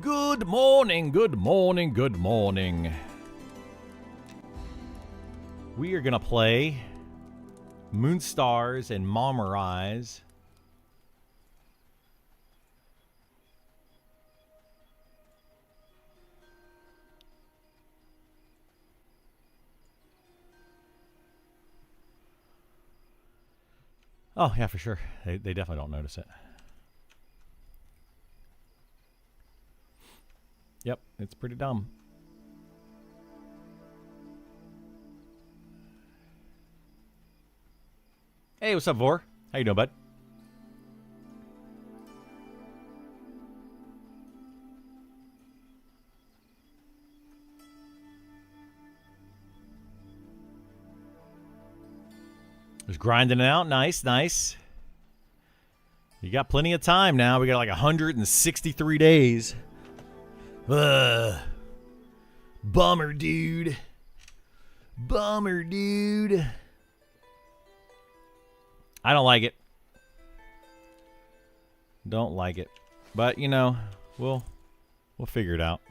Good morning, good morning, good morning. We are going to play Moonstars and Momorize. Oh, yeah, for sure. They definitely don't notice it. Yep, it's pretty dumb. Hey, what's up, Vor? How you doing, bud? Just grinding it out. Nice, nice. You got plenty of time now. We got like 163 days. Ugh. Bummer, dude. Bummer, dude. I don't like it. Don't like it. But, you know, we'll figure it out.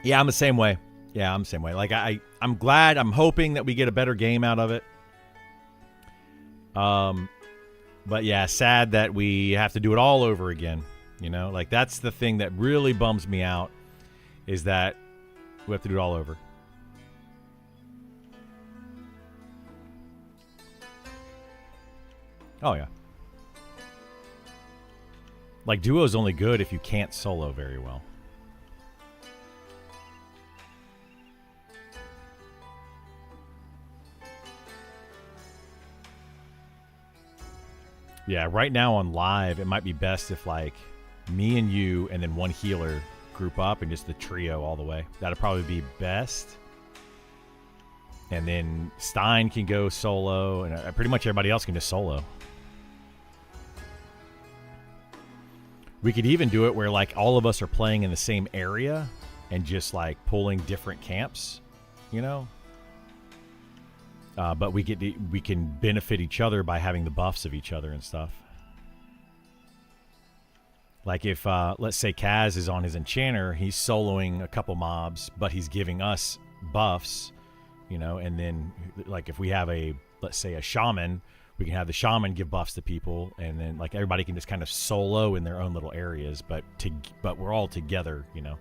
Yeah, I'm the same way. Yeah, I'm the same way. Like I'm glad, I'm hoping that we get a better game out of it. But yeah, sad that we have to do it all over again. You know, like that's the thing that really bums me out, is that we have to do it all over. Oh yeah. Like duo's only good if you can't solo very well. Yeah, right now on live, it might be best if like me and you and then one healer group up and just the trio all the way. That'd probably be best. And then Stein can go solo, and pretty much everybody else can just solo. We could even do it where like all of us are playing in the same area and just like pulling different camps, you know? But we can benefit each other by having the buffs of each other and stuff. Like if, let's say Kaz is on his enchanter, he's soloing a couple mobs, but he's giving us buffs, you know, and then like if we have let's say a shaman, we can have the shaman give buffs to people, and then like everybody can just kind of solo in their own little areas, but we're all together, you know.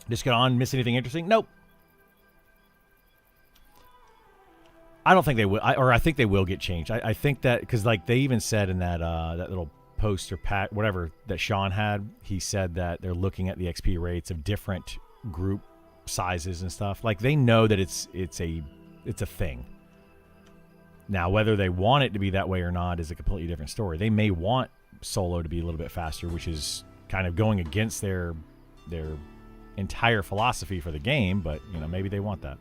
Just get on, miss anything interesting? Nope. I don't think they will, I think they will get changed. I think that because like they even said in that that little post or whatever that Sean had, he said that they're looking at the XP rates of different group sizes and stuff. Like they know that it's a thing. Now whether they want it to be that way or not is a completely different story. They may want solo to be a little bit faster, which is kind of going against their entire philosophy for the game, but you know, maybe they want that.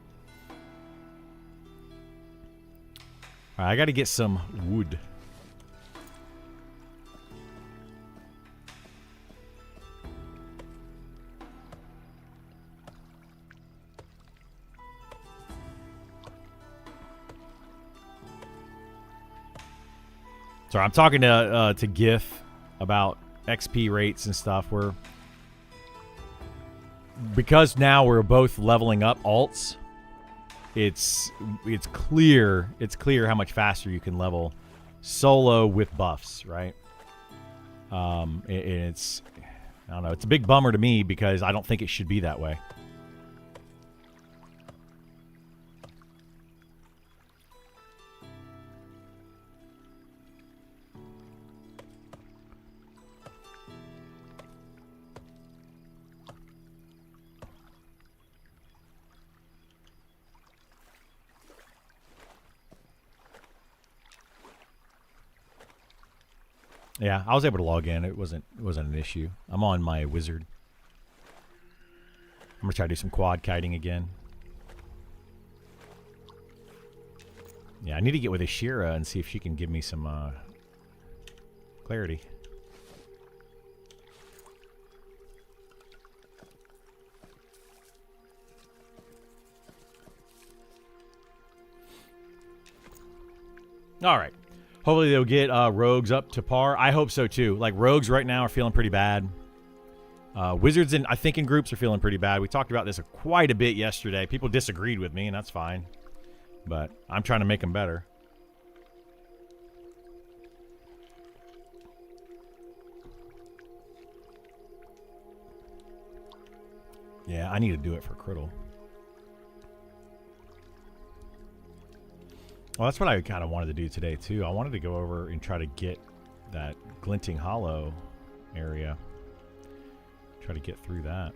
All right, I got to get some wood. Sorry, I'm talking to GIF about XP rates and stuff. Because now we're both leveling up alts. It's clear how much faster you can level solo with buffs, right? It's I don't know. It's a big bummer to me because I don't think it should be that way. Yeah, I was able to log in. It wasn't an issue. I'm on my wizard. I'm gonna try to do some quad kiting again. Yeah, I need to get with Ashira and see if she can give me some clarity. All right. Hopefully they'll get rogues up to par. I hope so too. Like rogues right now are feeling pretty bad. Wizards, I think in groups are feeling pretty bad. We talked about this quite a bit yesterday. People disagreed with me, and that's fine. But I'm trying to make them better. Yeah, I need to do it for Criddle. Well, that's what I kind of wanted to do today, too. I wanted to go over and try to get that Glinting Hollow area. Try to get through that.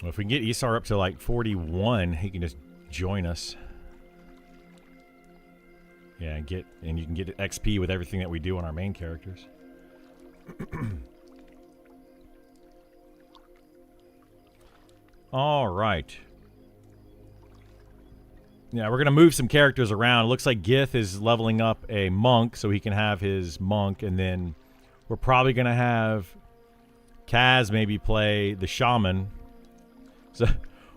Well, if we can get Isar up to like 41, he can just join us. Yeah, and you can get XP with everything that we do on our main characters. All right. Yeah, we're going to move some characters around. It looks like Gith is leveling up a monk so he can have his monk. And then we're probably going to have Kaz maybe play the shaman. So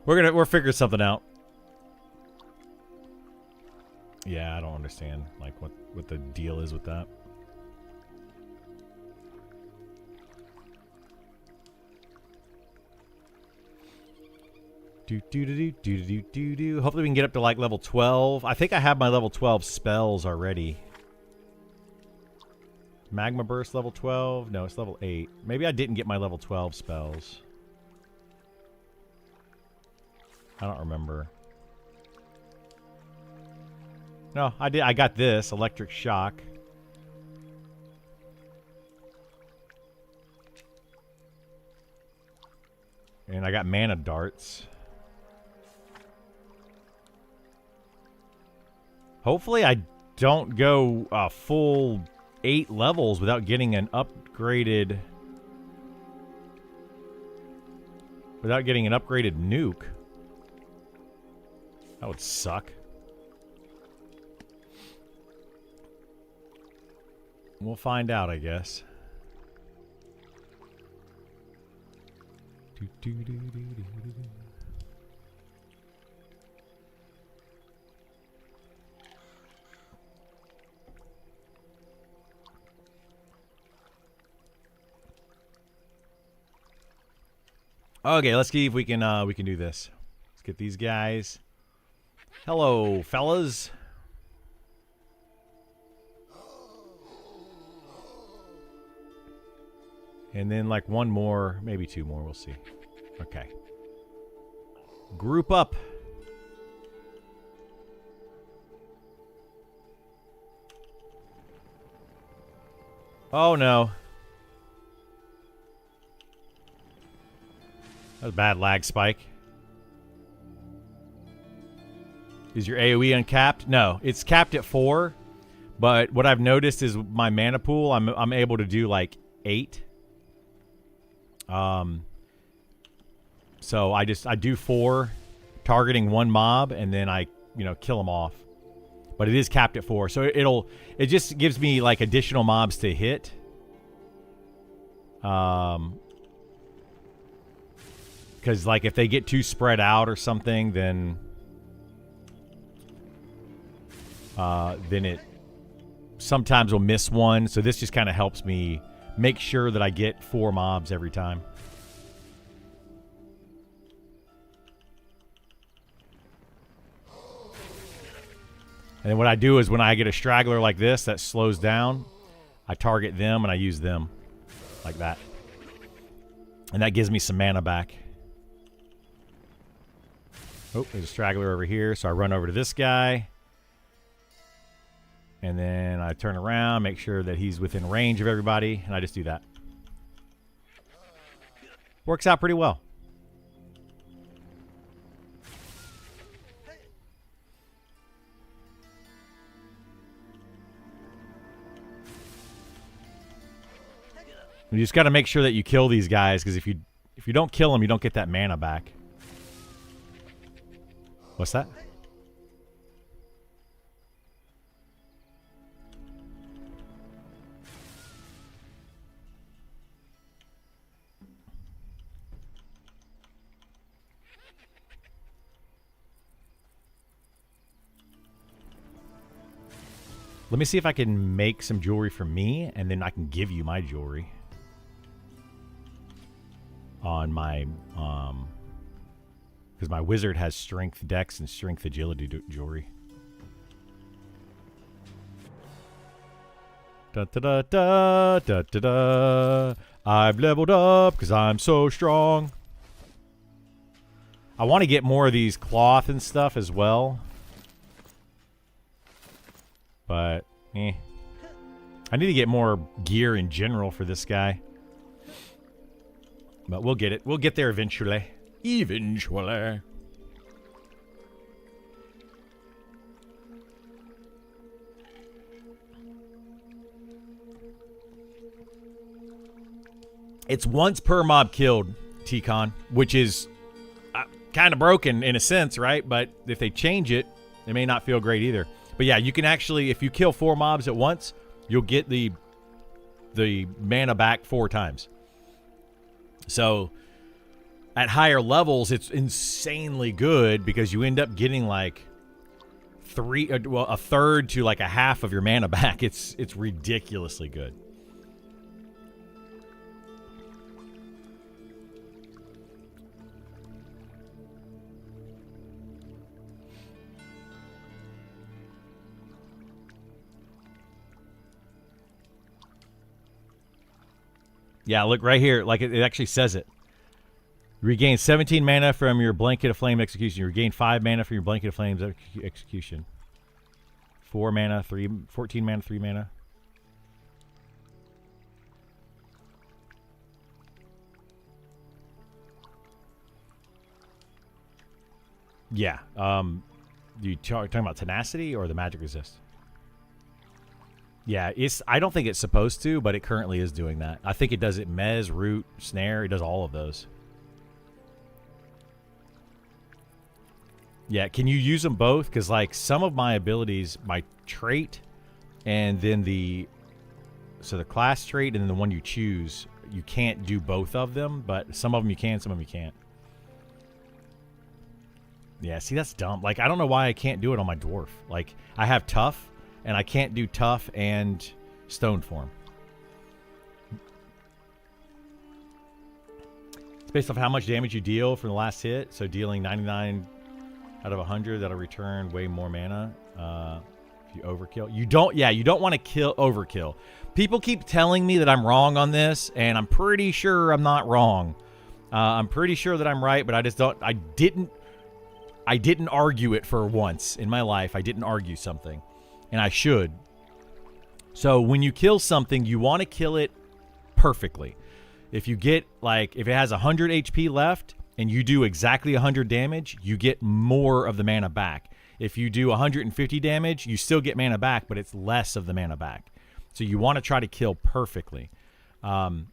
we're figuring something out. Yeah, I don't understand like what the deal is with that. Hopefully we can get up to like level 12. I think I have my level 12 spells already. Magma Burst level 12? No, it's level 8. Maybe I didn't get my level 12 spells. I don't remember. No, I did. I got this Electric Shock. And I got Mana Darts. Hopefully I don't go full 8 levels without getting an upgraded... Without getting an upgraded nuke. That would suck. We'll find out, I guess. Okay, let's see if we can do this. Let's get these guys. Hello, fellas. And then like one more, maybe 2 more, we'll see. Okay. Group up. Oh no. That was a bad lag spike. Is your AoE uncapped? No, it's capped at 4. But what I've noticed is my mana pool, I'm able to do like 8. So I do 4, targeting 1 mob, and then I kill them off. But it is capped at 4, so it just gives me like additional mobs to hit. Because like if they get too spread out or something, then it sometimes will miss one. So this just kind of helps me make sure that I get 4 mobs every time. And then what I do is when I get a straggler like this that slows down, I target them and I use them like that. And that gives me some mana back. Oh, there's a straggler over here, so I run over to this guy. And then I turn around, make sure that he's within range of everybody, and I just do that. Works out pretty well. You just got to make sure that you kill these guys, because if you don't kill them, you don't get that mana back. What's that? Let me see if I can make some jewelry for me, and then I can give you my jewelry. On my, because my wizard has strength dex and strength agility jewelry. Da da da da da da da. I've leveled up because I'm so strong. I want to get more of these cloth and stuff as well. But, I need to get more gear in general for this guy. But we'll get it. We'll get there eventually. Eventually. It's once per mob killed, T-Con, which is kind of broken in a sense, right? But if they change it, it may not feel great either. But yeah, you can actually, if you kill 4 mobs at once, you'll get the mana back 4 times. So at higher levels, it's insanely good because you end up getting like a third to like a half of your mana back. It's ridiculously good. Yeah, look right here. Like it actually says it. You regain 17 mana from your Blanket of Flame execution. You regain 5 mana from your Blanket of Flames execution. 4 mana, 14 mana, 3 mana. Yeah. You talking about tenacity or the magic resist? Yeah, I don't think it's supposed to, but it currently is doing that. I think it does it mez, root, snare. It does all of those. Yeah, can you use them both? Because, like, some of my abilities, my trait, and then the class trait, and then the one you choose, you can't do both of them, but some of them you can, some of them you can't. Yeah, see, that's dumb. Like, I don't know why I can't do it on my dwarf. Like, I have tough, and I can't do tough and stone form. It's based off how much damage you deal from the last hit. So dealing 99 out of 100, that'll return way more mana. If you overkill. You don't want to kill overkill. People keep telling me that I'm wrong on this, and I'm pretty sure I'm not wrong. I'm pretty sure that I'm right, but I didn't argue it for once in my life. I didn't argue something. And I should. So when you kill something, you want to kill it perfectly. If you get, like, if it has 100 HP left and you do exactly 100 damage, you get more of the mana back. If you do 150 damage, you still get mana back, but it's less of the mana back. So you want to try to kill perfectly. And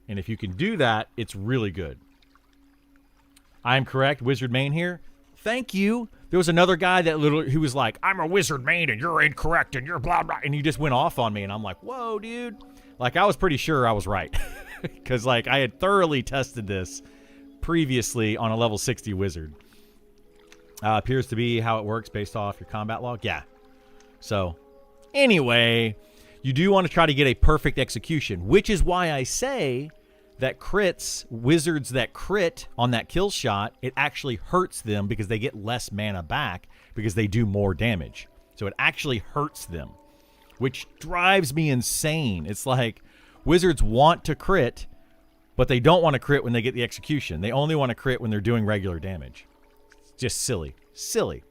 if you can do that, it's really good. I'm correct. Wizard main here. Thank you. There was another guy who was like, I'm a wizard main and you're incorrect and you're blah, blah. And he just went off on me. And I'm like, whoa, dude. Like, I was pretty sure I was right. Because, like, I had thoroughly tested this previously on a level 60 wizard. Appears to be how it works based off your combat log. Yeah. So, anyway, you do want to try to get a perfect execution, which is why I say that wizards that crit on that kill shot, it actually hurts them because they get less mana back because they do more damage. So it actually hurts them, which drives me insane. It's like wizards want to crit, but they don't want to crit when they get the execution. They only want to crit when they're doing regular damage. It's just silly. Silly.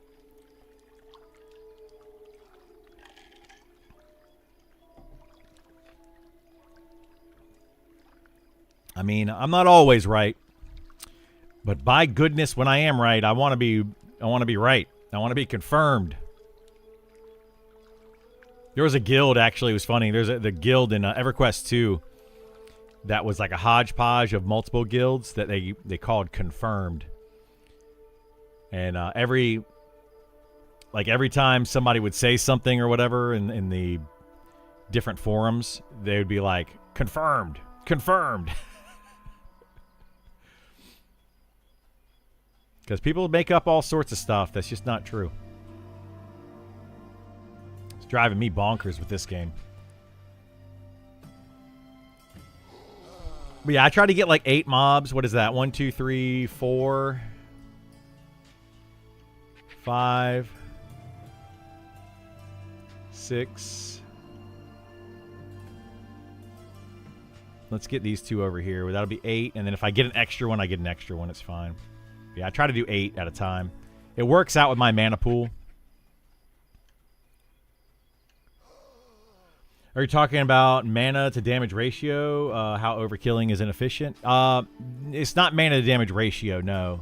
I mean, I'm not always right, but by goodness, when I am right, I want to be right. I want to be confirmed. There was a guild, actually. It was funny. There's the guild in EverQuest 2. that was like a hodgepodge of multiple guilds that they called confirmed. And every time somebody would say something or whatever in the different forums, they would be like, confirmed, confirmed. Because people make up all sorts of stuff that's just not true. It's driving me bonkers with this game. But yeah, I try to get like 8 mobs. What is that? 1, 2, 3, 4, 5, 6. Let's get these 2 over here. That'll be 8. And then if I get an extra one, I get an extra one. It's fine. Yeah, I try to do 8 at a time. It works out with my mana pool. Are you talking about mana to damage ratio? How overkilling is inefficient? It's not mana to damage ratio, no.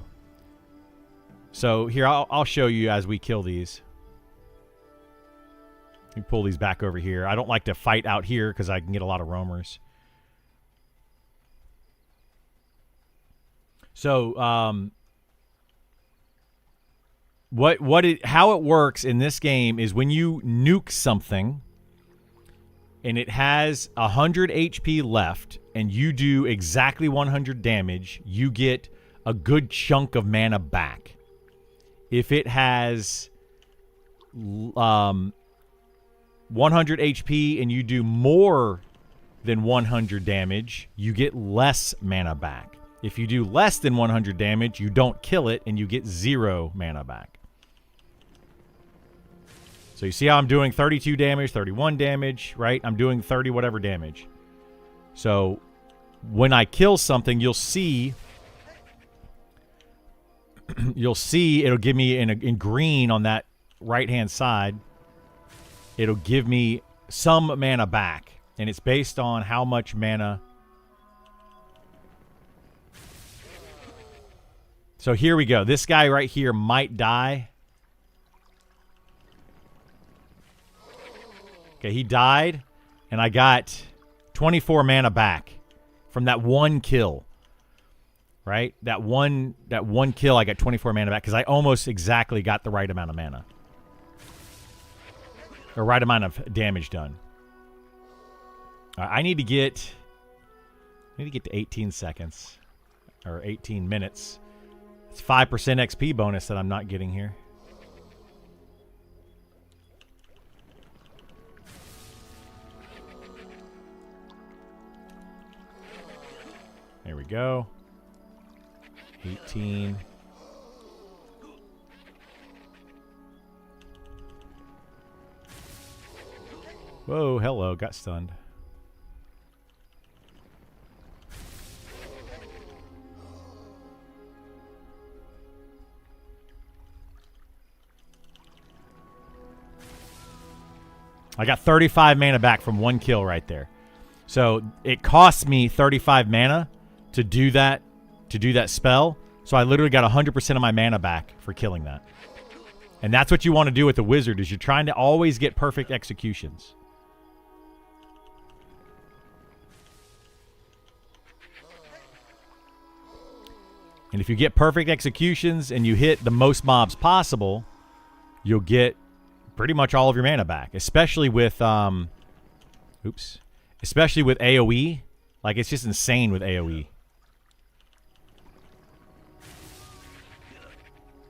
So here, I'll show you as we kill these. Let me pull these back over here. I don't like to fight out here because I can get a lot of roamers. So, how it works in this game is when you nuke something and it has 100 HP left and you do exactly 100 damage, you get a good chunk of mana back. If it has 100 HP and you do more than 100 damage, you get less mana back. If you do less than 100 damage, you don't kill it and you get 0 mana back. So you see how I'm doing 32 damage, 31 damage, right? I'm doing 30 whatever damage. So when I kill something, you'll see it'll give me in green on that right-hand side, it'll give me some mana back. And it's based on how much mana. So here we go. This guy right here might die. Okay, he died, and I got 24 mana back from that one kill. Right? That one kill, I got 24 mana back because I almost exactly got the right amount of mana. Or right amount of damage done. I need to get to 18 seconds. Or 18 minutes. It's 5% XP bonus that I'm not getting here. There we go. 18. Whoa, hello, got stunned. I got 35 mana back from one kill right there. So it cost me 35 mana to do that spell. So I literally got 100% of my mana back for killing that. And that's what you want to do with the wizard, is you're trying to always get perfect executions. And if you get perfect executions and you hit the most mobs possible, you'll get pretty much all of your mana back. Especially with especially with AoE. Like, it's just insane with AoE.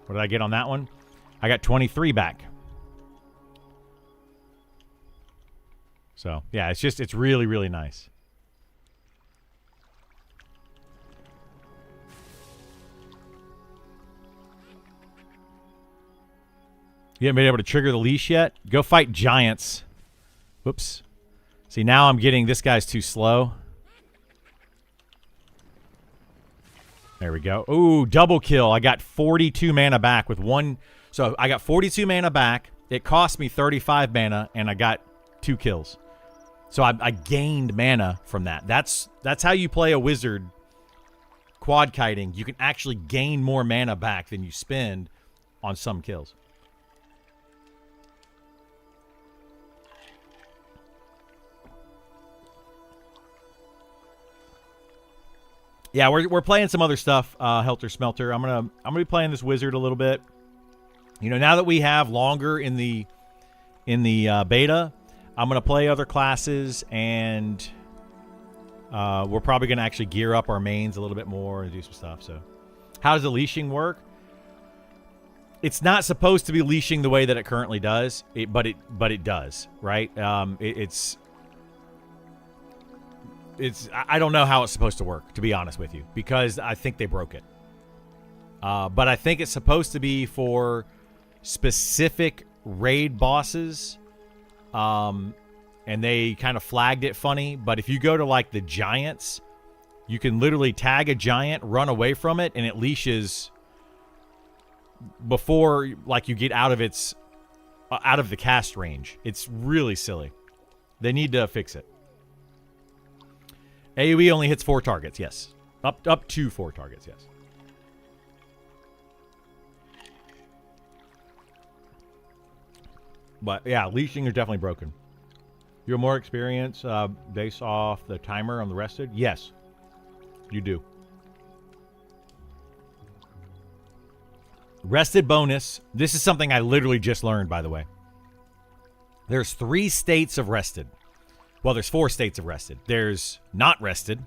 What did I get on that one? I got 23 back. So, yeah, it's really, really nice. You haven't been able to trigger the leash yet? Go fight giants. Whoops. See, now I'm getting... This guy's too slow. There we go. Ooh, double kill. I got 42 mana back with one... So, I got 42 mana back. It cost me 35 mana, and I got 2 kills. So, I gained mana from that. That's how you play a wizard quad kiting. You can actually gain more mana back than you spend on some kills. Yeah, we're playing some other stuff. Helter Smelter. I'm gonna be playing this wizard a little bit. You know, now that we have longer in the beta, I'm gonna play other classes, and we're probably gonna actually gear up our mains a little bit more and do some stuff. So, how does the leashing work? It's not supposed to be leashing the way that it currently does, but it does, right? I don't know how it's supposed to work, to be honest with you, because I think they broke it. But I think it's supposed to be for specific raid bosses, and they kind of flagged it funny. But if you go to like the giants, you can literally tag a giant, run away from it, and it leashes before like you get out of the cast range. It's really silly. They need to fix it. AoE only hits 4 targets, yes. Up to 4 targets, yes. But yeah, leashing is definitely broken. You have more experience based off the timer on the rested? Yes, you do. Rested bonus. This is something I literally just learned, by the way. There's 3 states of rested. Well, there's 4 states of rested. There's not rested.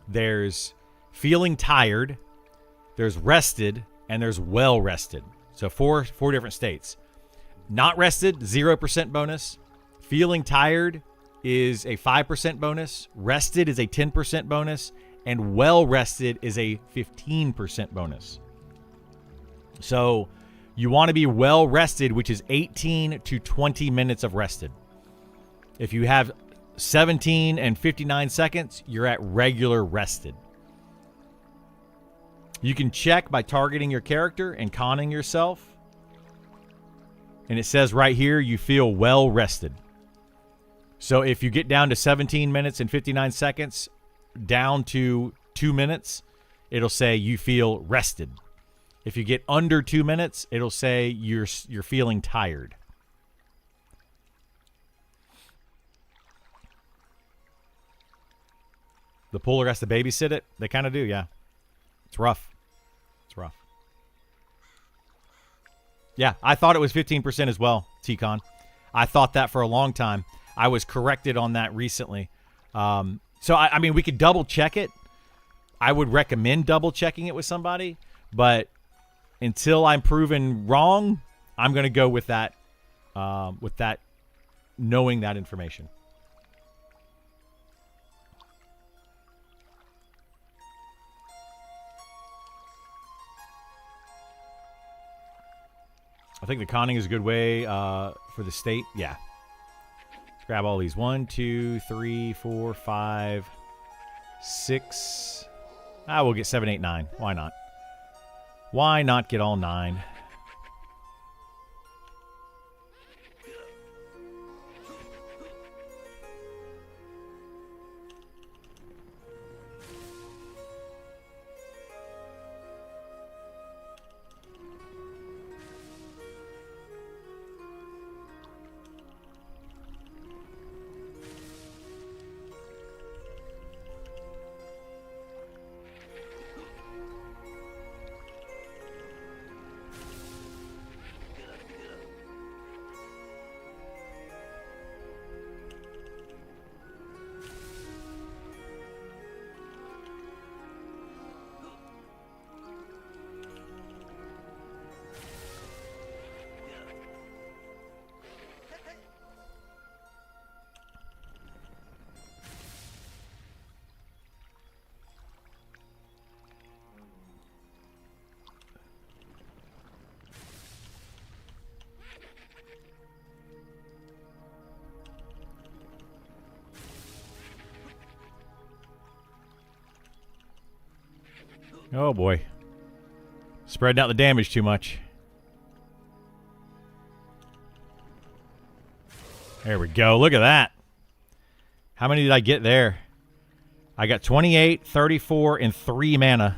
There's feeling tired. There's rested. And there's well rested. So 4 different states. Not rested, 0% bonus. Feeling tired is a 5% bonus. Rested is a 10% bonus. And well rested is a 15% bonus. So you want to be well rested, which is 18 to 20 minutes of rested. If you have 17 and 59 seconds, you're at regular rested. You can check by targeting your character and conning yourself. And it says right here, you feel well rested. So if you get down to 17 minutes and 59 seconds, down to 2 minutes, it'll say you feel rested. If you get under 2 minutes, it'll say you're feeling tired. The puller has to babysit it? They kind of do, yeah. It's rough. It's rough. Yeah, I thought it was 15% as well, T-Con. I thought that for a long time. I was corrected on that recently. So, I mean, we could double check it. I would recommend double checking it with somebody. But until I'm proven wrong, I'm going to go with that, knowing that information. I think the conning is a good way for the state. Yeah. Let's grab all these. 1, 2, 3, 4, 5, 6. We'll get 7, 8, 9. Why not? Why not get all 9? Oh, boy. Spreading out the damage too much. There we go. Look at that. How many did I get there? I got 28, 34, and 3 mana.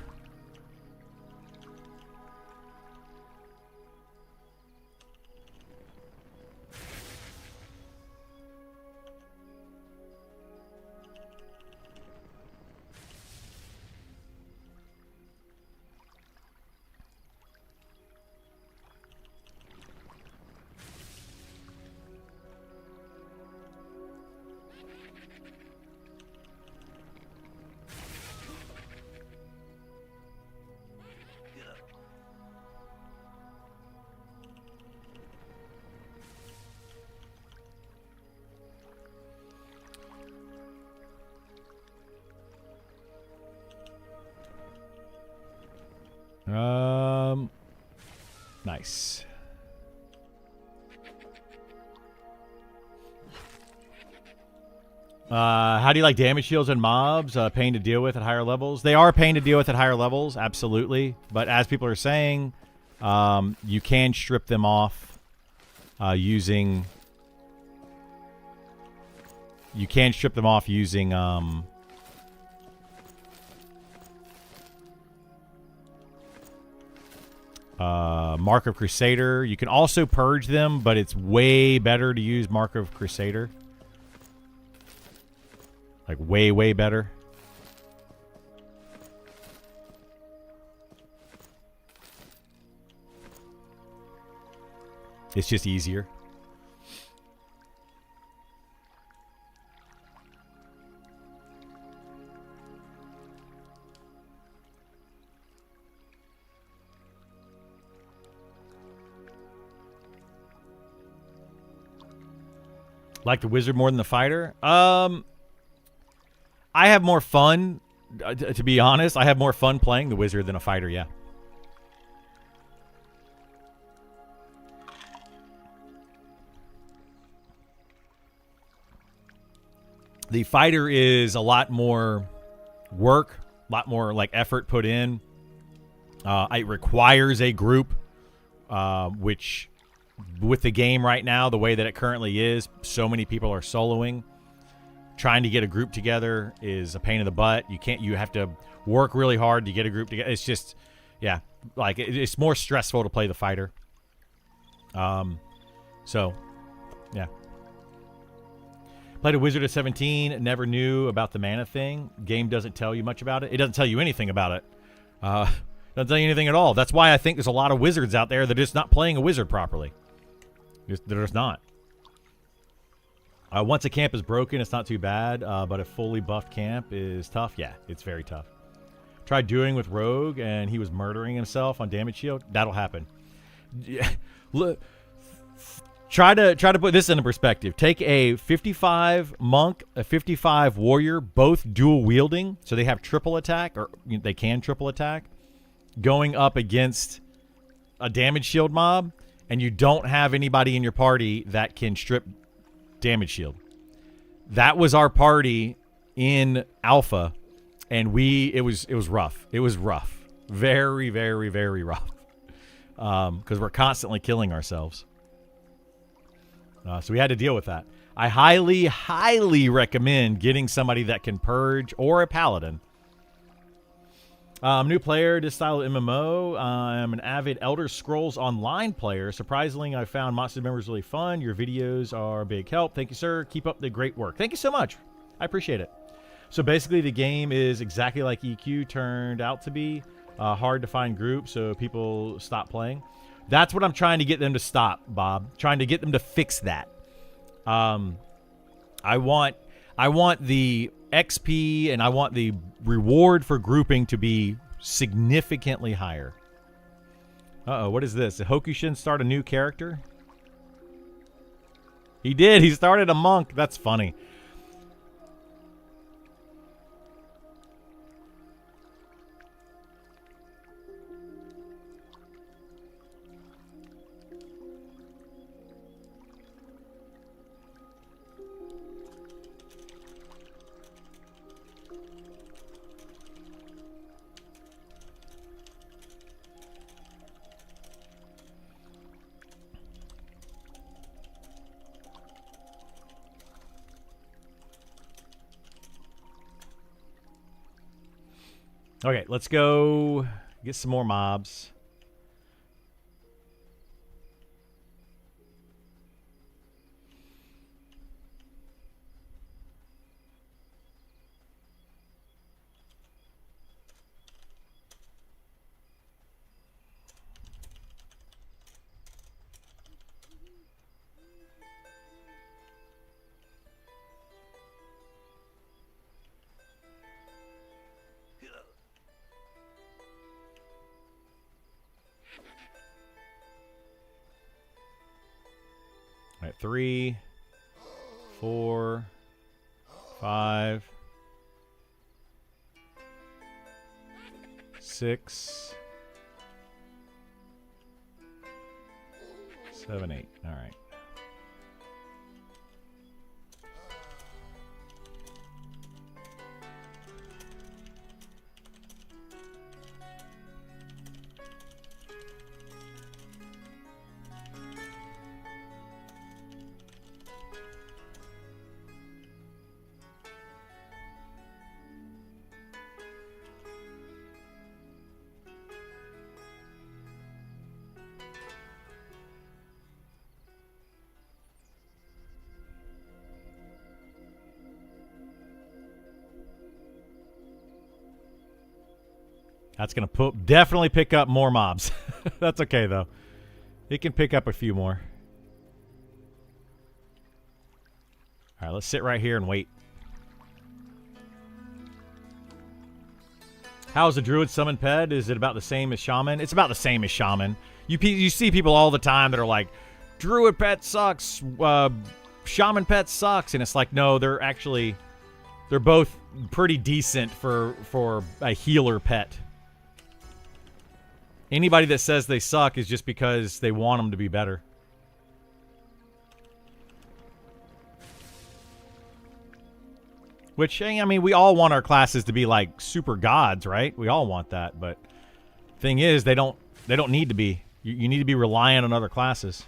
Nice. How do you like damage shields and mobs? Pain to deal with at higher levels? They are a pain to deal with at higher levels, absolutely. But as people are saying, you can strip them off using... You can strip them off using... Mark of Crusader. You can also purge them, but it's way better to use Mark of Crusader. Like, way, way better. It's just easier. Like the wizard more than the fighter? I have more fun, to be honest. I have more fun playing the wizard than a fighter, yeah. The fighter is a lot more work, a lot more like effort put in. It requires a group, which with the game right now, the way that it currently is, so many people are soloing. Trying to get a group together is a pain in the butt. You have to work really hard to get a group together. It's just, yeah, like it's more stressful to play the fighter. So, yeah. Played a wizard at 17, never knew about the mana thing. Game doesn't tell you much about it. It doesn't tell you anything about it. Doesn't tell you anything at all. That's why I think there's a lot of wizards out there that are just not playing a wizard properly. They're just not. Once a camp is broken, it's not too bad, but a fully buffed camp is tough. Yeah, it's very tough. Tried doing with Rogue, and he was murdering himself on damage shield. That'll happen. Yeah. Look, try to put this into perspective. Take a 55 monk, a 55 warrior, both dual wielding, so they have triple attack, or they can triple attack, going up against a damage shield mob, and you don't have anybody in your party that can strip damage shield. That was our party in alpha, and it was rough. It was rough. Very, very, very rough. Because we're constantly killing ourselves. So we had to deal with that. I highly, highly recommend getting somebody that can purge or a paladin. I'm a new player, this style of MMO. I'm an avid Elder Scrolls Online player. Surprisingly, I found Monster Members really fun. Your videos are a big help. Thank you, sir. Keep up the great work. Thank you so much. I appreciate it. So basically, the game is exactly like EQ turned out to be. Hard to find groups, so people stop playing. That's what I'm trying to get them to stop, Bob. Trying to get them to fix that. I want the XP and I want the reward for grouping to be significantly higher. Uh-oh, what is this? Did Hokushin start a new character? He did. He started a monk. That's funny. Okay, let's go get some more mobs. All right, 3, 4, 5, 6, 7, 8. All right. That's going to definitely pick up more mobs. That's okay, though. It can pick up a few more. All right, let's sit right here and wait. How's the druid summon pet? Is it about the same as shaman? It's about the same as shaman. You see people all the time that are like, druid pet sucks, shaman pet sucks. And it's like, no, they're both pretty decent for a healer pet. Anybody that says they suck is just because they want them to be better. Which, I mean, we all want our classes to be like super gods, right? We all want that, but thing is, they don't need to be. You need to be reliant on other classes.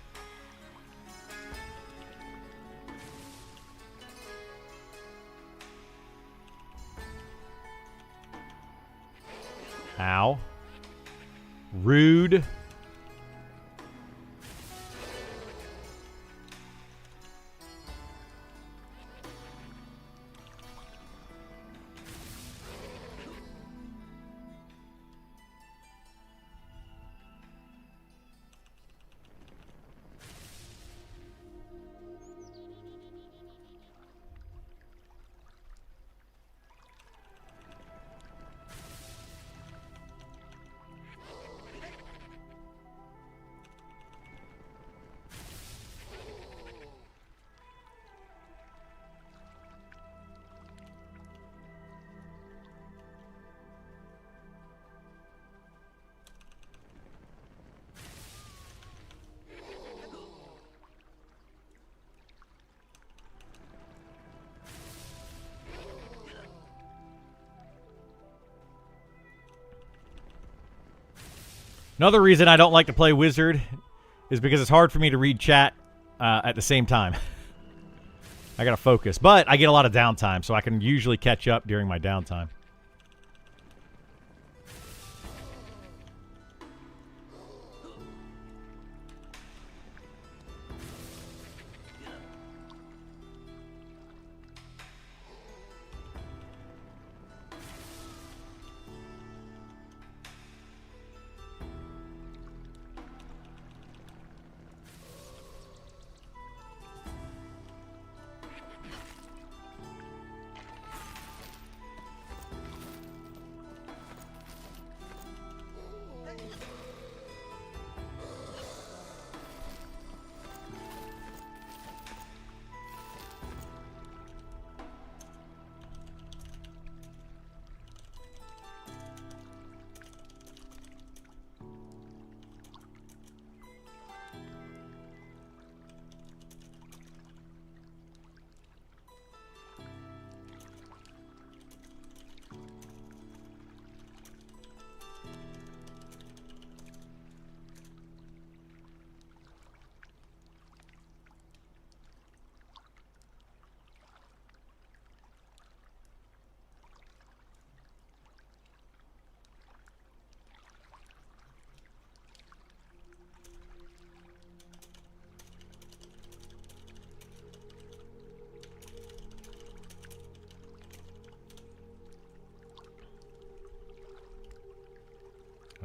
Ow. Rude. Another reason I don't like to play Wizard is because it's hard for me to read chat at the same time. I gotta focus. But I get a lot of downtime, so I can usually catch up during my downtime.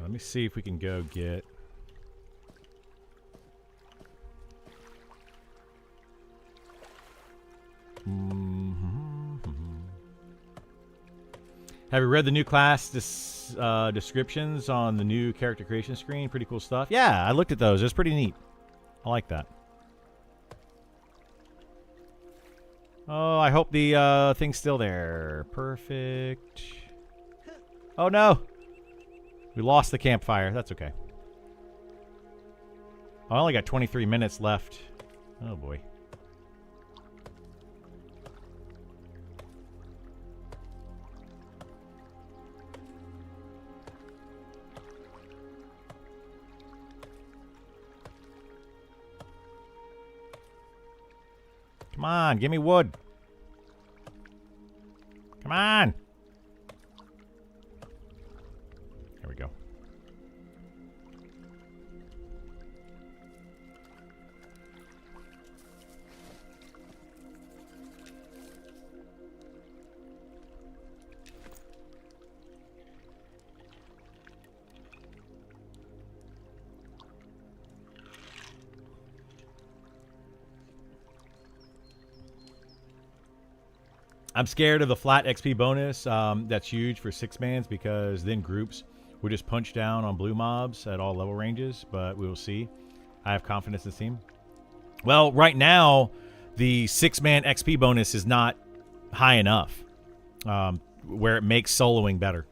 Let me see if we can go get... Have you read the new class descriptions on the new character creation screen? Pretty cool stuff. Yeah, I looked at those. It's pretty neat. I like that. Oh, I hope the thing's still there. Perfect. Oh, no. We lost the campfire. That's okay. I only got 23 minutes left. Oh boy. Come on, give me wood. Come on. There we go. I'm scared of the flat XP bonus. That's huge for 6-mans because then groups will just punch down on blue mobs at all level ranges, but we will see. I have confidence in this team. Well, right now, the 6-man XP bonus is not high enough where it makes soloing better.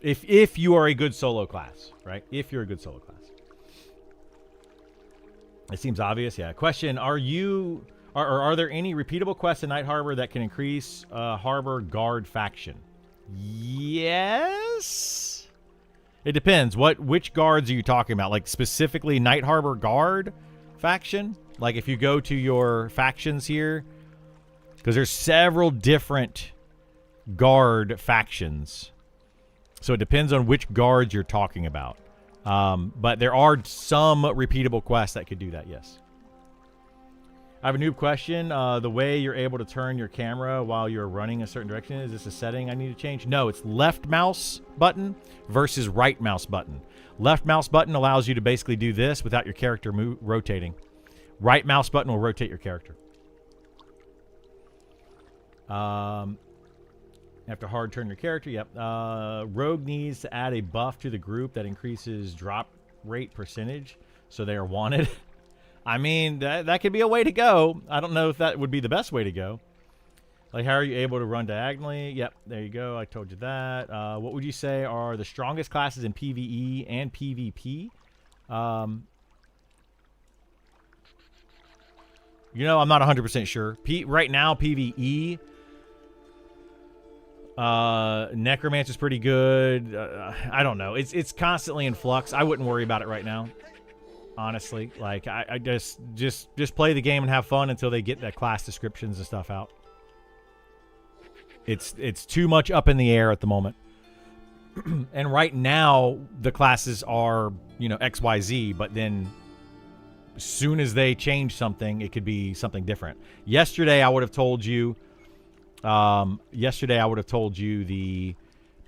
If you are a good solo class, right? If you're a good solo class. It seems obvious, yeah. Question, are there any repeatable quests in Night Harbor that can increase Harbor Guard faction? Yes. It depends. Which guards are you talking about? Like specifically Night Harbor Guard faction? Like if you go to your factions here, because there's several different guard factions. So it depends on which guards you're talking about. But there are some repeatable quests that could do that, yes. I have a noob question. The way you're able to turn your camera while you're running a certain direction, is this a setting I need to change? No, it's left mouse button versus right mouse button. Left mouse button allows you to basically do this without your character rotating. Right mouse button will rotate your character. Have to hard turn your character. Yep. Rogue needs to add a buff to the group that increases drop rate percentage so they are wanted. I mean, that could be a way to go. I don't know if that would be the best way to go. Like, how are you able to run diagonally? Yep, there you go. I told you that. What would you say are the strongest classes in PvE and PvP? You know, I'm not 100% sure. Right now, PvE... Necromancer's pretty good. I don't know. It's constantly in flux. I wouldn't worry about it right now. Honestly, like I just play the game and have fun until they get the class descriptions and stuff out. It's too much up in the air at the moment. And right now the classes are, you know, XYZ, but then as soon as they change something, it could be something different. Yesterday I would have told you the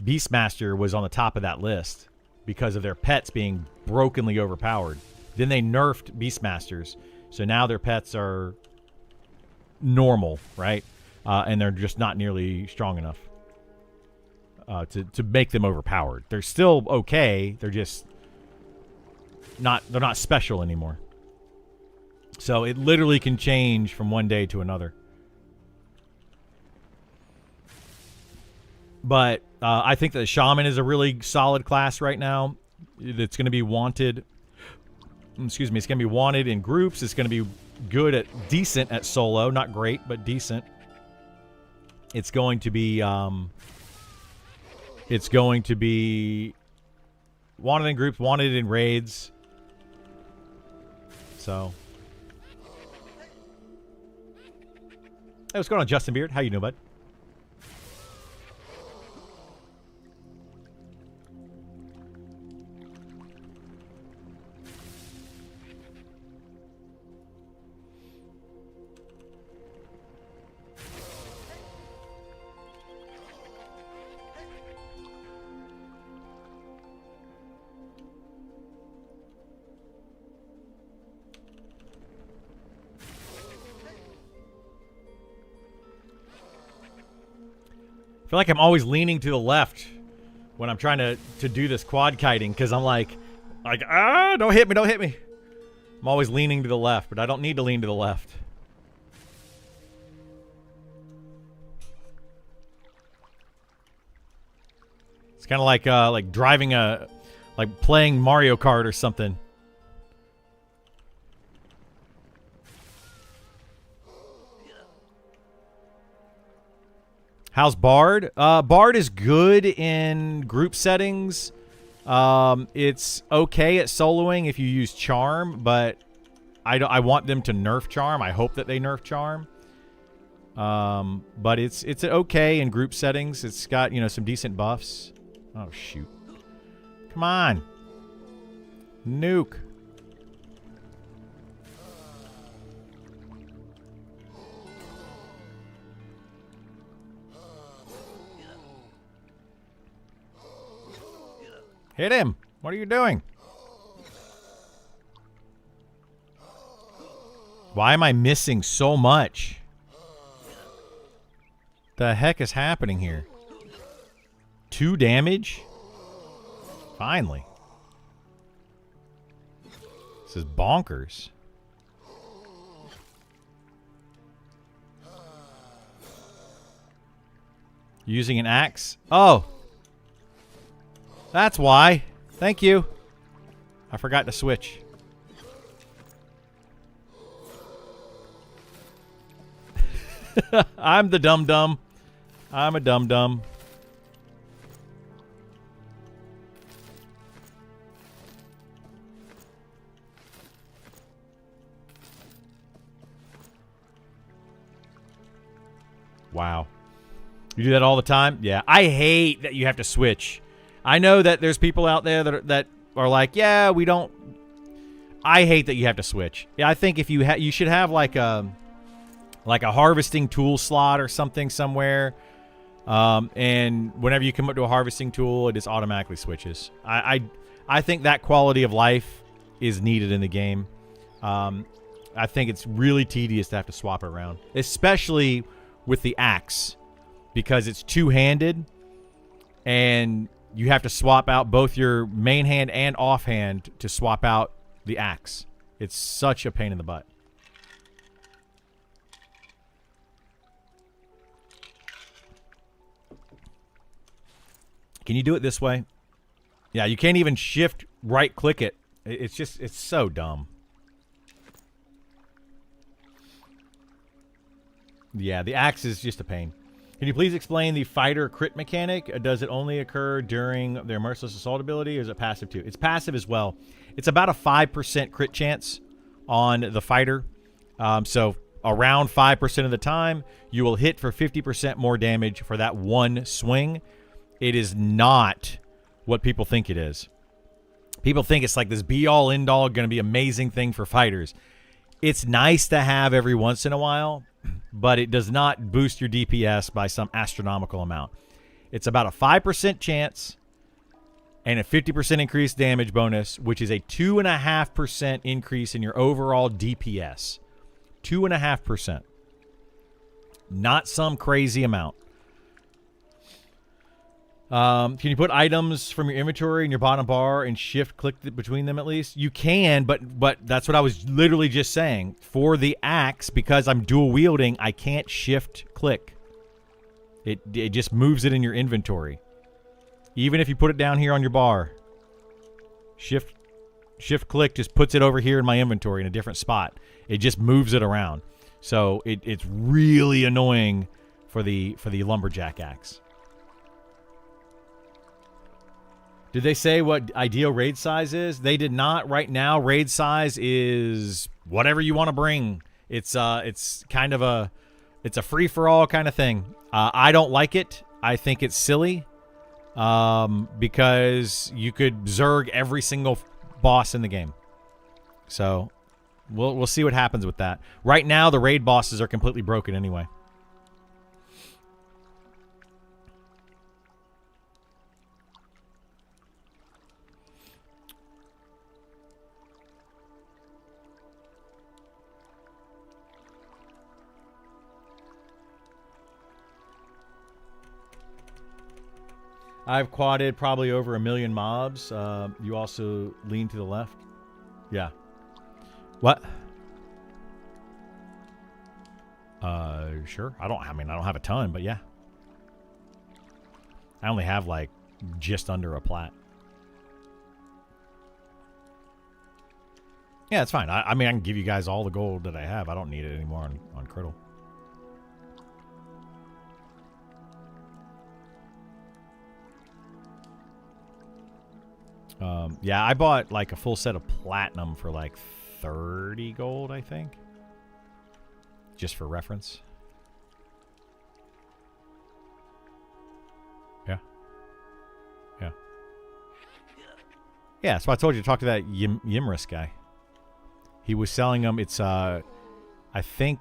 Beastmaster was on the top of that list because of their pets being brokenly overpowered. Then they nerfed Beastmasters, so now their pets are normal, right? And they're just not nearly strong enough to make them overpowered. They're still okay. They're just not. They're not special anymore. So it literally can change from one day to another. But I think that the Shaman is a really solid class right now. It's going to be wanted. Excuse me. It's going to be wanted in groups. It's going to be decent at solo. Not great, but decent. It's going to be wanted in groups, wanted in raids. So, hey, what's going on, Justin Beard? How you doing, bud? I feel like I'm always leaning to the left when I'm trying to do this quad kiting because I'm like, don't hit me, don't hit me. I'm always leaning to the left, but I don't need to lean to the left. It's kind of like driving like playing Mario Kart or something. How's Bard? Bard is good in group settings. It's okay at soloing if you use Charm, but I want them to nerf Charm. I hope that they nerf Charm. But it's okay in group settings. It's got, you know, some decent buffs. Oh, shoot. Come on. Nuke. Hit him. What are you doing? Why am I missing so much? The heck is happening here? 2 damage? Finally. This is bonkers. Using an axe? Oh. That's why. Thank you. I forgot to switch. I'm the dum-dum. I'm a dum-dum. Wow. You do that all the time? Yeah. I hate that you have to switch. I know that there's people out there that are like, yeah, we don't. I hate that you have to switch. Yeah, I think if you should have like a harvesting tool slot or something somewhere, and whenever you come up to a harvesting tool, it just automatically switches. I think that quality of life is needed in the game. I think it's really tedious to have to swap it around, especially with the axe, because it's two-handed, and you have to swap out both your main hand and offhand to swap out the axe. It's such a pain in the butt. Can you do it this way? Yeah, you can't even shift right-click it. It's just, it's so dumb. Yeah, the axe is just a pain. Can you please explain the fighter crit mechanic? Does it only occur during their merciless assault ability, or is it passive too? It's passive as well. It's about a 5% crit chance on the fighter. So around 5% of the time, you will hit for 50% more damage for that one swing. It is not what people think it is. People think it's like this be-all, end-all, going to be amazing thing for fighters. It's nice to have every once in a while, but it does not boost your DPS by some astronomical amount. It's about a 5% chance and a 50% increased damage bonus, which is a 2.5% increase in your overall DPS. 2.5%. Not some crazy amount. Can you put items from your inventory in your bottom bar and shift click between them at least? You can, but that's what I was literally just saying. For the axe, because I'm dual wielding, I can't shift click. It just moves it in your inventory. Even if you put it down here on your bar. Shift click just puts it over here in my inventory in a different spot. It just moves it around. So it's really annoying for the lumberjack axe. Did they say what ideal raid size is? They did not. Right now, raid size is whatever you want to bring. It's kind of a free-for-all kind of thing. I don't like it. I think it's silly because you could zerg every single boss in the game. So we'll see what happens with that. Right now, the raid bosses are completely broken anyway. I've quadded probably over 1 million mobs. You also lean to the left. Yeah. What? Sure. I don't have a ton, but yeah. I only have like just under a plat. Yeah, it's fine. I mean, I can give you guys all the gold that I have. I don't need it anymore on Criddle. Yeah, I bought like a full set of platinum for like 30 gold, I think. Just for reference. Yeah. Yeah. Yeah, that's why I told you to talk to that Yimris guy. He was selling them. It's, I think,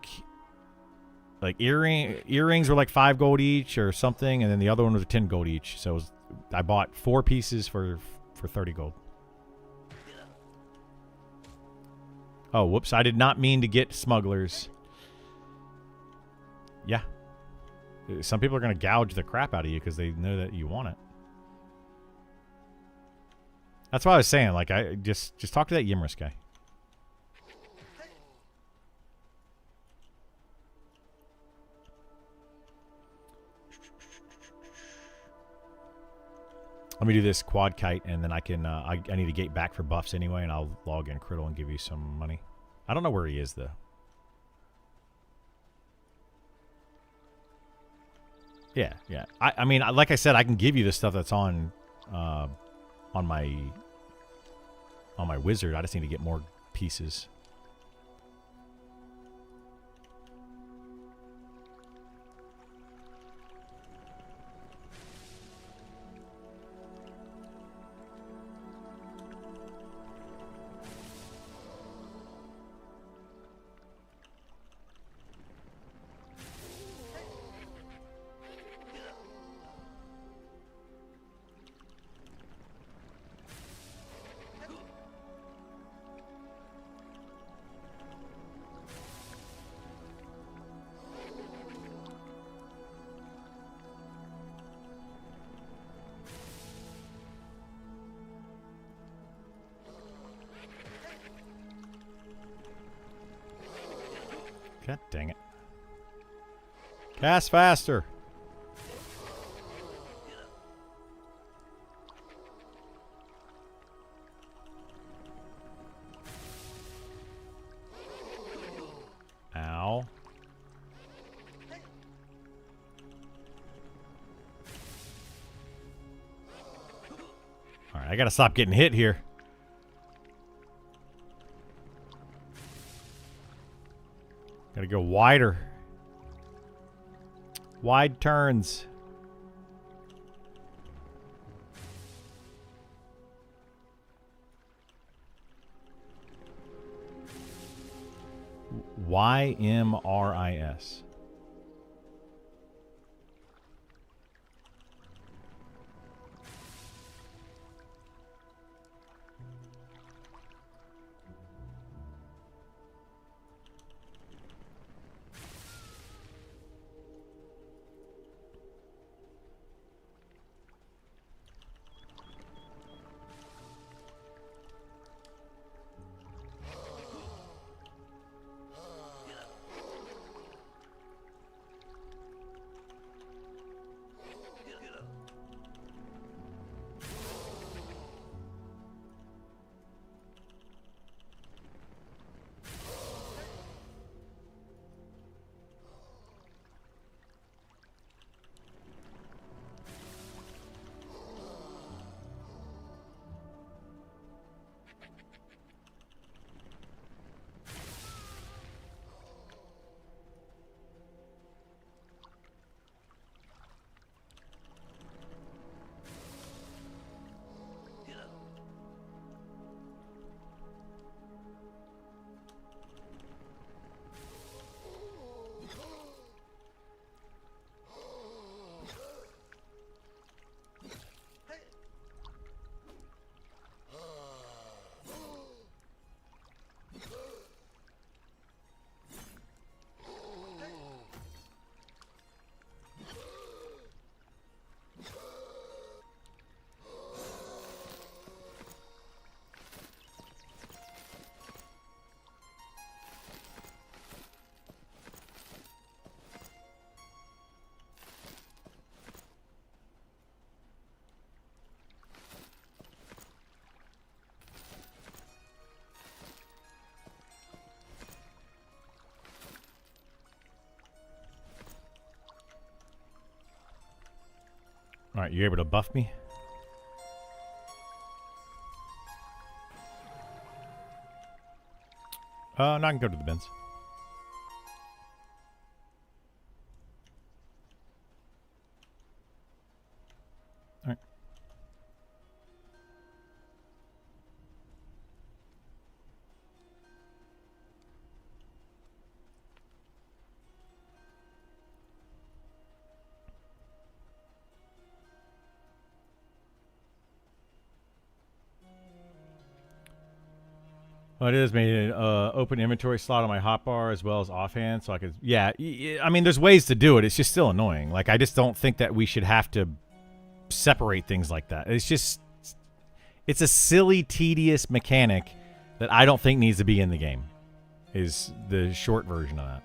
like earrings were like 5 gold each or something, and then the other one was 10 gold each. So I bought 4 pieces for 30 gold. Oh, whoops. I did not mean to get smugglers. Yeah. Some people are going to gouge the crap out of you because they know that you want it. That's what I was saying. Like, I just talk to that Yimris guy. Let me do this quad kite, and then I can. I need to gate back for buffs anyway, and I'll log in Criddle and give you some money. I don't know where he is though. Yeah, yeah. I mean, like I said, I can give you the stuff that's on my wizard. I just need to get more pieces. God dang it. Cast faster. Ow. Alright, I gotta stop getting hit here. Gotta go wider. Wide turns. YMRIS. Alright, you able to buff me? No, I can go to the bins. All right. Well, it is made an open inventory slot on my hotbar as well as offhand, so I could. Yeah, I mean, there's ways to do it. It's just still annoying. Like, I just don't think that we should have to separate things like that. It's just, it's a silly, tedious mechanic that I don't think needs to be in the game. Is the short version of that.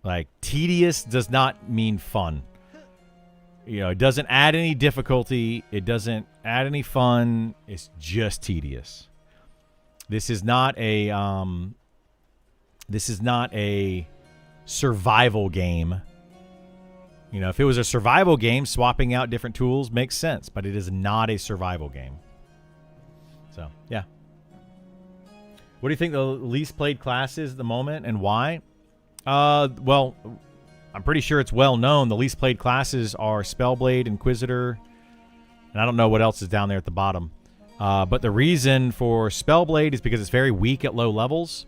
Like, tedious does not mean fun. You know, it doesn't add any difficulty. It doesn't add any fun. It's just tedious. This is not a survival game. You know, if it was a survival game, swapping out different tools makes sense, but it is not a survival game. So, yeah. What do you think the least played class is at the moment and why? Well, I'm pretty sure it's well known. The least played classes are Spellblade, Inquisitor, and I don't know what else is down there at the bottom. But the reason for Spellblade is because it's very weak at low levels.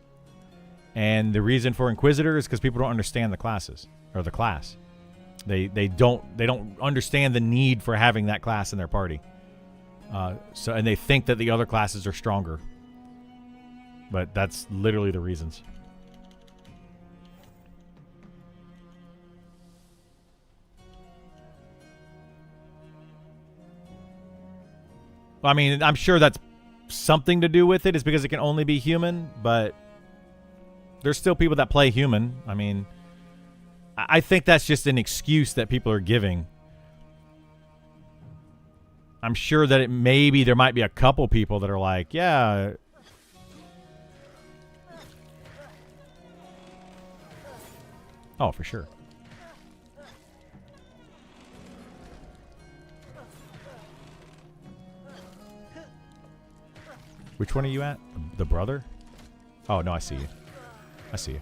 And the reason for Inquisitor is because people don't understand the classes, or the class. They don't understand the need for having that class in their party. And they think that the other classes are stronger. But that's literally the reasons. I mean, I'm sure that's something to do with it. Is because it can only be human, but there's still people that play human. I mean, I think that's just an excuse that people are giving. I'm sure that maybe there might be a couple people that are like, yeah. Oh, for sure. Which one are you at? The brother? Oh, no, I see you. I see you.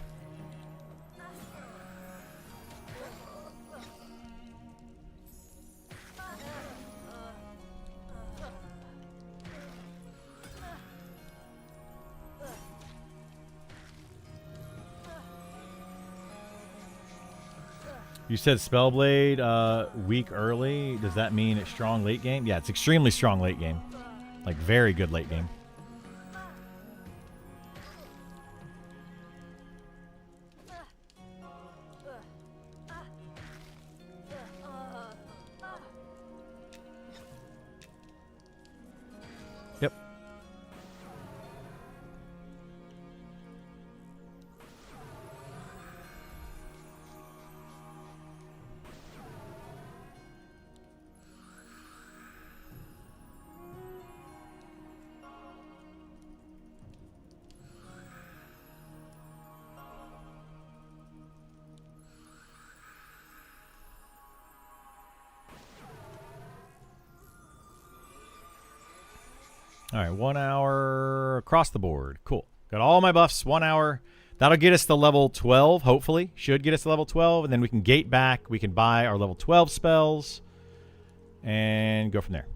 You said Spellblade weak early. Does that mean it's strong late game? Yeah, it's extremely strong late game. Like, very good late game. Yep. All right, 1 hour across the board. Cool. Got all my buffs, 1 hour. That'll get us to level 12, hopefully. Should get us to level 12, and then we can gate back. We can buy our level 12 spells and go from there.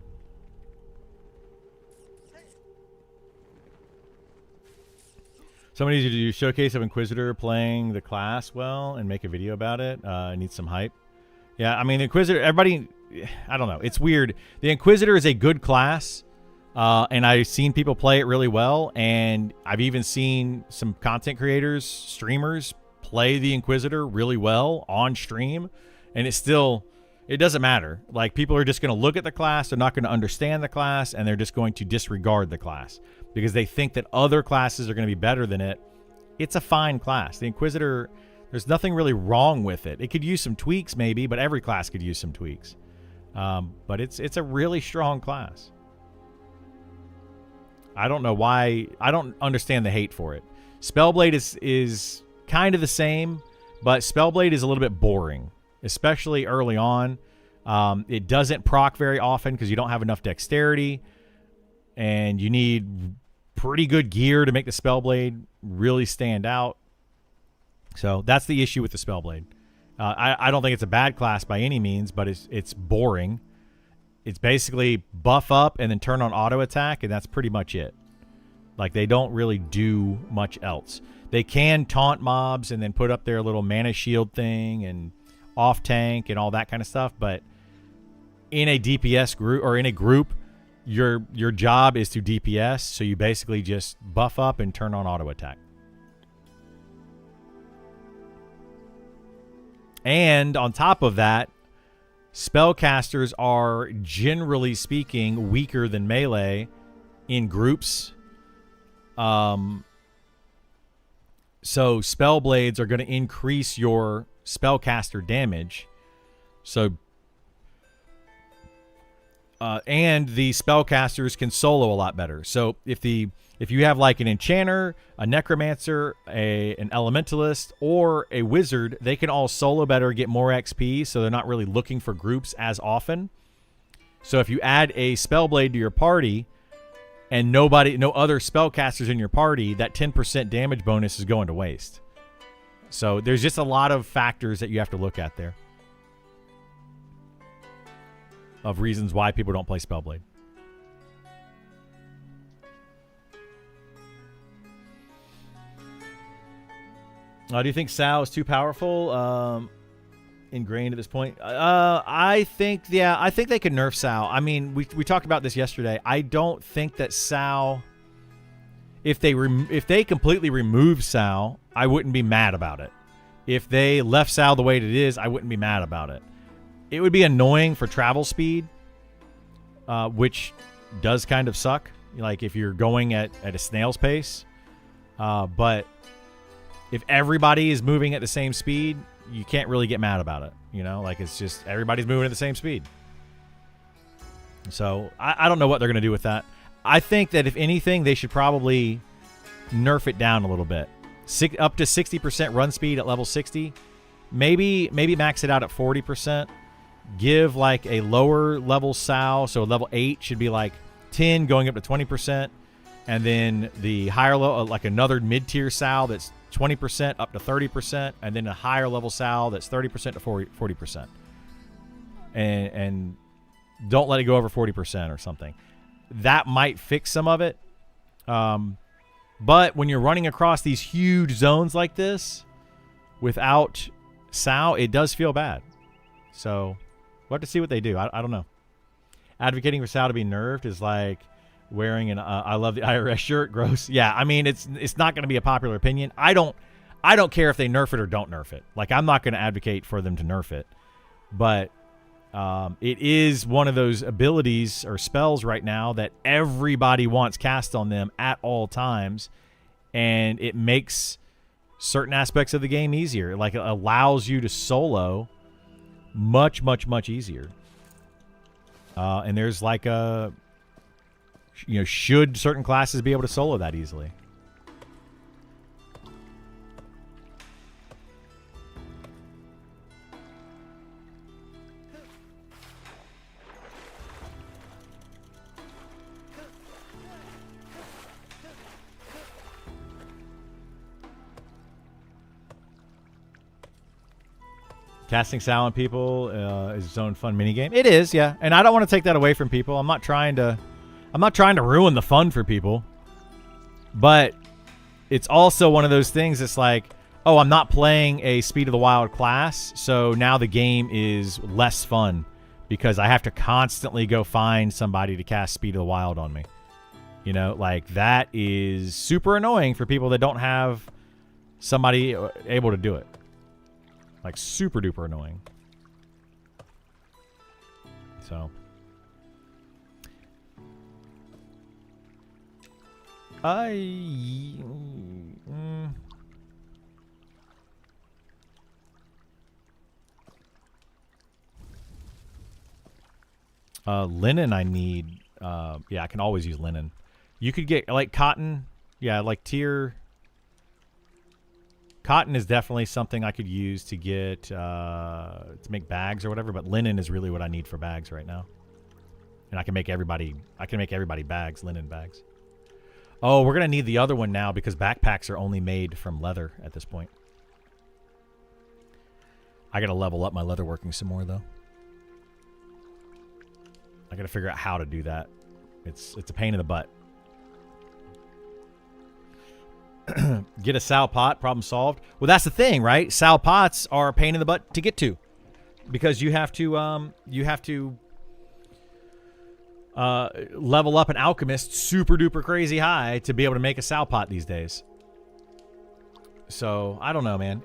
Somebody needs to do a showcase of Inquisitor playing the class well and make a video about it. I need some hype. Yeah, I mean, Inquisitor, everybody, I don't know. It's weird. The Inquisitor is a good class. And I've seen people play it really well, and I've even seen some content creators, streamers, play the Inquisitor really well on stream, and it doesn't matter. Like, people are just going to look at the class, they're not going to understand the class, and they're just going to disregard the class because they think that other classes are going to be better than it. It's a fine class. The Inquisitor, there's nothing really wrong with it. It could use some tweaks maybe, but every class could use some tweaks. But it's a really strong class. I don't know why. I don't understand the hate for it. Spellblade is kind of the same, but Spellblade is a little bit boring, especially early on. It doesn't proc very often because you don't have enough dexterity, and you need pretty good gear to make the Spellblade really stand out. So that's the issue with the Spellblade. I don't think it's a bad class by any means, but it's boring. It's basically buff up and then turn on auto attack, and that's pretty much it. Like, they don't really do much else. They can taunt mobs and then put up their little mana shield thing and off tank and all that kind of stuff, but in a DPS group or in a group, your job is to DPS, so you basically just buff up and turn on auto attack. And on top of that, spellcasters are, generally speaking, weaker than melee in groups. So spellblades are going to increase your spellcaster damage. So, and the spellcasters can solo a lot better. So if you have like an enchanter, a necromancer, an elementalist, or a wizard, they can all solo better, get more XP, so they're not really looking for groups as often. So if you add a spellblade to your party and no other spellcasters in your party, that 10% damage bonus is going to waste. So there's just a lot of factors that you have to look at there of reasons why people don't play Spellblade. Do you think Sao is too powerful? Ingrained at this point? I think they could nerf Sao. I mean, we talked about this yesterday. I don't think that Sao, if they completely remove Sao, I wouldn't be mad about it. If they left Sao the way it is, I wouldn't be mad about it. It would be annoying for travel speed, which does kind of suck. Like if you're going at a snail's pace, but if everybody is moving at the same speed, you can't really get mad about it. You know, like it's just everybody's moving at the same speed. So I don't know what they're going to do with that. I think that if anything, they should probably nerf it down a little bit. Up to 60% run speed at level 60. Maybe max it out at 40%. Give like a lower level Sao, so level 8 should be like 10 going up to 20%. And then the higher level, like another mid-tier Sao that's 20% up to 30%, and then a higher level Sao that's 30% to 40%. And don't let it go over 40% or something. That might fix some of it. But when you're running across these huge zones like this without Sao, it does feel bad. So we'll have to see what they do. I don't know. Advocating for Sao to be nerfed is like wearing an I love the IRS shirt. Gross. Yeah, I mean it's not going to be a popular opinion. I don't care if they nerf it or don't nerf it. Like I'm not going to advocate for them to nerf it, but it is one of those abilities or spells right now that everybody wants cast on them at all times, and it makes certain aspects of the game easier. Like it allows you to solo much easier. And there's like a, should certain classes be able to solo that easily? Casting Sao on people is its own fun minigame. It is, yeah. And I don't want to take that away from people. I'm not trying to ruin the fun for people. But it's also one of those things that's like, oh, I'm not playing a Speed of the Wild class, so now the game is less fun because I have to constantly go find somebody to cast Speed of the Wild on me. Like that is super annoying for people that don't have somebody able to do it. Like super duper annoying. So linen I need. Yeah, I can always use linen. You could get like cotton. Yeah, like tier. Cotton is definitely something I could use to get to make bags or whatever, but linen is really what I need for bags right now. And I can make everybody bags, linen bags. Oh, we're going to need the other one now because backpacks are only made from leather at this point. I got to level up my leatherworking some more, though. I got to figure out how to do that. It's a pain in the butt. Get a sow pot, problem solved. Well, that's the thing, right? Sow pots are a pain in the butt to get to because you have to level up an alchemist super duper crazy high to be able to make a sow pot these days. So I don't know, man.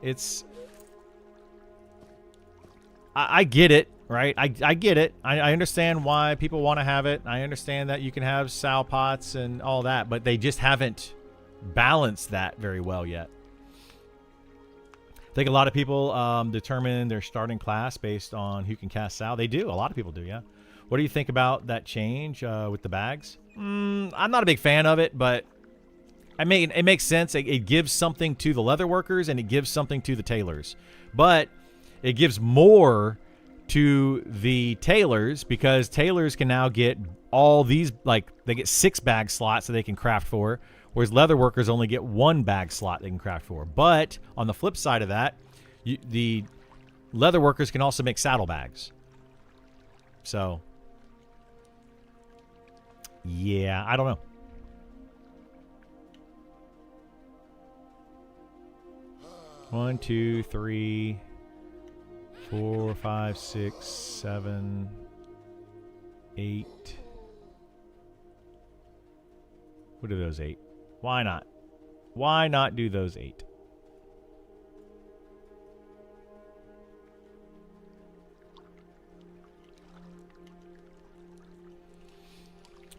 I get it, right? I get it. I understand why people want to have it. I understand that you can have sow pots and all that, but they just haven't balanced that very well yet. I think a lot of people determine their starting class based on who can cast sow. They do. A lot of people do, yeah. What do you think about that change with the bags? I'm not a big fan of it, but I mean, it makes sense. It gives something to the leather workers and it gives something to the tailors. But it gives more to the tailors because tailors can now get all these, like, they get 6 bag slots that they can craft for, whereas leather workers only get 1 bag slot they can craft for. But on the flip side of that, the leather workers can also make saddlebags. So, yeah, I don't know. One, 2, 3, 4, 5, 6, 7, 8. What are those 8? Why not? Why not do those 8?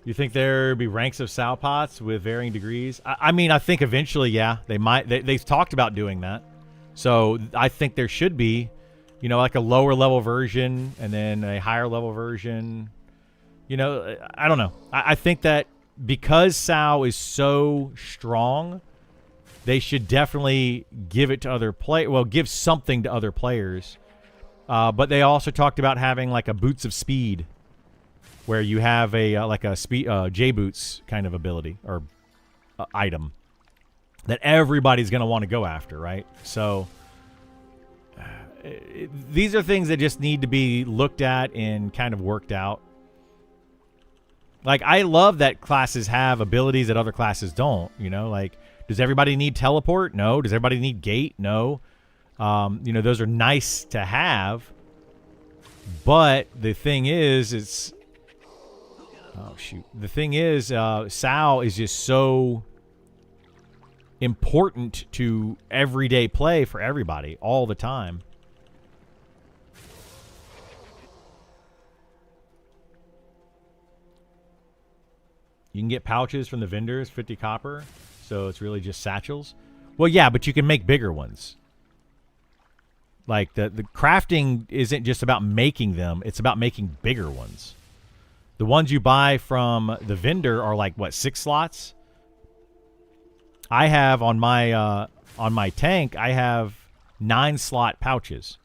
You think there'd be ranks of sow pots with varying degrees? I mean, I think eventually, yeah, they might. They've talked about doing that. So I think there should be, you know, like a lower level version and then a higher level version. You know, I don't know. I think that because sow is so strong, they should definitely give it to other players. Well, give something to other players. But they also talked about having like a boots of speed, where you have a like a speed J boots kind of ability or item that everybody's going to want to go after, right? So these are things that just need to be looked at and kind of worked out. Like, I love that classes have abilities that other classes don't, you know? Like, does everybody need teleport? No. Does everybody need gate? No. You know, those are nice to have. But the thing is, it's... Oh, shoot. The thing is, sow is just so important to everyday play for everybody all the time. You can get pouches from the vendors, 50 copper, so it's really just satchels. Well, yeah, but you can make bigger ones. Like, the crafting isn't just about making them, it's about making bigger ones. The ones you buy from the vendor are like, what, 6 slots? I have on my tank, I have 9 slot pouches.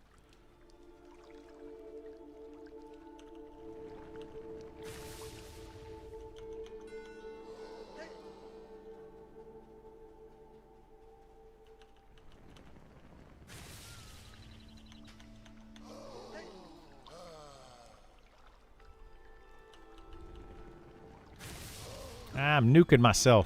I'm nuking myself.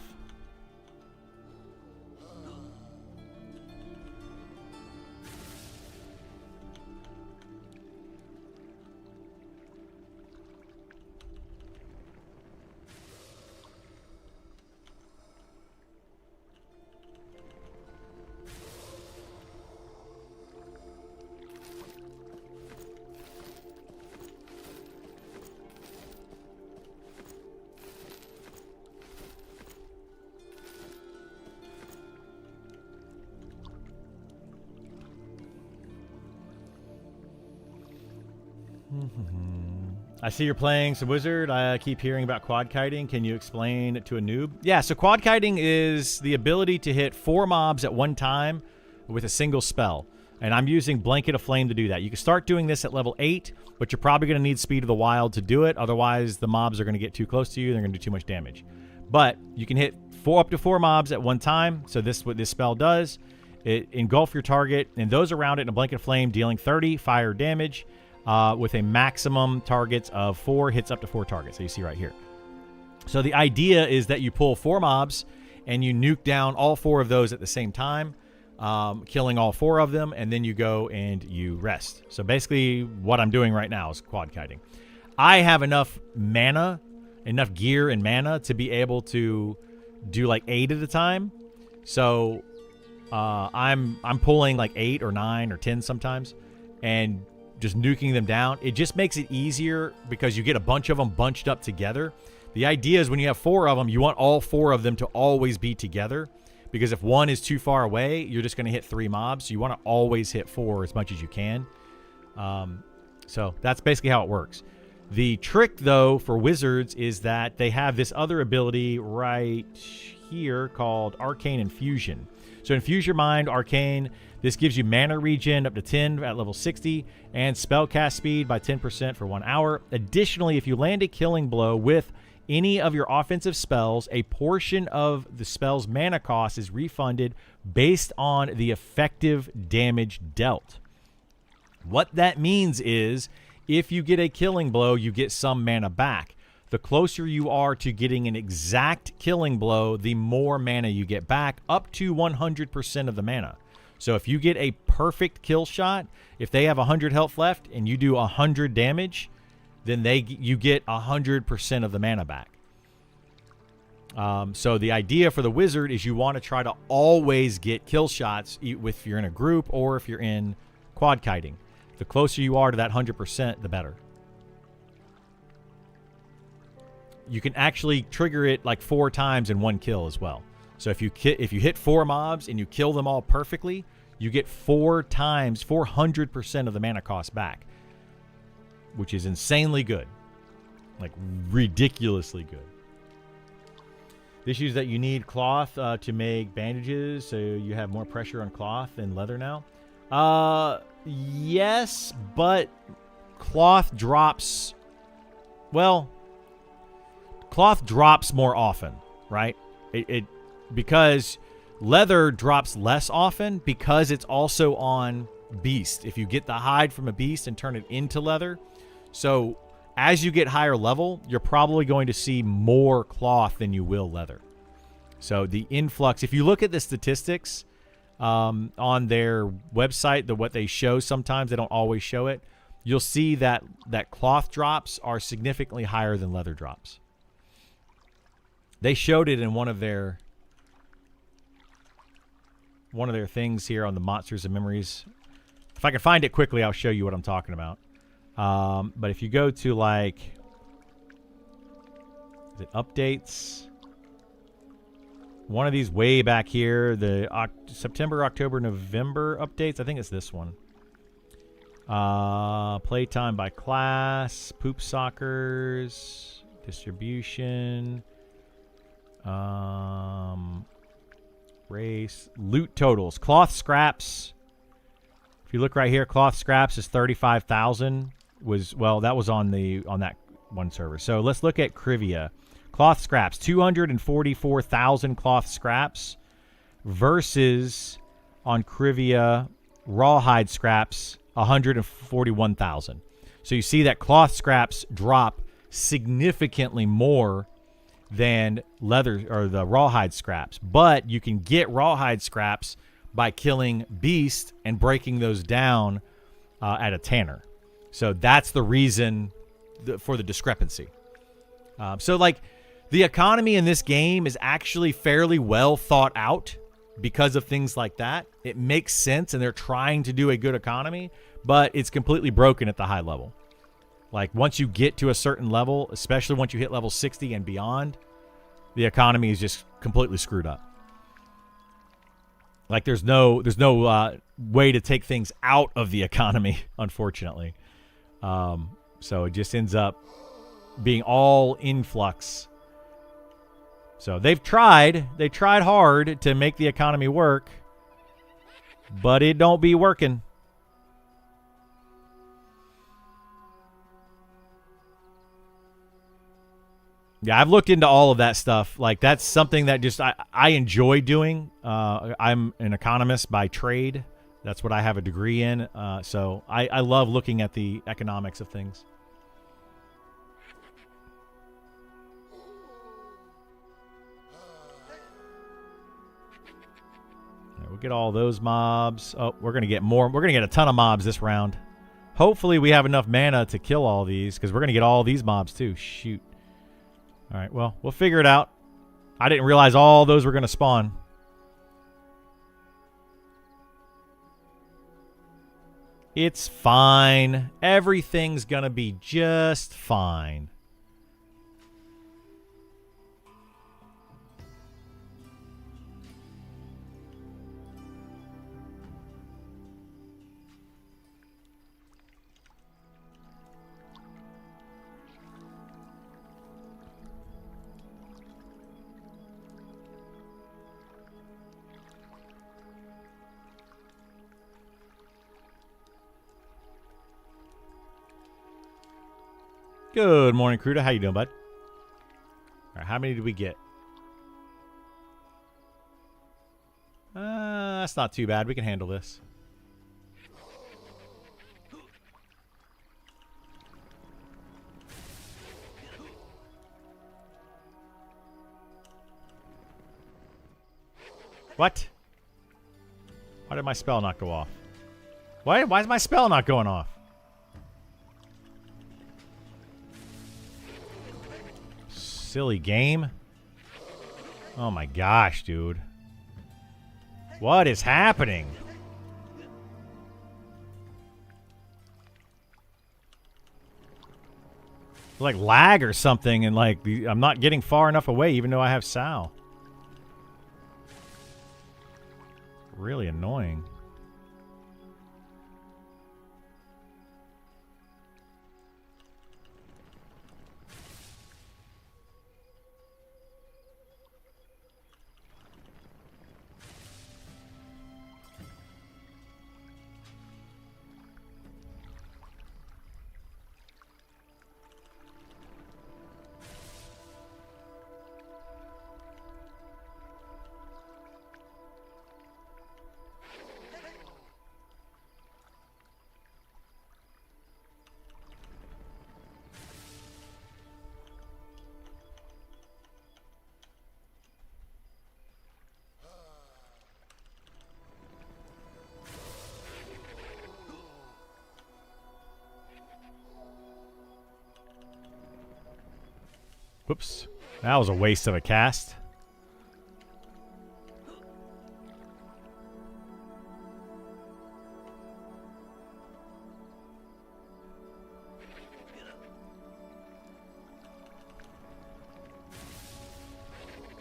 I see you're playing some wizard. I keep hearing about quad kiting. Can you explain it to a noob? Yeah, so quad kiting is the ability to hit 4 mobs at one time with a single spell. And I'm using Blanket of Flame to do that. You can start doing this at level 8, but you're probably going to need Speed of the Wild to do it. Otherwise, the mobs are going to get too close to you and they're going to do too much damage. But you can hit up to 4 mobs at one time. So this what this spell does. It engulf your target and those around it in a blanket of flame, dealing 30 fire damage with a maximum targets of 4, hits up to 4 targets. So you see right here. So the idea is that you pull 4 mobs and you nuke down all 4 of those at the same time, killing all 4 of them, and then you go and you rest. So basically what I'm doing right now is quad kiting. I have enough mana, enough gear and mana to be able to do like 8 at a time. So I'm pulling like 8 or 9 or 10 sometimes and just nuking them down. It just makes it easier because you get a bunch of them bunched up together. The idea is when you have 4 of them, you want all 4 of them to always be together, because if one is too far away, you're just going to hit 3 mobs. So you want to always hit 4 as much as you can. So that's basically how it works. The trick, though, for wizards is that they have this other ability right here called Arcane Infusion. So infuse your mind, Arcane. This gives you mana regen up to 10 at level 60 and spellcast speed by 10% for 1 hour. Additionally, if you land a killing blow with any of your offensive spells, a portion of the spell's mana cost is refunded based on the effective damage dealt. What that means is if you get a killing blow, you get some mana back. The closer you are to getting an exact killing blow, the more mana you get back, up to 100% of the mana. So if you get a perfect kill shot, if they have 100 health left and you do 100 damage, then you get 100% of the mana back. So the idea for the wizard is you want to try to always get kill shots if you're in a group or if you're in quad kiting. The closer you are to that 100%, the better. You can actually trigger it like 4 times in 1 kill as well. So if you hit 4 mobs and you kill them all perfectly, you get 4 times 400% of the mana cost back, which is insanely good, like ridiculously good. The issue is that you need cloth to make bandages, so you have more pressure on cloth than leather now. Yes, but cloth drops. Well, cloth drops more often, right? Because leather drops less often because it's also on beast. If you get the hide from a beast and turn it into leather, so as you get higher level, you're probably going to see more cloth than you will leather. So the influx, if you look at the statistics on their website, what they show sometimes, they don't always show it, you'll see that cloth drops are significantly higher than leather drops. They showed it in one of their things here on the Monsters and Memories. If I can find it quickly, I'll show you what I'm talking about. But if you go to like, is it updates? One of these way back here, the September, October, November updates. I think it's this one. Playtime by class, poop sockers, distribution, race, loot totals, cloth scraps. If you look right here, cloth scraps is 35,000. That was on that one server. So let's look at Krivia. Cloth scraps, 244,000 cloth scraps versus on Krivia rawhide scraps 141,000. So you see that cloth scraps drop significantly more than leather or the rawhide scraps, but you can get rawhide scraps by killing beast and breaking those down at a tanner. So that's the reason for the discrepancy. So like the economy in this game is actually fairly well thought out because of things like that. It makes sense and they're trying to do a good economy, but it's completely broken at the high level. Like once you get to a certain level, especially once you hit level 60 and beyond, the economy is just completely screwed up. Like there's no way to take things out of the economy, unfortunately. So it just ends up being all influx. So they tried hard to make the economy work, but it don't be working. Yeah, I've looked into all of that stuff. Like that's something that just I enjoy doing. I'm an economist by trade. That's what I have a degree in. So I love looking at the economics of things. Right, we'll get all those mobs. Oh, we're gonna get more. We're gonna get a ton of mobs this round. Hopefully we have enough mana to kill all these because we're gonna get all these mobs too. Shoot. All right, well, we'll figure it out. I didn't realize all those were going to spawn. It's fine. Everything's going to be just fine. Good morning, Cruda. How you doing, bud? All right, how many did we get? That's not too bad. We can handle this. What? Why did my spell not go off? Why is my spell not going off? Silly game. Oh my gosh, dude. What is happening? Like lag or something, and like I'm not getting far enough away even though I have Sal. Really annoying. Whoops. That was a waste of a cast.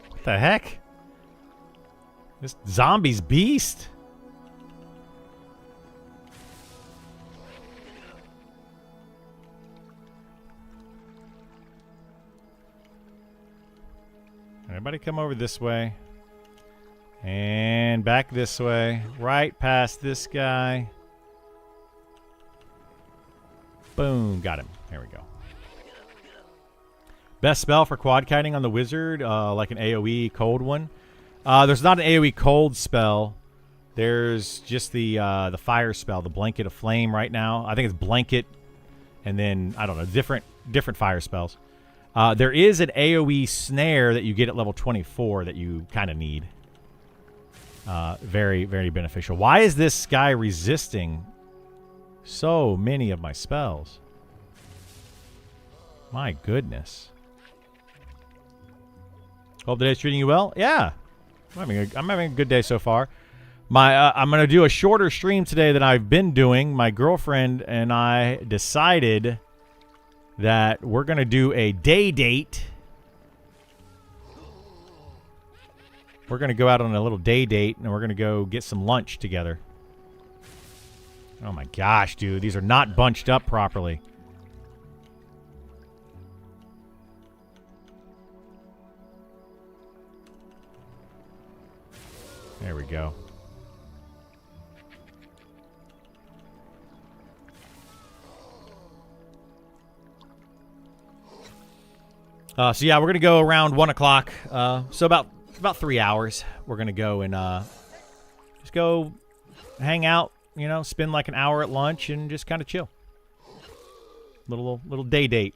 What the heck? This zombie's beast. Everybody come over this way. And back this way. Right past this guy. Boom. Got him. There we go. Best spell for quad kiting on the wizard, like an AoE cold one. There's not an AoE cold spell. There's just the fire spell, the blanket of flame right now. I think it's blanket and then, I don't know, different fire spells. There is an AoE snare that you get at level 24 that you kind of need. Very, very beneficial. Why is this guy resisting so many of my spells? My goodness. Hope the day's treating you well. Yeah, I'm having a good day so far. I'm gonna do a shorter stream today than I've been doing. My girlfriend and I decided that we're gonna do a day date. We're gonna go out on a little day date, and we're gonna go get some lunch together. Oh my gosh, dude, these are not bunched up properly. There we go. So yeah, we're gonna go around 1 o'clock. So about 3 hours. We're gonna go and just go hang out. You know, spend like an hour at lunch and just kind of chill. Little day date.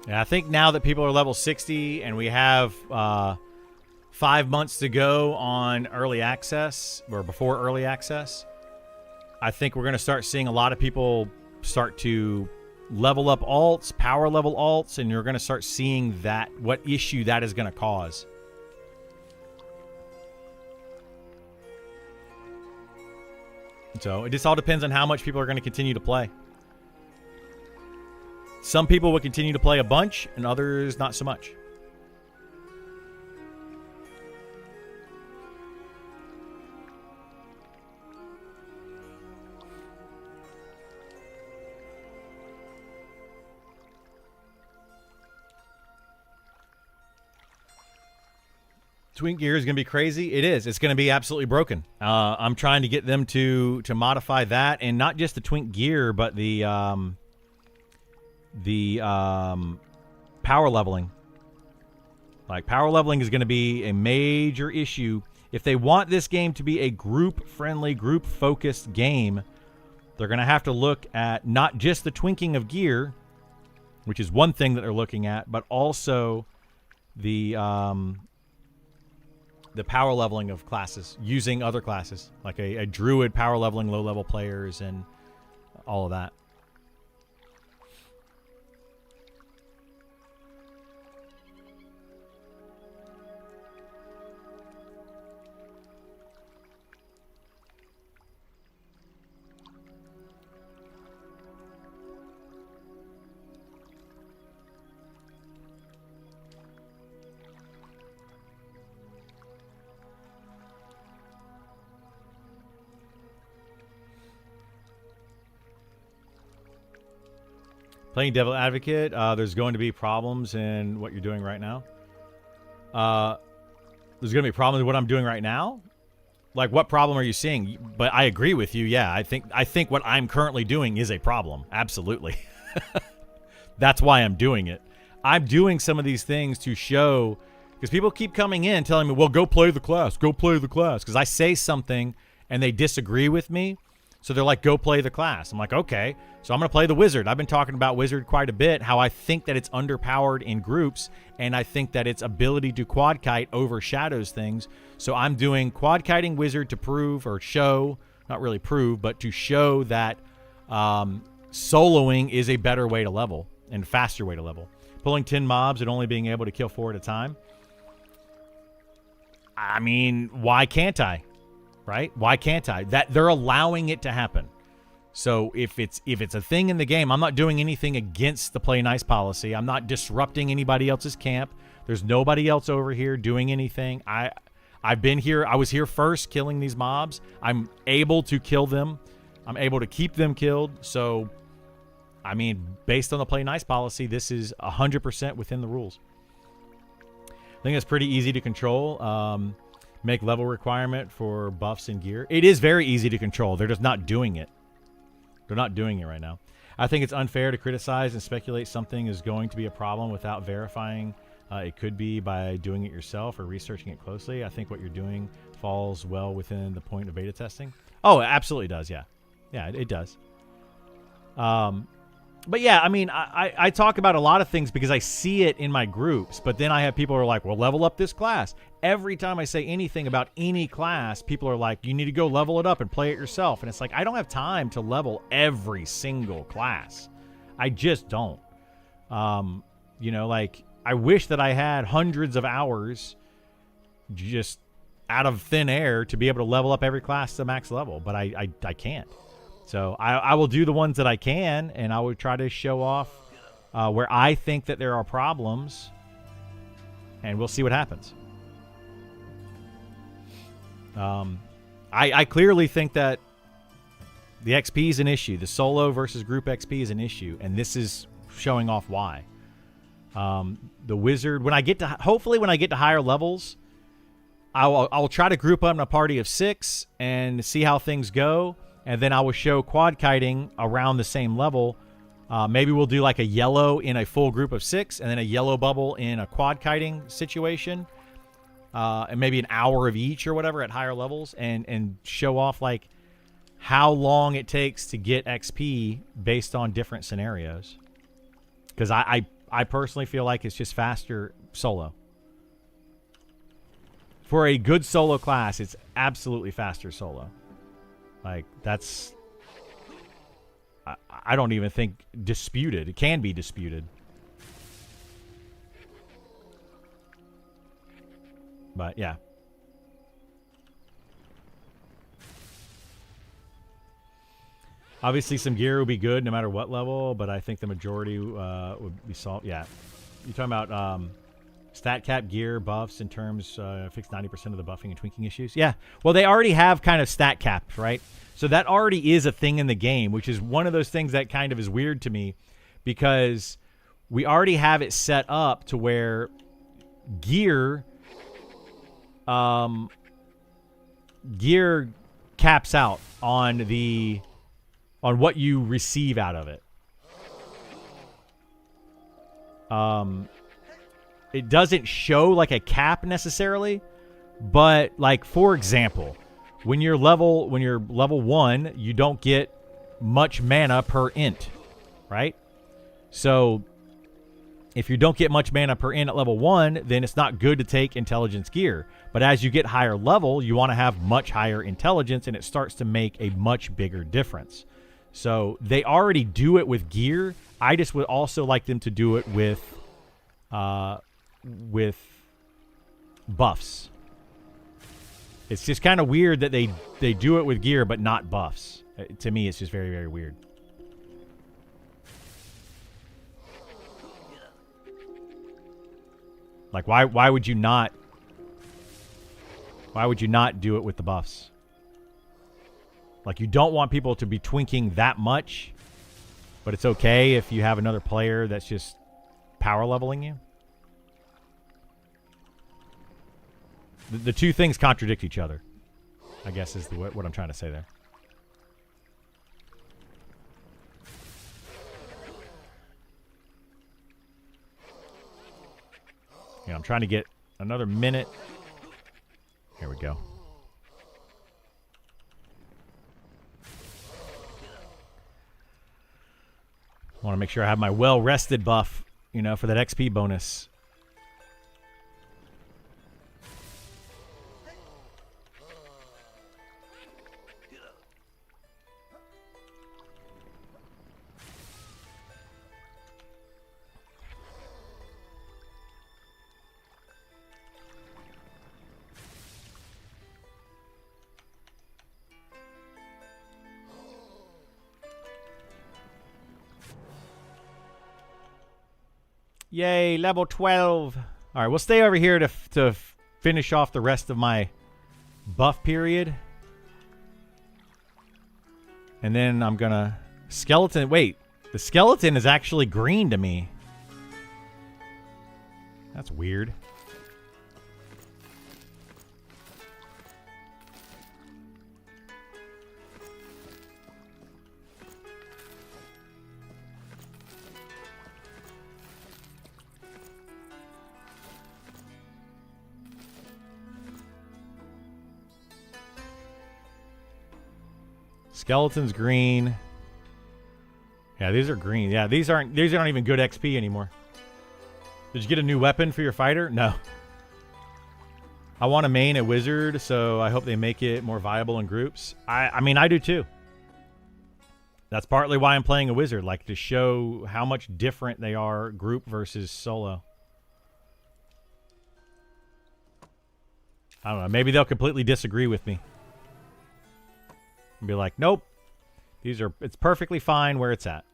Yeah, I think now that people are level 60 and we have 5 months to go on early access, or before early access, I think we're going to start seeing a lot of people start to level up alts, power level alts, and you're going to start seeing that, what issue that is going to cause. So it just all depends on how much people are going to continue to play. Some people will continue to play a bunch, and others not so much. Twink gear is going to be crazy. It is. It's going to be absolutely broken. I'm trying to get them to modify that, and not just the twink gear, but the power leveling. Like, power leveling is going to be a major issue. If they want this game to be a group-friendly, group-focused game, they're going to have to look at not just the twinking of gear, which is one thing that they're looking at, but also the power leveling of classes, using other classes, like a druid power leveling low-level players and all of that. Playing devil advocate, there's going to be problems in what you're doing right now. There's going to be problems in what I'm doing right now. Like, what problem are you seeing? But I agree with you. Yeah, I think what I'm currently doing is a problem. Absolutely. That's why I'm doing it. I'm doing some of these things to show, because people keep coming in telling me, well, go play the class. Go play the class. Because I say something and they disagree with me. So they're like, go play the class. I'm like, okay. So I'm going to play the wizard. I've been talking about wizard quite a bit, how I think that it's underpowered in groups, and I think that its ability to quad kite overshadows things. So I'm doing quad kiting wizard to prove, or show, not really prove, but to show that soloing is a better way to level and faster way to level. Pulling 10 mobs and only being able to kill 4 at a time. I mean, why can't I? Right? Why can't I? That they're allowing it to happen. So if it's a thing in the game, I'm not doing anything against the play nice policy. I'm not disrupting anybody else's camp. There's nobody else over here doing anything. I've been here. I was here first killing these mobs. I'm able to kill them. I'm able to keep them killed. So, I mean, based on the play nice policy, this is 100% within the rules. I think it's pretty easy to control. Make level requirement for buffs and gear. It is very easy to control. They're just not doing it. They're not doing it right now. I think it's unfair to criticize and speculate something is going to be a problem without verifying it could be by doing it yourself or researching it closely. I think what you're doing falls well within the point of beta testing. Oh, it absolutely does, yeah. Yeah, it does. But yeah, I mean, I talk about a lot of things because I see it in my groups, but then I have people who are like, well, level up this class. Every time I say anything about any class, people are like, you need to go level it up and play it yourself. And it's like, I don't have time to level every single class. I just don't. You know, like, I wish that I had hundreds of hours just out of thin air to be able to level up every class to max level, but I can't. So I will do the ones that I can, and I will try to show off where I think that there are problems, and we'll see what happens. I clearly think that the XP is an issue. The solo versus group XP is an issue, and this is showing off why. The wizard, hopefully when I get to higher levels, I'll try to group up in a party of 6 and see how things go. And then I will show quad kiting around the same level. Maybe we'll do like a yellow in a full group of 6 and then a yellow bubble in a quad kiting situation. And maybe an hour of each or whatever at higher levels, and show off like how long it takes to get XP based on different scenarios. Because I personally feel like it's just faster solo. For a good solo class, it's absolutely faster solo. Like, that's... I don't even think disputed. It can be disputed. But, yeah. Obviously, some gear would be good no matter what level, but I think the majority would be solved. Yeah. You're talking about stat cap gear buffs in terms fix 90% of the buffing and tweaking issues. Yeah. Well, they already have kind of stat caps, right? So that already is a thing in the game, which is one of those things that kind of is weird to me, because we already have it set up to where gear caps out on what you receive out of it. It doesn't show like a cap necessarily, but like, for example, when you're level 1, you don't get much mana per int, right? So if you don't get much mana per int at level 1, then it's not good to take intelligence gear. But as you get higher level, you want to have much higher intelligence, and it starts to make a much bigger difference. So they already do it with gear. I just would also like them to do it with buffs. It's just kind of weird that they do it with gear but not buffs. To me, it's just very, very weird. Like, why would you not do it with the buffs? Like, you don't want people to be twinking that much, but it's okay if you have another player that's just power leveling you. The two things contradict each other, I guess, is what I'm trying to say there. Yeah, I'm trying to get another minute. Here we go. I want to make sure I have my well-rested buff, you know, for that XP bonus. Yay, level 12. All right, we'll stay over here to finish off the rest of my buff period. And then I'm going to... Skeleton... Wait, the skeleton is actually green to me. That's weird. Skeleton's green. Yeah, these are green. Yeah, these aren't even good XP anymore. Did you get a new weapon for your fighter? No. I want to main a wizard, so I hope they make it more viable in groups. I mean, I do too. That's partly why I'm playing a wizard, like to show how much different they are group versus solo. I don't know. Maybe they'll completely disagree with me. And be like, nope. It's perfectly fine where it's at.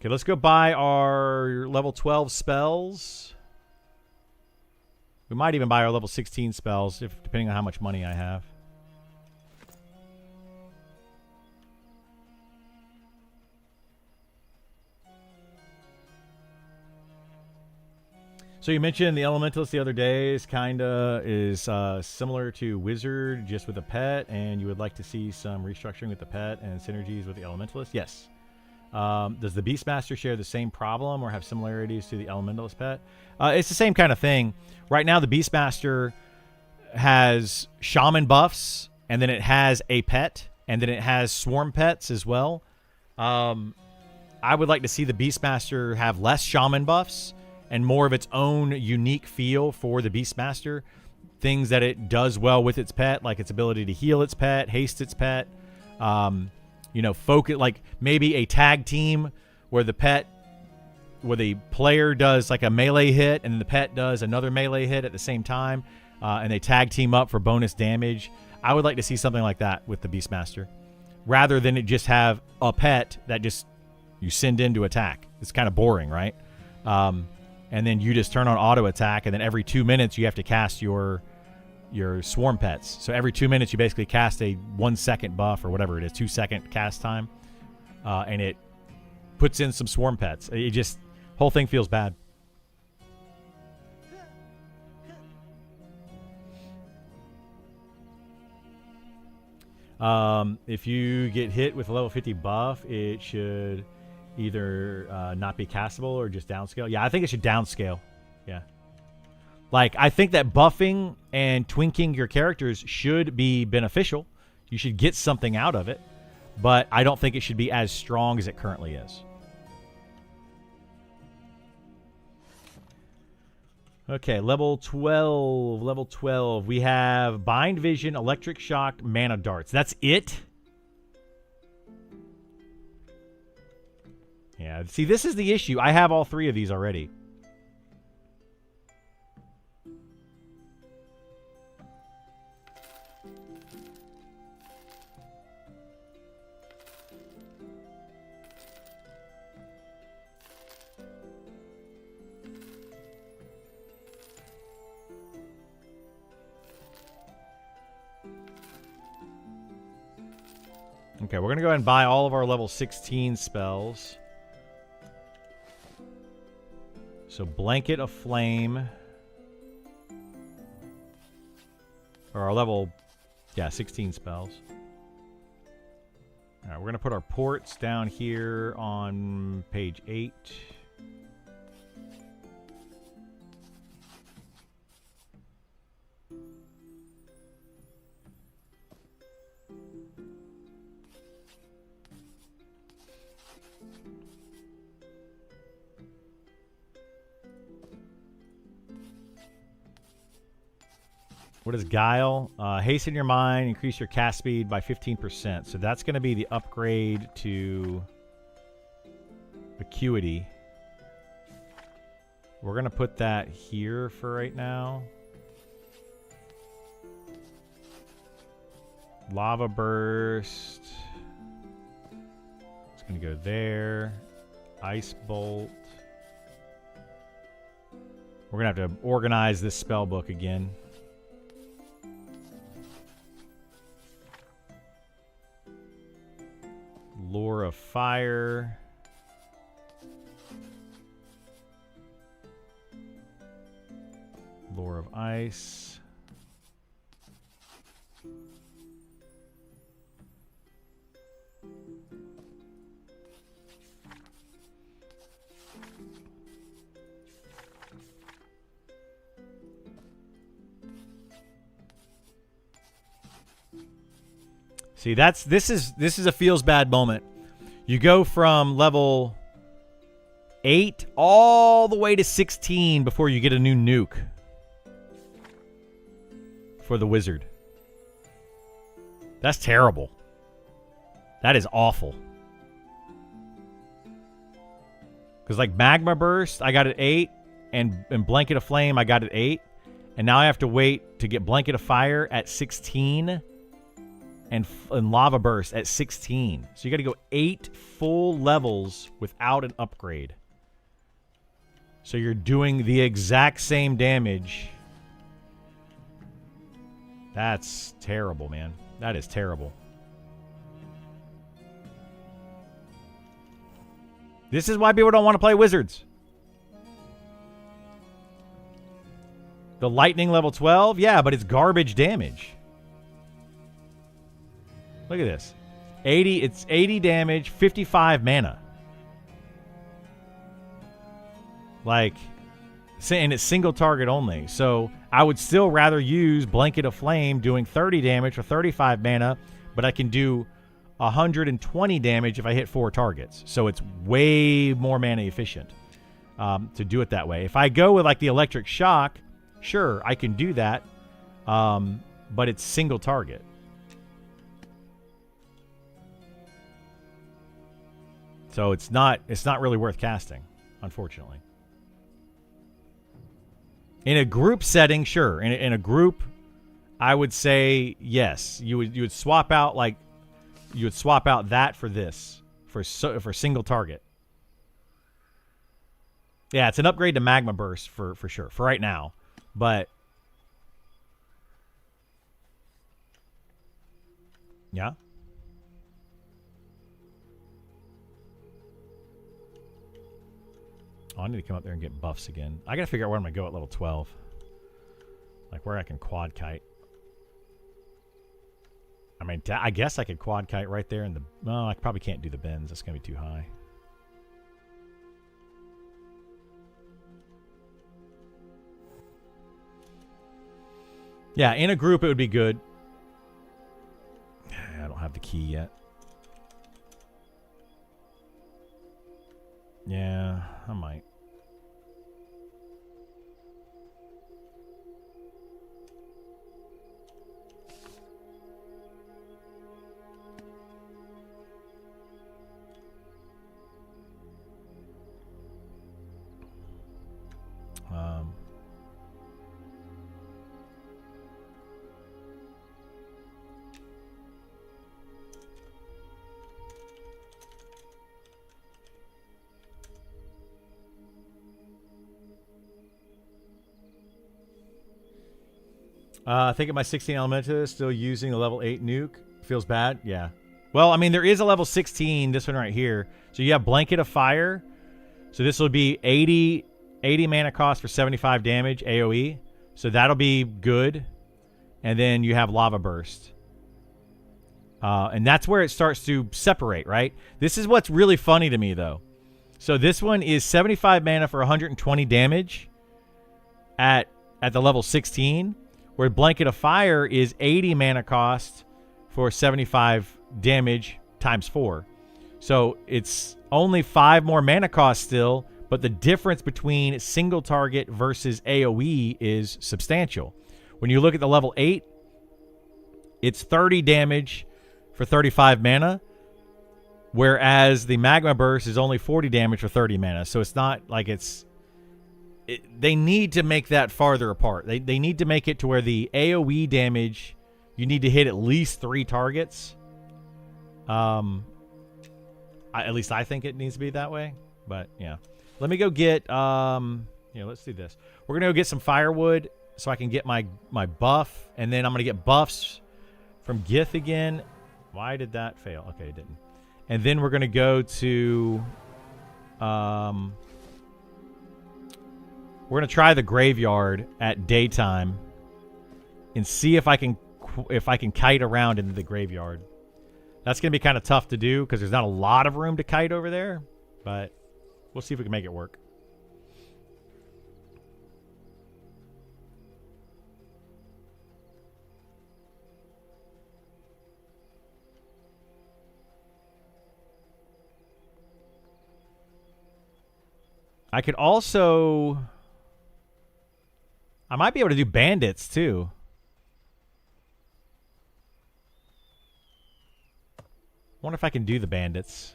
Okay, let's go buy our level 12 spells. We might even buy our level 16 spells, depending on how much money I have. So you mentioned the Elementalist the other day is similar to Wizard, just with a pet, and you would like to see some restructuring with the pet and synergies with the Elementalist? Yes. Does the Beastmaster share the same problem or have similarities to the Elementalist pet? It's the same kind of thing. Right now, the Beastmaster has Shaman buffs, and then it has a pet, and then it has Swarm pets as well. I would like to see the Beastmaster have less Shaman buffs and more of its own unique feel for the Beastmaster. Things that it does well with its pet, like its ability to heal its pet, haste its pet. Focus, like maybe a tag team where the player does like a melee hit and the pet does another melee hit at the same time, and they tag team up for bonus damage. I would like to see something like that with the Beastmaster, rather than it just have a pet that just you send in to attack. It's kind of boring, right? And then you just turn on auto attack, and then every 2 minutes you have to cast your swarm pets. So every 2 minutes you basically cast a 1 second buff or whatever it is, 2 second cast time, and it puts in some swarm pets. It just whole thing feels bad. If you get hit with a level 50 buff, it should either not be castable or just downscale. Yeah, I think it should downscale. Yeah. Like, I think that buffing and twinking your characters should be beneficial. You should get something out of it. But I don't think it should be as strong as it currently is. Okay, level 12. Level 12. We have Bind Vision, Electric Shock, Mana Darts. That's it? Yeah, see, this is the issue. I have all 3 of these already. Okay, we're going to go ahead and buy all of our level 16 spells. So Blanket of Flame. Or our level, 16 spells. All right, we're going to put our ports down here on page 8. What is Guile? Hasten your mind, increase your cast speed by 15%. So that's going to be the upgrade to Acuity. We're going to put that here for right now. Lava Burst. It's going to go there. Ice Bolt. We're going to have to organize this spell book again. Lure of Fire. Lure of Ice. See, this is a feels bad moment. You go from level 8 all the way to 16 before you get a new nuke for the wizard. That's terrible. That is awful. Because like Magma Burst, I got at 8, and Blanket of Flame, I got at 8. And now I have to wait to get Blanket of Fire at 16 and Lava Burst at 16. So you got to go 8 full levels without an upgrade. So you're doing the exact same damage. That's terrible, man. That is terrible. This is why people don't want to play Wizards. The Lightning level 12? Yeah, but it's garbage damage. Look at this. It's 80 damage, 55 mana. Like, and it's single target only. So I would still rather use Blanket of Flame doing 30 damage for 35 mana, but I can do 120 damage if I hit 4 targets. So it's way more mana efficient to do it that way. If I go with like the Electric Shock, sure, I can do that, but it's single target. So it's not really worth casting, unfortunately. In a group setting, sure. In a group, I would say yes. You would swap out that for this for single target. Yeah, it's an upgrade to Magma Burst for sure for right now, but yeah. Oh, I need to come up there and get buffs again. I gotta figure out where I'm gonna go at level 12. Like where I can quad kite. I mean, I guess I could quad kite right there in the... No, I probably can't do the bends. That's gonna be too high. Yeah, in a group it would be good. I don't have the key yet. Yeah, I might. I think at my 16 Elemental, still using the level 8 nuke. Feels bad? Yeah. Well, I mean, there is a level 16, this one right here. So you have Blanket of Fire. So this will be 80 mana cost for 75 damage, AoE. So that'll be good. And then you have Lava Burst. And that's where it starts to separate, right? This is what's really funny to me, though. So this one is 75 mana for 120 damage at the level 16. Where Blanket of Fire is 80 mana cost for 75 damage times 4. So it's only 5 more mana cost still, but the difference between single target versus AoE is substantial. When you look at the level 8, it's 30 damage for 35 mana, whereas the Magma Burst is only 40 damage for 30 mana. So it's not like they need to make that farther apart. They need to make it to where the AoE damage, you need to hit at least 3 targets. At least I think it needs to be that way. But, yeah. Let me go get... let's do this. We're going to go get some firewood so I can get my buff. And then I'm going to get buffs from Gith again. Why did that fail? Okay, it didn't. And then we're going to go to... we're going to try the graveyard at daytime and see if I can kite around into the graveyard. That's going to be kind of tough to do because there's not a lot of room to kite over there, but we'll see if we can make it work. I could also... I might be able to do bandits, too. Wonder if I can do the bandits.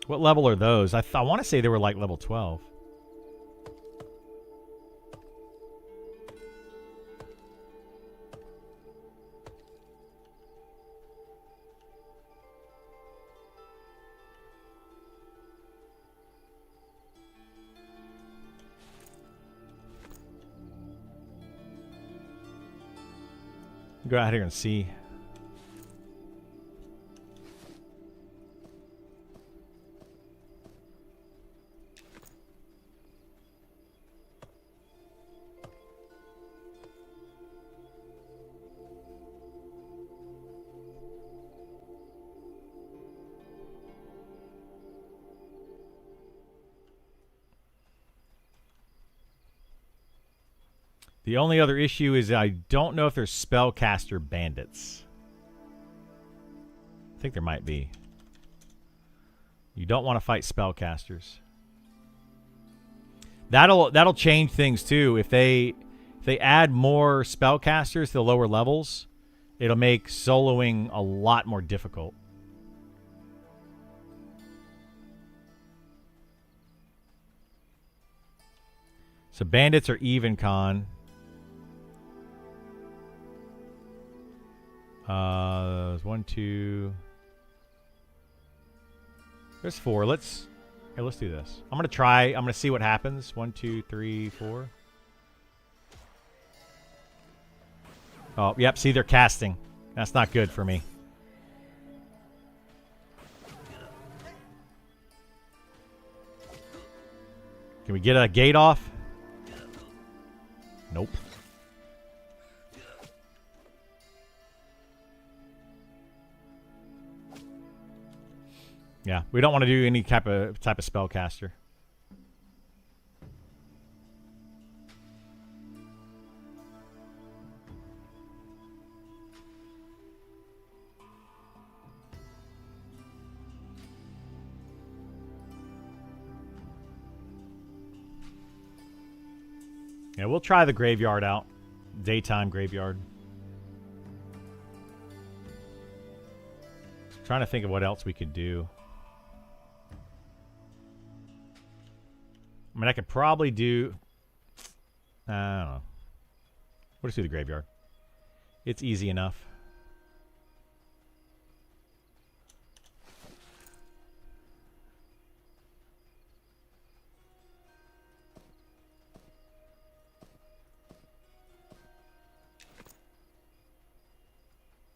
What level are those? I want to say they were like level 12. Go out here and see. The only other issue is I don't know if there's spellcaster bandits. I think there might be. You don't want to fight spellcasters. That'll change things too. If they add more spellcasters to the lower levels, it'll make soloing a lot more difficult. So bandits are even con. There's 1, 2. There's 4. Let's do this. I'm gonna try. I'm gonna see what happens. 1, 2, 3, 4. Oh, yep. See, they're casting. That's not good for me. Can we get a gate off? Nope. Yeah, we don't want to do any type of spellcaster. Yeah, we'll try the graveyard out. Daytime graveyard. Trying to think of what else we could do. I mean, I could probably do... I don't know. We'll just do the graveyard. It's easy enough.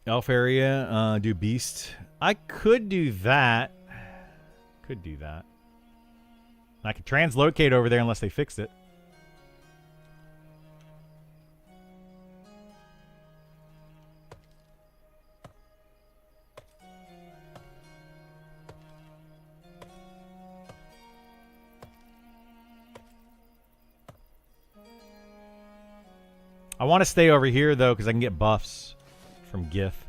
Elf area, do beast. I could do that. Could do that. I could translocate over there unless they fixed it. I want to stay over here, though, because I can get buffs from GIF.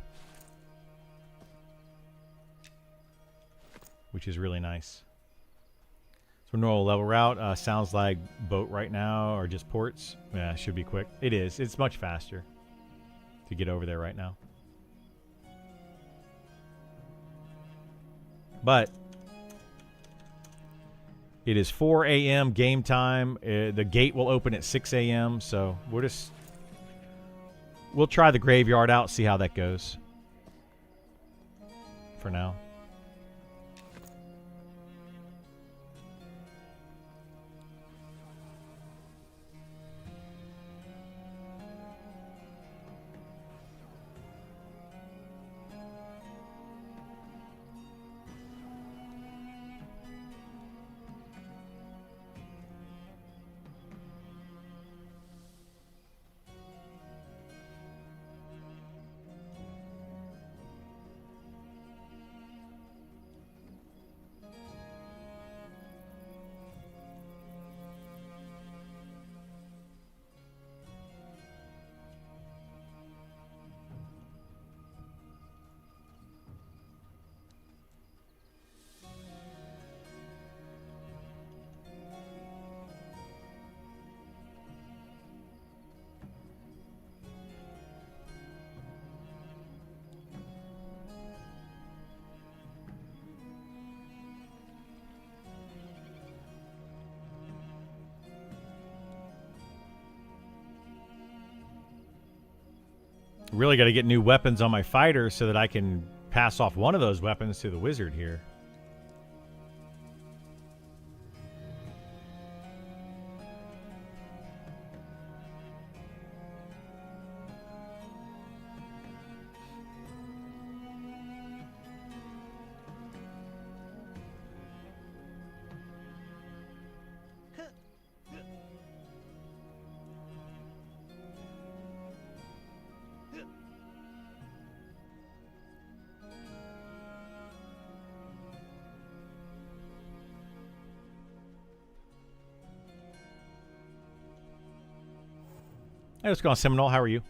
Which is really nice. So normal level route sounds like boat right now or just ports. Yeah, should be quick. It is. It's much faster to get over there right now. But it is 4 a.m. game time. The gate will open at 6 a.m. So we'll try the graveyard out, see how that goes. For now. Really got to get new weapons on my fighter so that I can pass off one of those weapons to the wizard here. Hey, what's going on, Seminole? How are you?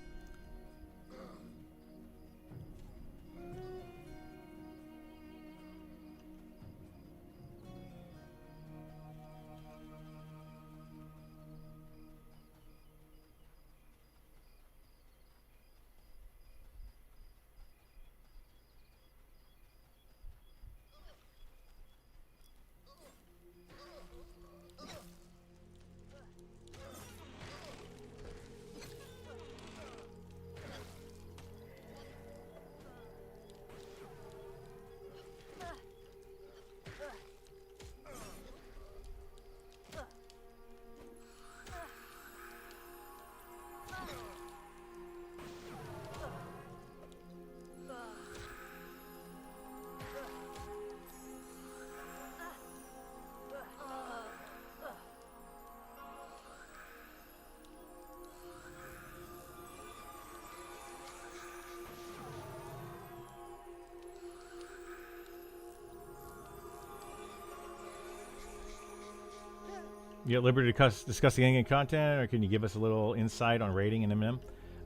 You at liberty to discuss the in-game content, or can you give us a little insight on raiding in MnM?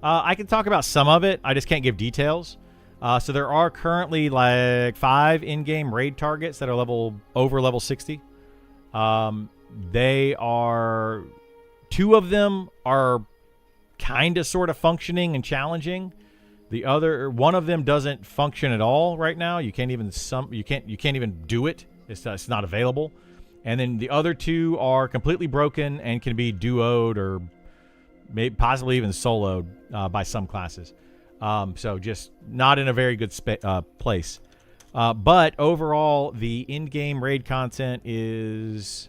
I can talk about some of it. I just can't give details. So there are currently like 5 in-game raid targets that are over level 60. They are 2 of them are kind of sort of functioning and challenging. One of them doesn't function at all right now. You can't even do it. It's not available. And then the other 2 are completely broken and can be duoed or maybe possibly even soloed by some classes. So just not in a very good place. But overall, the in-game raid content is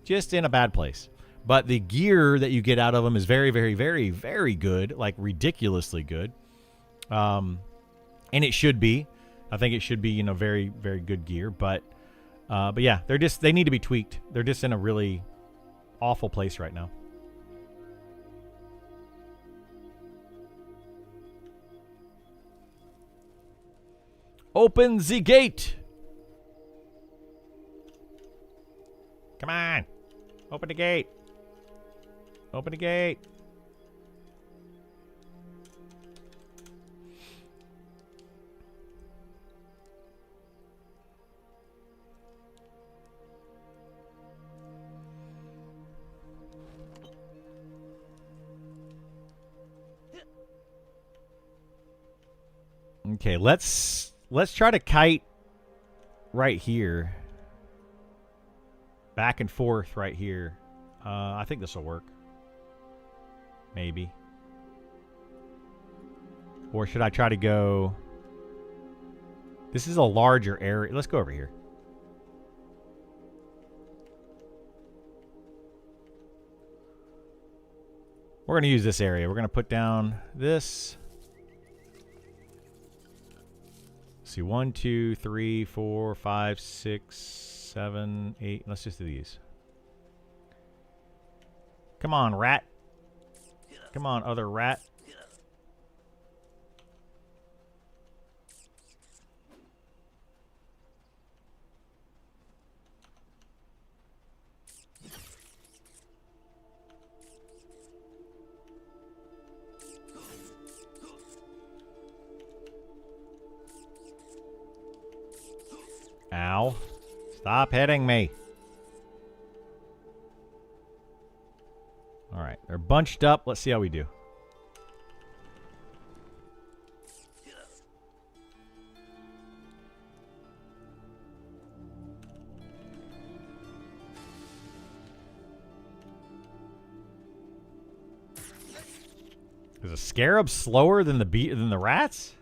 just in a bad place. But the gear that you get out of them is very, very, very, very good, like ridiculously good. And it should be. I think it should be, very, very good gear. But yeah, they need to be tweaked. They're just in a really awful place right now. Open the gate. Come on. Open the gate. Open the gate. Okay, let's try to kite right here. Back and forth right here. I think this will work. Maybe. Or should I try to go... This is a larger area. Let's go over here. We're going to use this area. We're going to put down this... See, 1, 2, 3, 4, 5, 6, 7, 8. Let's just do these. Come on, rat. Come on, other rat. Ow. Stop hitting me. Alright, they're bunched up. Let's see how we do. Because a scarab slower than the rats?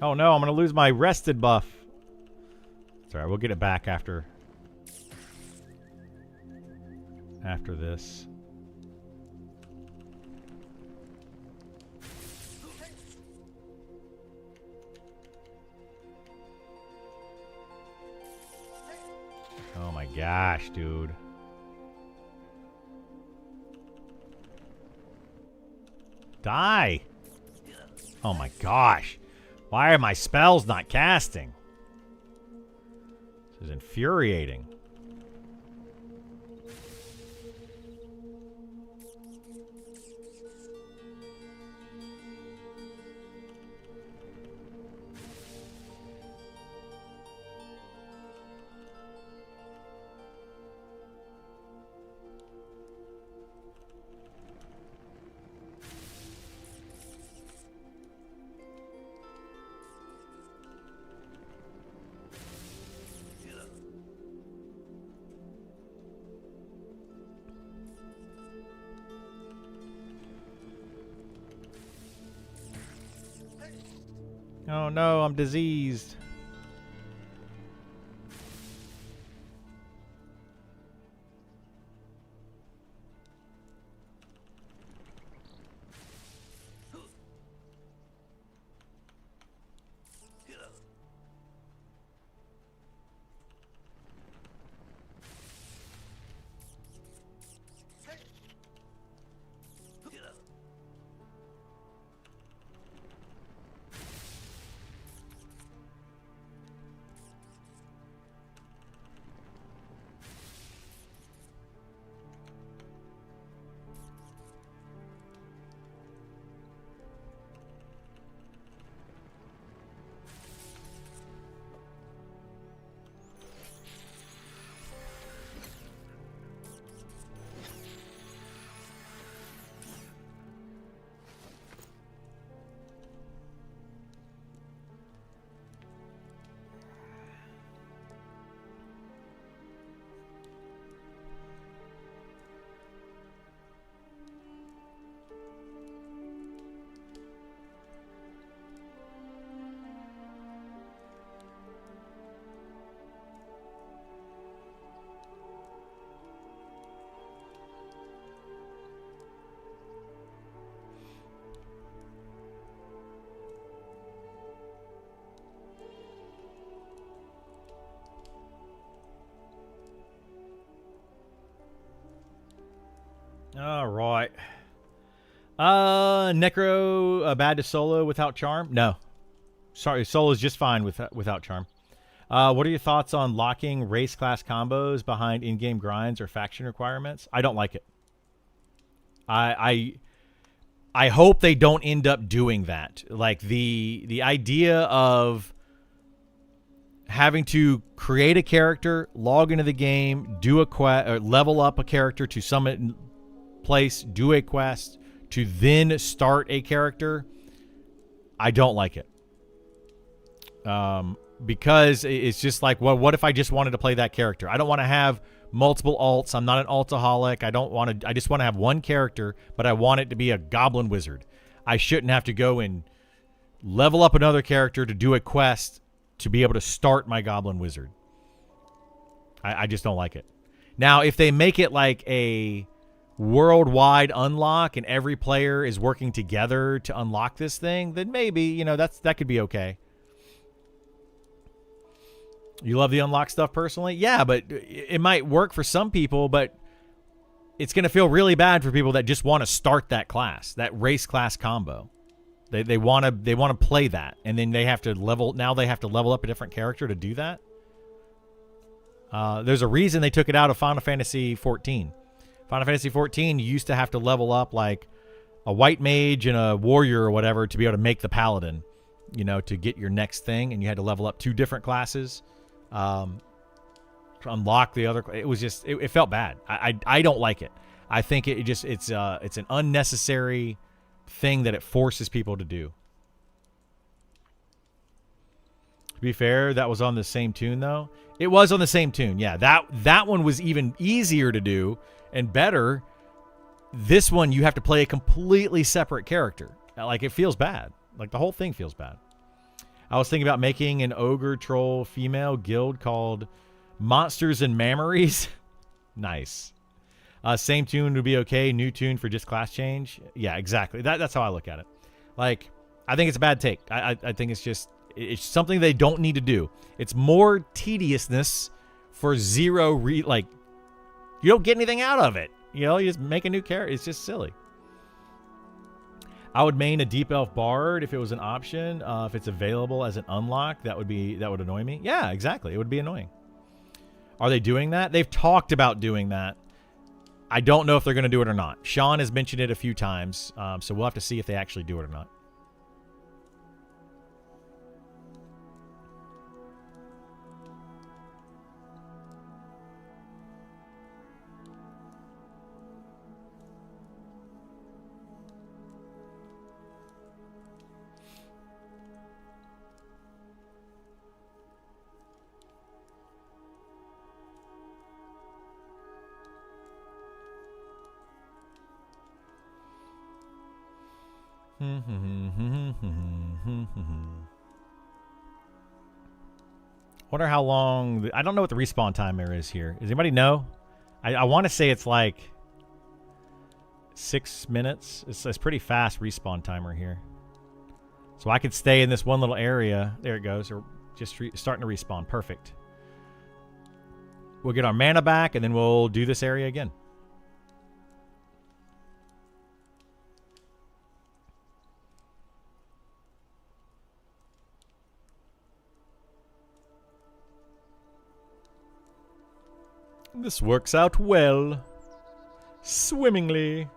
Oh no, I'm going to lose my rested buff. Sorry, we'll get it back after this. Oh my gosh, dude. Die. Oh my gosh. Why are my spells not casting? This is infuriating. Oh no, I'm diseased. All right. Necro bad to solo without charm? No. Sorry, solo is just fine without charm. What are your thoughts on locking race class combos behind in-game grinds or faction requirements? I don't like it. I hope they don't end up doing that. Like the idea of having to create a character, log into the game, do a quest, or level up a character to some place, do a quest, to then start a character. I don't like it. Because it's just like, well, what if I just wanted to play that character? I don't want to have multiple alts. I'm not an altaholic. I just want to have one character, but I want it to be a goblin wizard. I shouldn't have to go and level up another character to do a quest to be able to start my goblin wizard. I just don't like it. Now, if they make it like a worldwide unlock and every player is working together to unlock this thing, then maybe, you know, that could be okay. You love the unlock stuff personally? Yeah, but it might work for some people, but it's going to feel really bad for people that just want to start that class, that race class combo. They want to play that, and then they have to level up a different character to do that. There's a reason they took it out of Final Fantasy 14. Final Fantasy 14, you used to have to level up like a white mage and a warrior or whatever to be able to make the paladin, you know, to get your next thing, and you had to level up 2 different classes to unlock the other. It was just, it felt bad. I don't like it. I think it's an unnecessary thing that it forces people to do. To be fair, that was on the same tune though. It was on the same tune. Yeah, that one was even easier to do and better. This one, you have to play a completely separate character. Like, it feels bad. Like, the whole thing feels bad. I was thinking about making an ogre troll female guild called Monsters and Mammaries. Nice. Same tune would be okay. New tune for just class change. Yeah, exactly. That's how I look at it. Like, I think it's a bad take. I think it's something they don't need to do. It's more tediousness for zero like, you don't get anything out of it. You know, you just make a new character. It's just silly. I would main a deep elf bard if it was an option. If it's available as an unlock, that would annoy me. Yeah, exactly. It would be annoying. Are they doing that? They've talked about doing that. I don't know if they're going to do it or not. Sean has mentioned it a few times, so we'll have to see if they actually do it or not. Wonder how long. I don't know what the respawn timer is here. Does anybody know? I want to say it's like 6 minutes. It's pretty fast respawn timer here. So I could stay in this one little area. There it goes. Or just starting to respawn. Perfect. We'll get our mana back, and then we'll do this area again. This works out well. Swimmingly.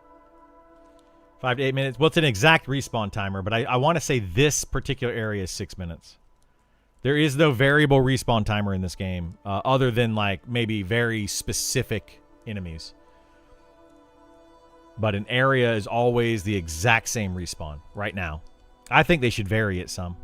5 to 8 minutes. Well, it's an exact respawn timer, but I want to say this particular area is 6 minutes. There is no variable respawn timer in this game, other than like maybe very specific enemies. But an area is always the exact same respawn right now. I think they should vary it some.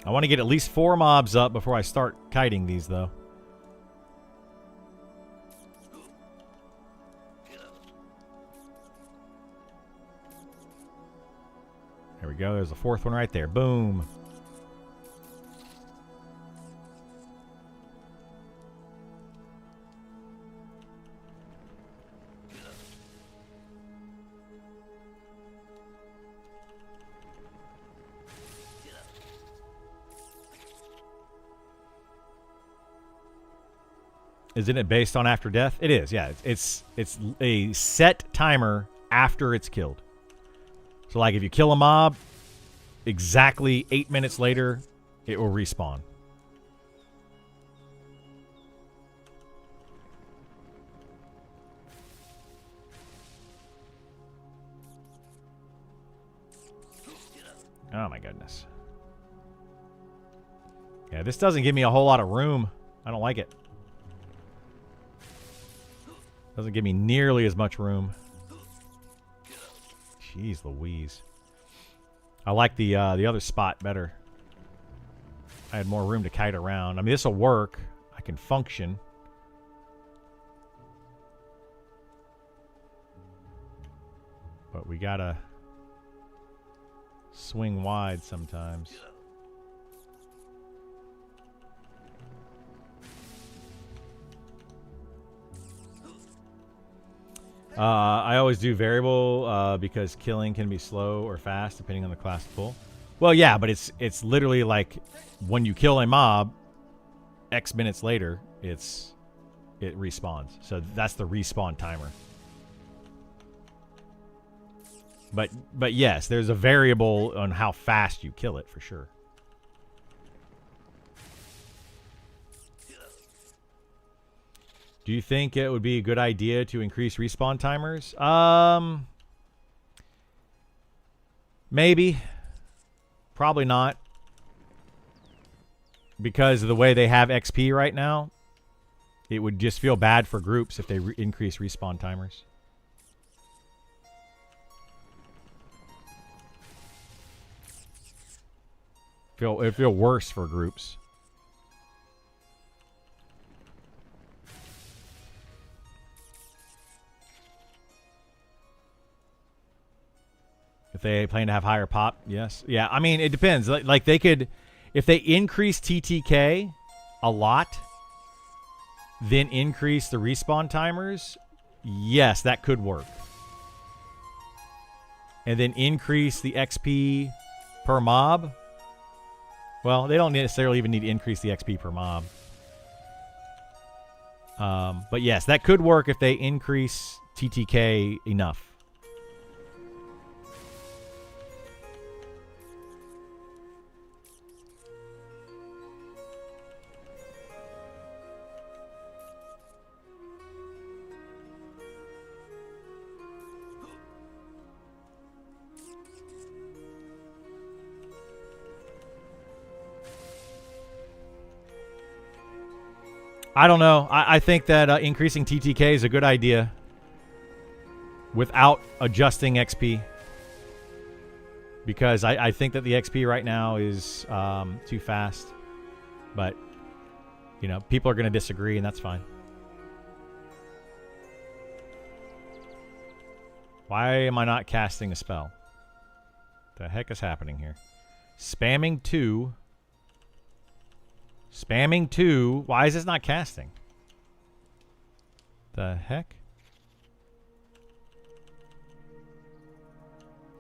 I want to get at least 4 mobs up before I start kiting these, though. There we go. There's the 4th one right there. Boom. Isn't it based on after death? It is, yeah. It's a set timer after it's killed. So, like, if you kill a mob, exactly 8 minutes later, it will respawn. Oh, my goodness. Yeah, this doesn't give me a whole lot of room. I don't like it. Doesn't give me nearly as much room. Jeez Louise. I like the other spot better. I had more room to kite around. I mean, this will work. I can function. But we gotta swing wide sometimes. I always do variable because killing can be slow or fast depending on the class pull. Well, yeah, but it's literally like when you kill a mob, X minutes later, it respawns. So that's the respawn timer. But yes, there's a variable on how fast you kill it for sure. Do you think it would be a good idea to increase respawn timers? Maybe. Probably not. Because of the way they have XP right now, it would just feel bad for groups if they increase respawn timers. It'd feel worse for groups. If they plan to have higher pop, yes. Yeah, I mean, it depends. Like they could, if they increase TTK a lot, then increase the respawn timers, yes, that could work. And then increase the XP per mob. Well, they don't necessarily even need to increase the XP per mob. But yes, that could work if they increase TTK enough. I don't know. I think that increasing TTK is a good idea without adjusting XP. Because I think that the XP right now is too fast. But, you know, people are going to disagree, and that's fine. Why am I not casting a spell? The heck is happening here? Spamming 2... Spamming 2. Why is this not casting? The heck?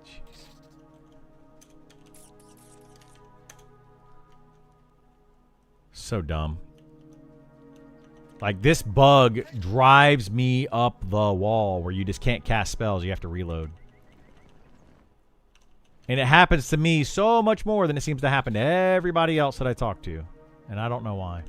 Jeez. So dumb. Like, this bug drives me up the wall where you just can't cast spells. You have to reload. And it happens to me so much more than it seems to happen to everybody else that I talk to. And I don't know why.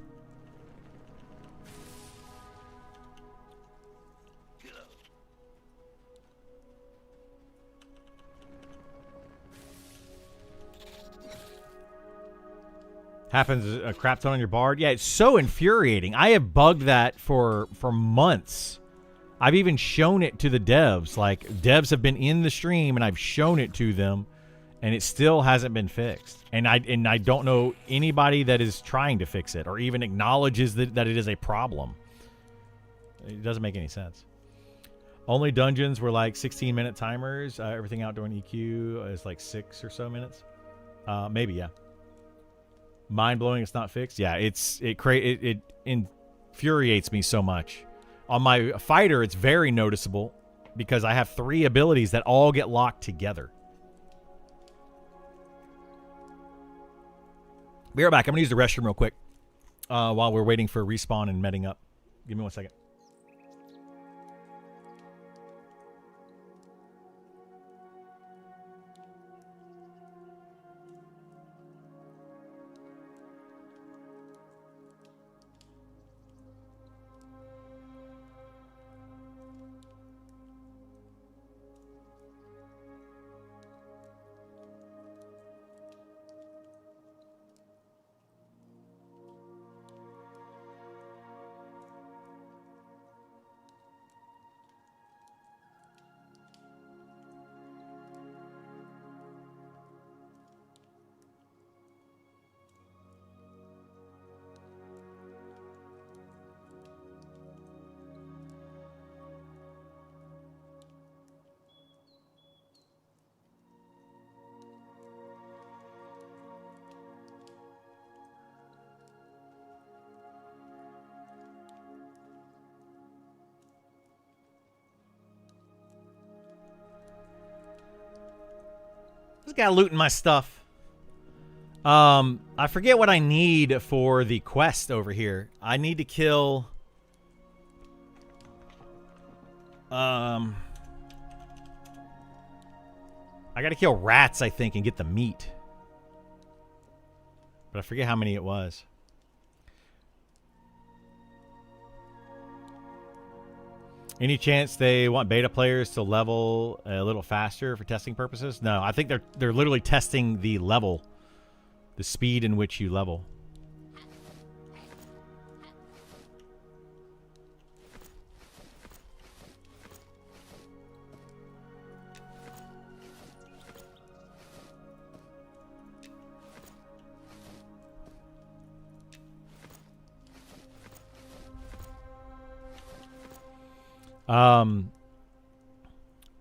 Happens a crap ton on your bard. Yeah, it's so infuriating. I have bugged that for months. I've even shown it to the devs. Like, devs have been in the stream and I've shown it to them. And it still hasn't been fixed. And I don't know anybody that is trying to fix it or even acknowledges that it is a problem. It doesn't make any sense. Only dungeons were like 16-minute timers. Everything out during EQ is like 6 or so minutes. Maybe, yeah. Mind-blowing it's not fixed. Yeah, it infuriates me so much. On my fighter, it's very noticeable because I have 3 abilities that all get locked together. Be right back. I'm going to use the restroom real quick while we're waiting for respawn and medding up. Give me 1 second. This guy looting my stuff. I forget what I need for the quest over here. I need to kill... I got to kill rats, I think, and get the meat. But I forget how many it was. Any chance they want beta players to level a little faster for testing purposes? No, I think they're literally testing the level, the speed in which you level.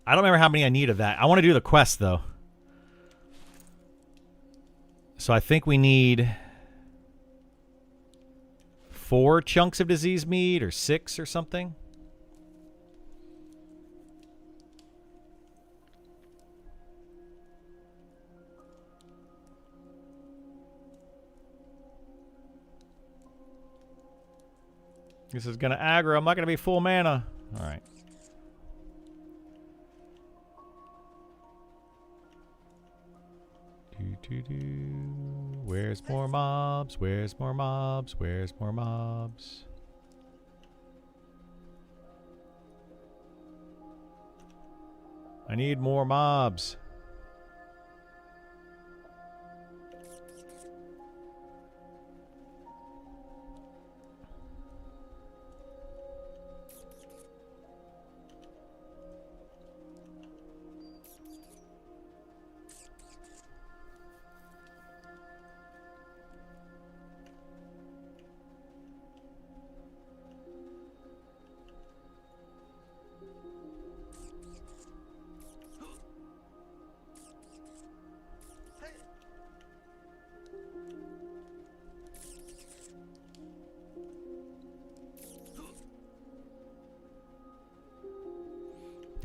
I don't remember how many I need of that. I want to do the quest, though. So I think we need 4 chunks of disease meat or 6 or something. This is going to aggro. I'm not going to be full mana. All right. Where's more mobs? Where's more mobs? Where's more mobs? I need more mobs.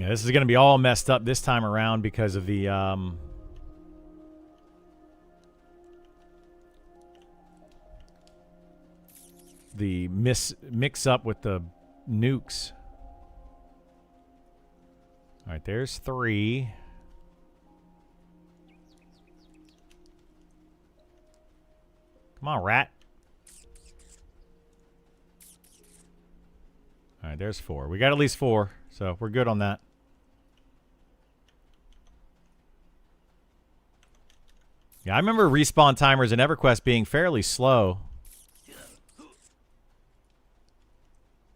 Yeah, this is going to be all messed up this time around because of the mix up with the nukes. All right, there's 3. Come on, rat. All right, there's 4. We got at least 4, so we're good on that. Yeah, I remember respawn timers in EverQuest being fairly slow.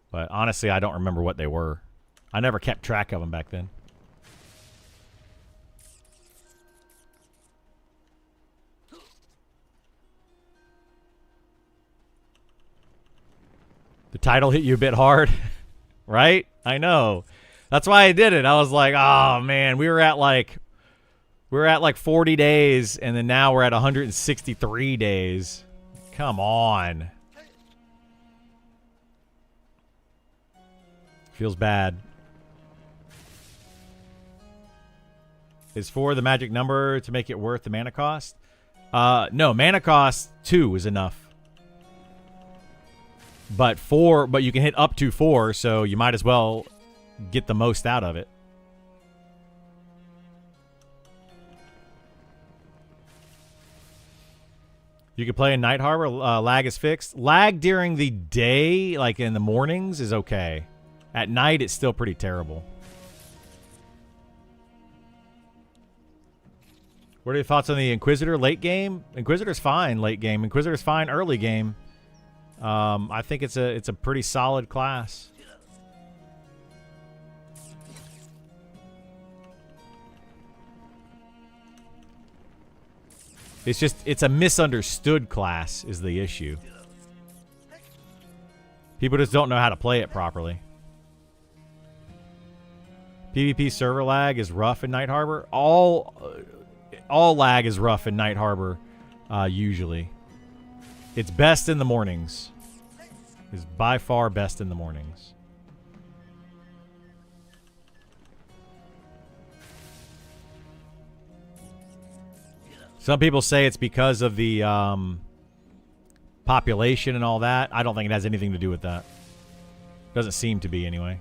But honestly, I don't remember what they were. I never kept track of them back then. The title hit you a bit hard, right? I know. That's why I did it. I was like, oh man, we were at like 40 days, and then now we're at 163 days. Come on. Feels bad. Is 4 the magic number to make it worth the mana cost? No, mana cost 2 is enough. But you can hit up to 4, so you might as well get the most out of it. You can play in Night Harbor. Lag is fixed. Lag during the day, like in the mornings, is okay. At night, it's still pretty terrible. What are your thoughts on the Inquisitor late game? Inquisitor's fine late game. Inquisitor's fine early game. I think it's a pretty solid class. It's just, it's a misunderstood class is the issue. People just don't know how to play it properly. PvP server lag is rough in Night Harbor. All lag is rough in Night Harbor, usually. It's best in the mornings. It's by far best in the mornings. Some people say it's because of the population and all that. I don't think it has anything to do with that. Doesn't seem to be anyway.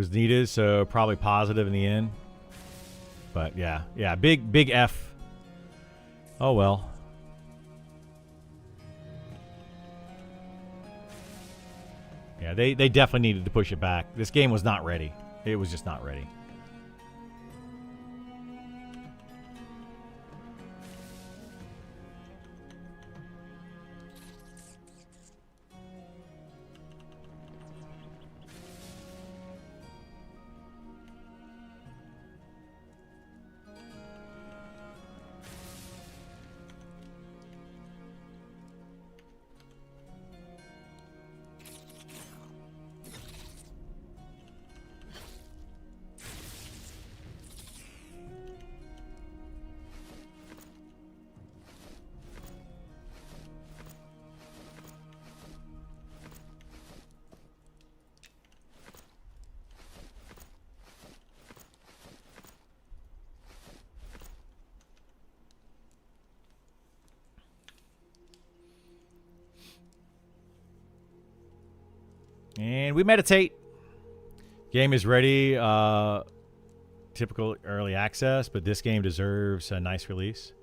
was needed, so probably positive in the end. But yeah, big F. Oh well. Yeah, they definitely needed to push it back. This game was not ready. It was just not ready. And we meditate. Game is ready. Typical early access, but this game deserves a nice release.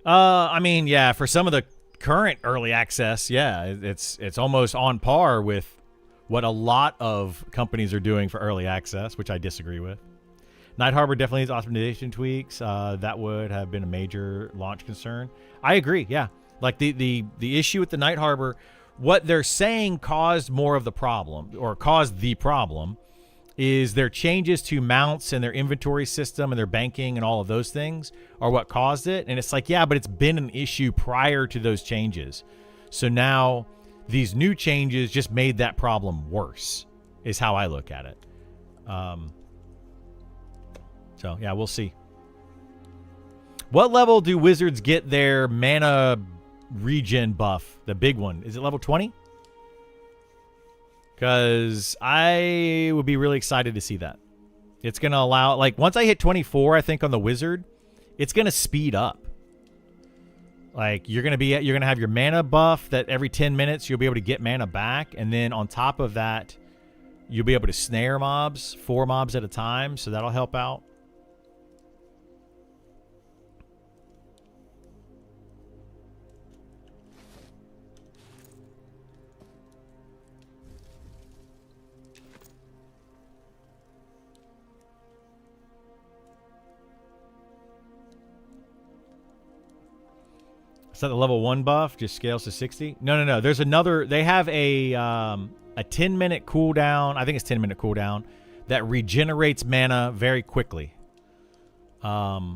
I mean, yeah, for some of the current early access, yeah, it's almost on par with what a lot of companies are doing for early access, which I disagree with. Night Harbor definitely needs optimization tweaks. That would have been a major launch concern. I agree, yeah. Like the issue with the Night Harbor, what they're saying caused more of the problem, or caused the problem, is their changes to mounts and their inventory system and their banking and all of those things are what caused it. And it's like, yeah, but it's been an issue prior to those changes. So now these new changes just made that problem worse, is how I look at it. So, yeah, we'll see. What level do wizards get their mana regen buff? The big one. Is it level 20? Because I would be really excited to see that. It's going to allow, like, once I hit 24, I think, on the wizard, it's going to speed up. Like, you're going to have your mana buff that every 10 minutes you'll be able to get mana back. And then on top of that, you'll be able to snare mobs, 4 mobs at a time. So that'll help out. Is that the level 1 buff? Just scales to 60? No. There's another. They have a 10-minute cooldown. I think it's 10-minute cooldown that regenerates mana very quickly. I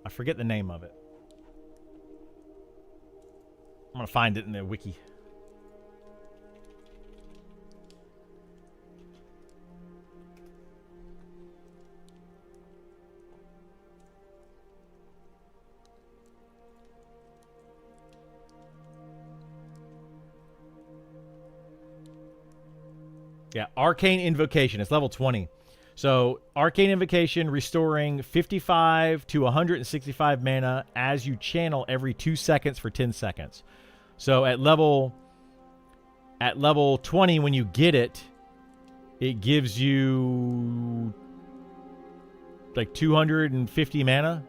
forget the name of it. I'm going to find it in the wiki. Yeah, Arcane Invocation. It's level 20. So, Arcane Invocation restoring 55 to 165 mana as you channel every 2 seconds for 10 seconds. So, at level 20, when you get it, it gives you like 250 mana,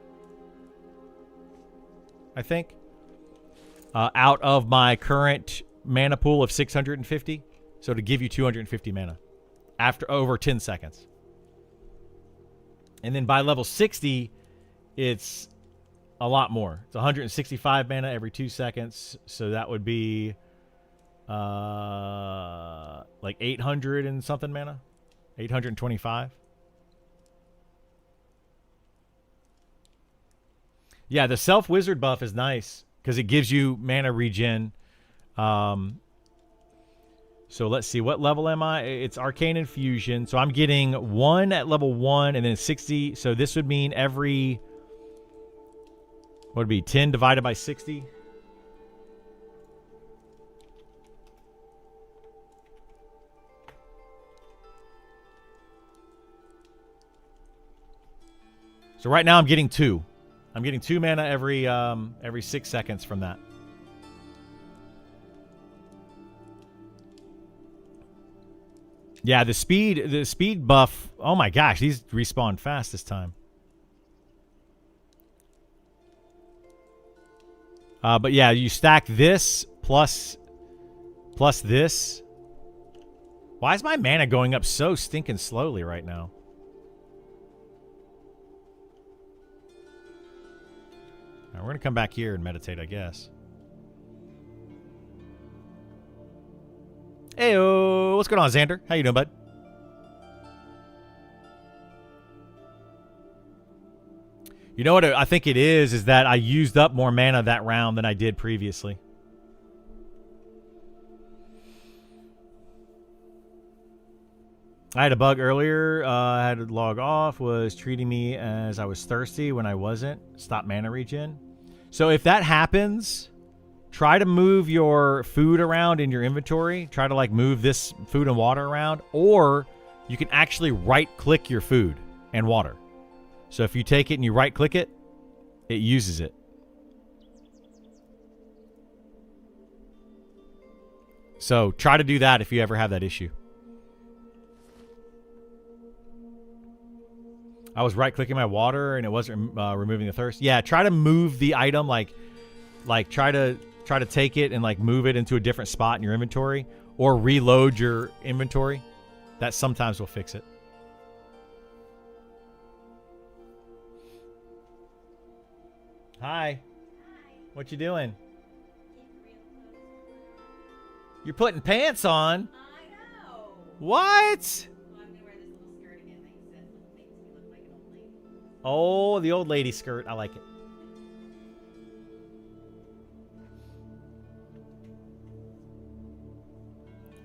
I think, out of my current mana pool of 650. So to give you 250 mana after over 10 seconds. And then by level 60, it's a lot more. It's 165 mana every 2 seconds. So that would be like 800 and something mana. 825. Yeah, the self wizard buff is nice because it gives you mana regen. So let's see, what level am I? It's Arcane Infusion. So I'm getting 1 at level 1 and then 60. So this would mean every, what would it be, 10 divided by 60? So right now I'm getting 2. I'm getting 2 mana every 6 seconds from that. Yeah, the speed buff. Oh my gosh, these respawn fast this time. But yeah, you stack this plus this. Why is my mana going up so stinking slowly right now? All right, we're gonna come back here and meditate, I guess. Heyo, what's going on, Xander? How you doing, bud? You know what I think it is that I used up more mana that round than I did previously. I had a bug earlier. I had to log off. Was treating me as I was thirsty when I wasn't. Stop mana regen. So if that happens, try to move your food around in your inventory. Try to like move this food and water around. Or you can actually right-click your food and water. So if you take it and you right-click it, it uses it. So try to do that if you ever have that issue. I was right-clicking my water and it wasn't removing the thirst. Yeah, try to move the item, like try to take it and like move it into a different spot in your inventory, or reload your inventory. That sometimes will fix it. Hi. What you doing? You're putting pants on? I know. What? Well, I'm gonna wear this little skirt again. Makes me look like an old lady. Oh, the old lady skirt. I like it.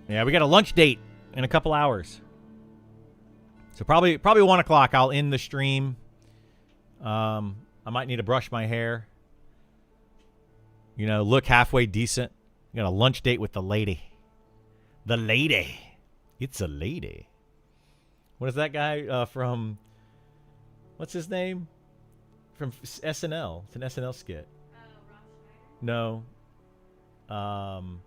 Yeah, we got a lunch date in a couple hours. So probably 1 o'clock. I'll end the stream. I might need to brush my hair. You know, look halfway decent. Got a lunch date with the lady. The lady. It's a lady. What is that guy from... What's his name? From SNL. It's an SNL skit. Oh, Rob Schneider? No.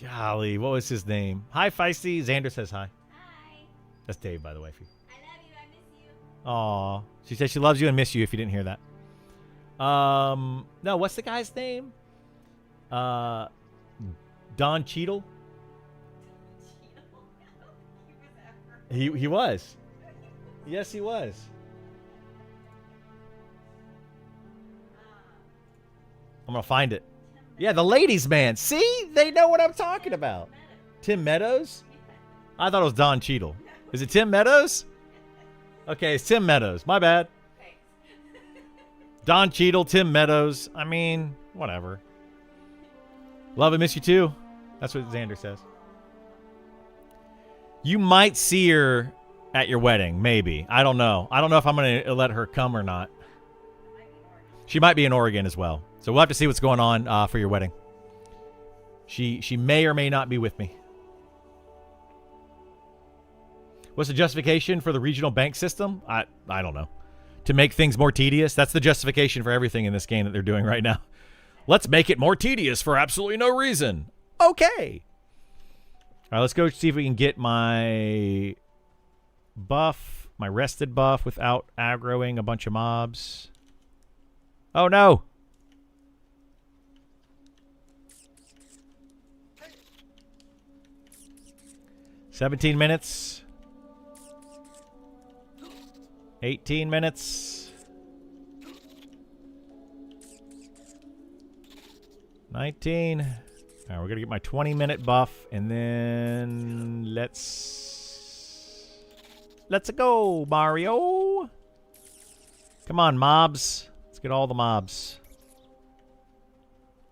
Golly, what was his name? Hi, Feisty. Xander says hi. Hi. That's Dave, by the way. I love you. I miss you. Aw. She said she loves you and miss you if you didn't hear that. No, what's the guy's name? Don Cheadle? He was. Yes, he was. I'm going to find it. Yeah, the ladies' man. See? They know what I'm talking about. Tim Meadows? I thought it was Don Cheadle. Is it Tim Meadows? Okay, it's Tim Meadows. My bad. Don Cheadle, Tim Meadows. I mean, whatever. Love and miss you too. That's what Xander says. You might see her at your wedding, maybe. I don't know. I don't know if I'm going to let her come or not. She might be in Oregon as well. So we'll have to see what's going on for your wedding. She may or may not be with me. What's the justification for the regional bank system? I don't know. To make things more tedious. That's the justification for everything in this game that they're doing right now. Let's make it more tedious for absolutely no reason. Okay. All right, let's go see if we can get my buff, my rested buff, without aggroing a bunch of mobs. Oh, no. $17 minutes. 18 minutes. 19. All right, we're going to get my 20-minute buff, and then let's go, Mario. Come on, mobs. Let's get all the mobs.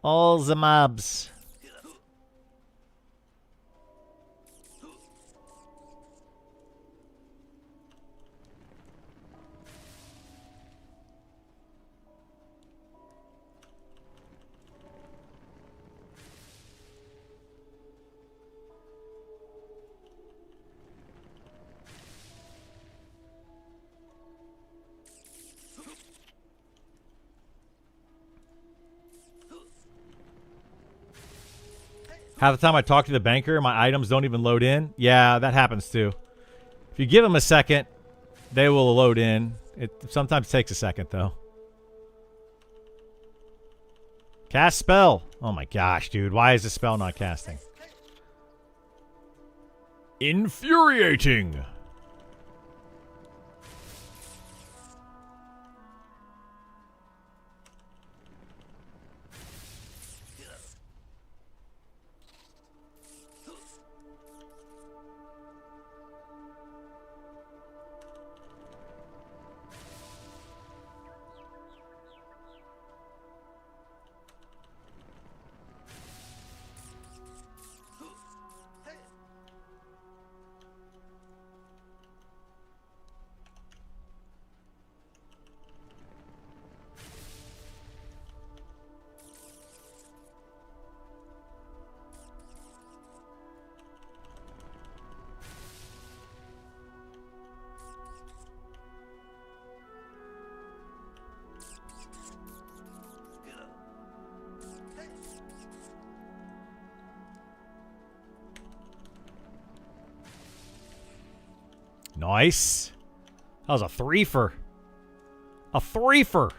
All the mobs. Half the time I talk to the banker, my items don't even load in. Yeah, that happens too. If you give them a second, they will load in. It sometimes takes a second, though. Cast spell. Oh my gosh, dude. Why is the spell not casting? Infuriating. Nice. That was a threefer. A threefer.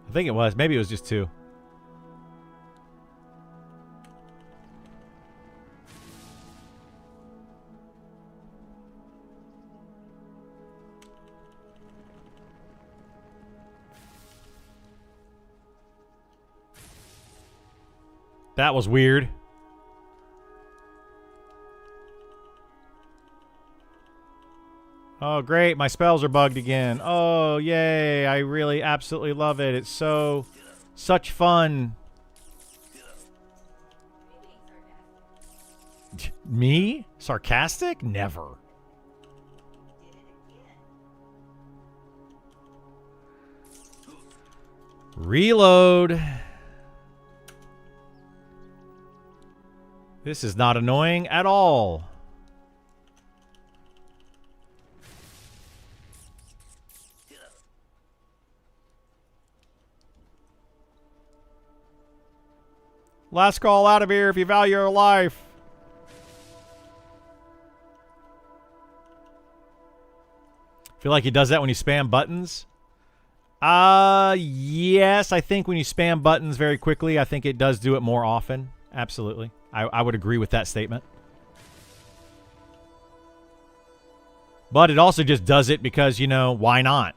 I think it was. Maybe it was just two. That was weird. Oh, great. My spells are bugged again. Oh, yay. I really absolutely love it. It's such fun. Me? Sarcastic? Never. Reload. This is not annoying at all. Last call out of here if you value your life. Feel like he does that when you spam buttons? Yes, I think when you spam buttons very quickly, I think it does do it more often. Absolutely. I would agree with that statement. But it also just does it because, you know, why not?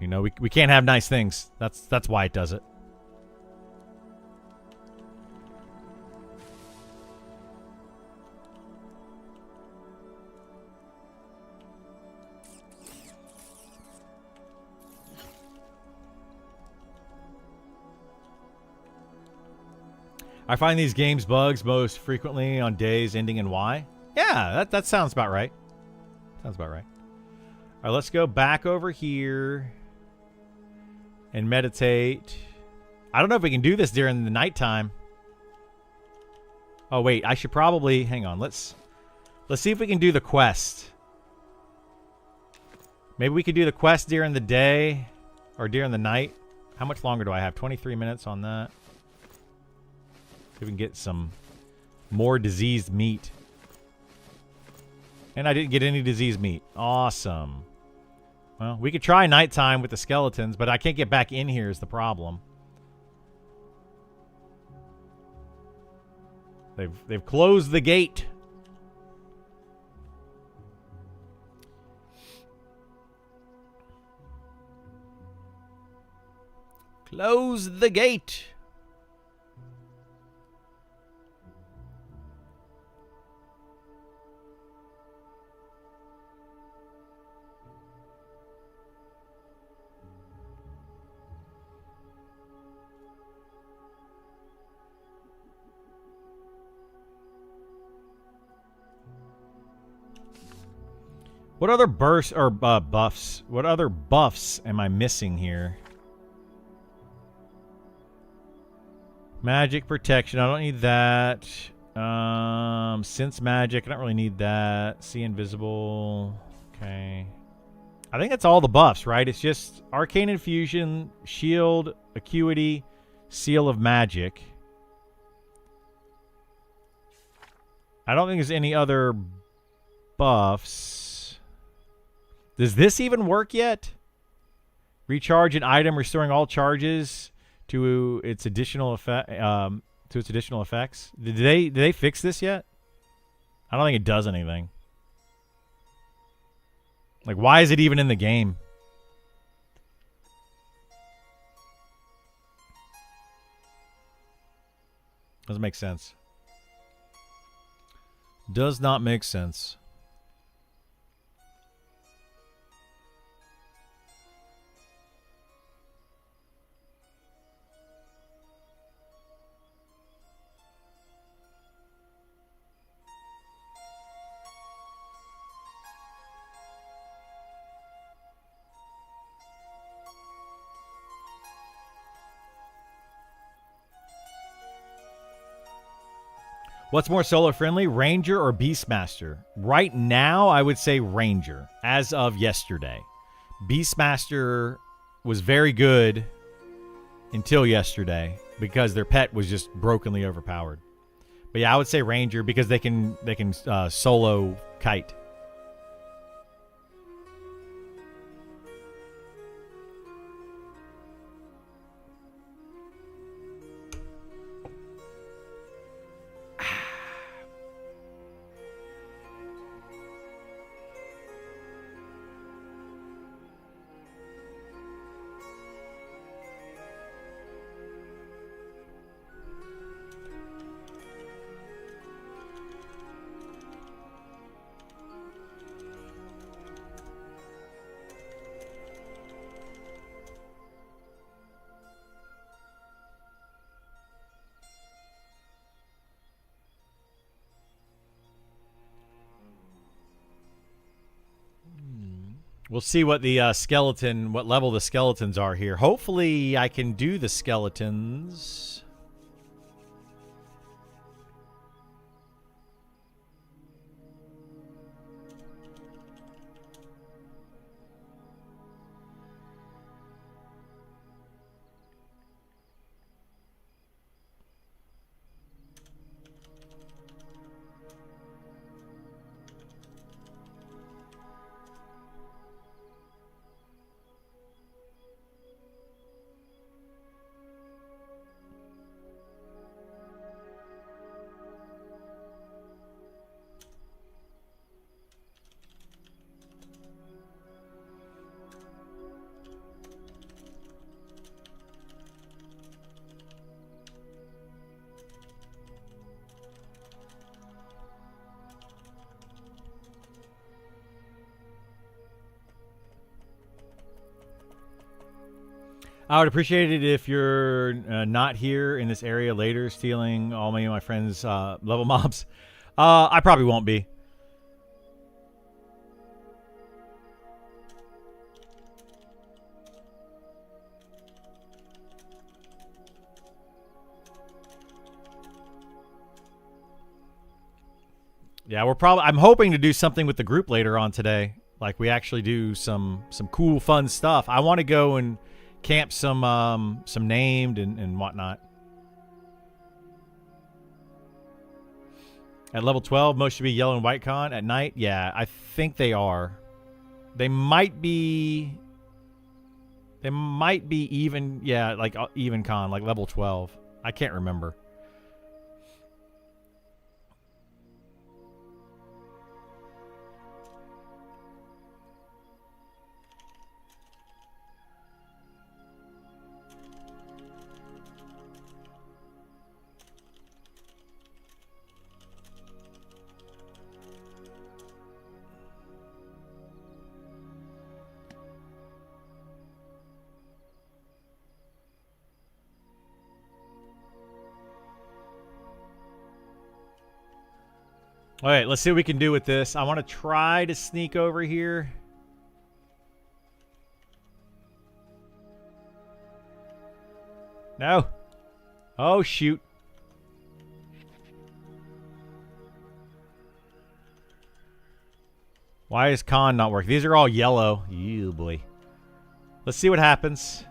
You know, we can't have nice things. That's why it does it. I find these games bugs most frequently on days ending in Y. Yeah, that sounds about right. Sounds about right. All right, let's go back over here and meditate. I don't know if we can do this during the nighttime. Oh wait, I should probably hang on. Let's see if we can do the quest. Maybe we could do the quest during the day or during the night. How much longer do I have? 23 minutes on that. See if we can get some more diseased meat. And I didn't get any diseased meat. Awesome. Well, we could try nighttime with the skeletons, but I can't get back in here is the problem. They've closed the gate. Close the gate. What other bursts or buffs? What other buffs am I missing here? Magic protection. I don't need that. Sense magic. I don't really need that. See invisible. Okay. I think that's all the buffs, right? It's just Arcane Infusion, Shield, Acuity, Seal of Magic. I don't think there's any other buffs. Does this even work yet? Recharge an item, restoring all charges to its additional effect. To its additional effects. Did they fix this yet? I don't think it does anything. Like, why is it even in the game? Doesn't make sense. Does not make sense. What's more solo friendly, Ranger or Beastmaster? Right now, I would say Ranger, as of yesterday. Beastmaster was very good until yesterday because their pet was just brokenly overpowered. But yeah, I would say Ranger because they can solo kite. We'll see what the what level the skeletons are here. Hopefully I can do the skeletons. I would appreciate it if you're not here in this area later stealing all many of my friends' level mobs. I probably won't be. Yeah, I'm hoping to do something with the group later on today. Like we actually do some cool, fun stuff. I want to go and camp some named and whatnot. At level 12, most should be yellow and white con. At night, yeah, I think they are. They might be even, yeah, like even con, like level 12. I can't remember. All right, let's see what we can do with this. I want to try to sneak over here. No. Oh, shoot. Why is con not working? These are all yellow. Ew, boy. Let's see what happens.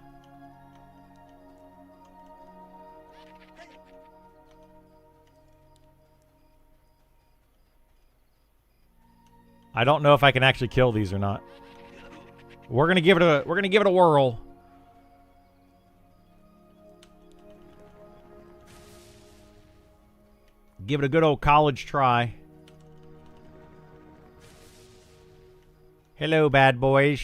I don't know if I can actually kill these or not. We're gonna give it a whirl. Give it a good old college try. Hello, bad boys.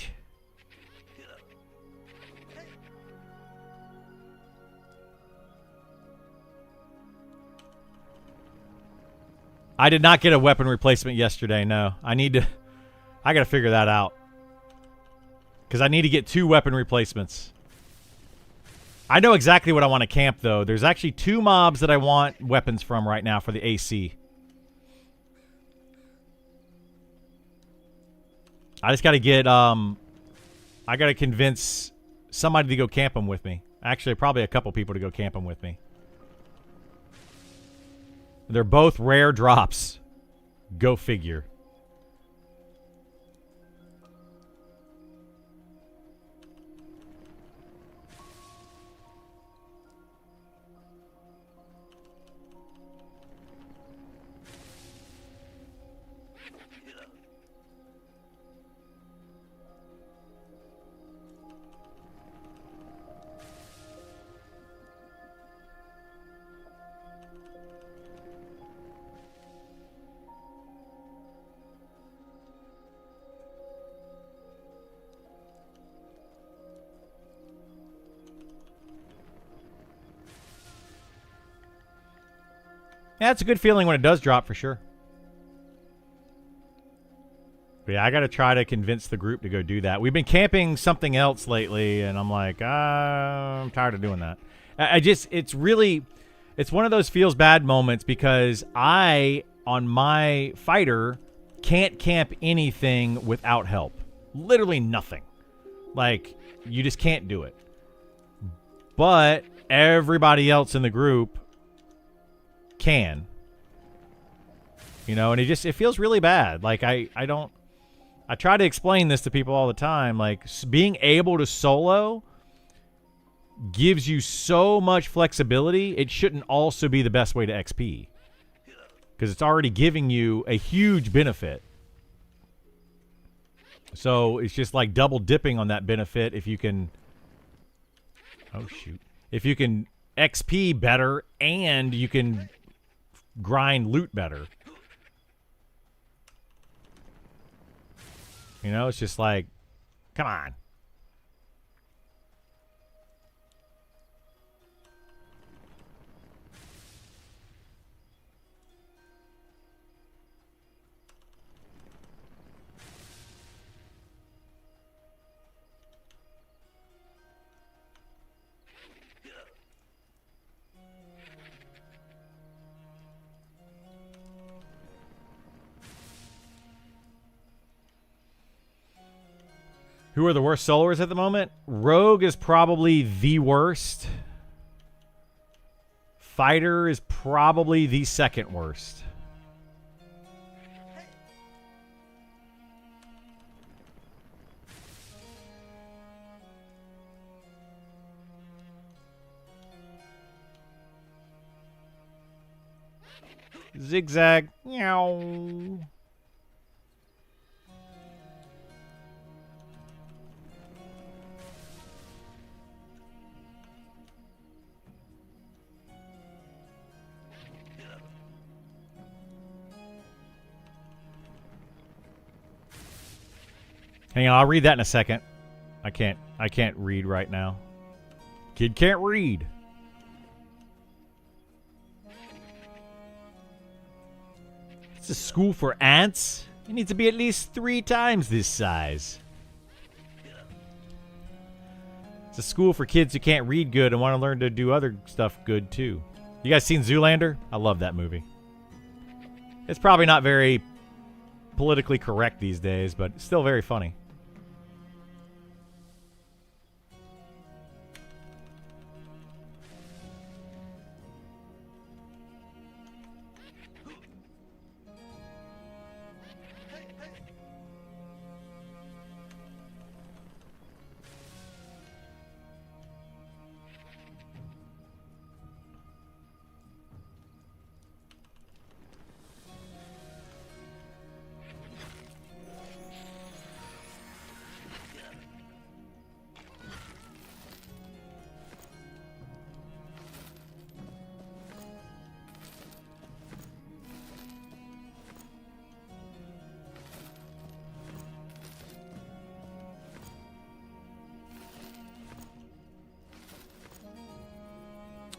I did not get a weapon replacement yesterday, no. I gotta figure that out. Because I need to get 2 weapon replacements. I know exactly what I want to camp, though. There's actually 2 mobs that I want weapons from right now for the AC. I just gotta get, I gotta convince somebody to go camp them with me. Actually, probably a couple people to go camp them with me. They're both rare drops. Go figure. Yeah, it's a good feeling when it does drop for sure. But yeah, I got to try to convince the group to go do that. We've been camping something else lately, and I'm like, I'm tired of doing that. It's one of those feels bad moments because I, on my fighter, can't camp anything without help. Literally nothing. Like, you just can't do it. But everybody else in the group can. You know, and it feels really bad. Like, I try to explain this to people all the time. Like, being able to solo gives you so much flexibility. It shouldn't also be the best way to XP. Because it's already giving you a huge benefit. So, it's just like double dipping on that benefit if you can... Oh, shoot. If you can XP better and you can grind loot better. You know, it's just like, come on. Who are the worst soloers at the moment? Rogue is probably the worst. Fighter is probably the second worst. Zigzag. Meow. Hang on, I'll read that in a second. I can't read right now. Kid can't read. It's a school for ants. It needs to be at least 3 times this size. It's a school for kids who can't read good and want to learn to do other stuff good too. You guys seen Zoolander? I love that movie. It's probably not very politically correct these days, but it's still very funny.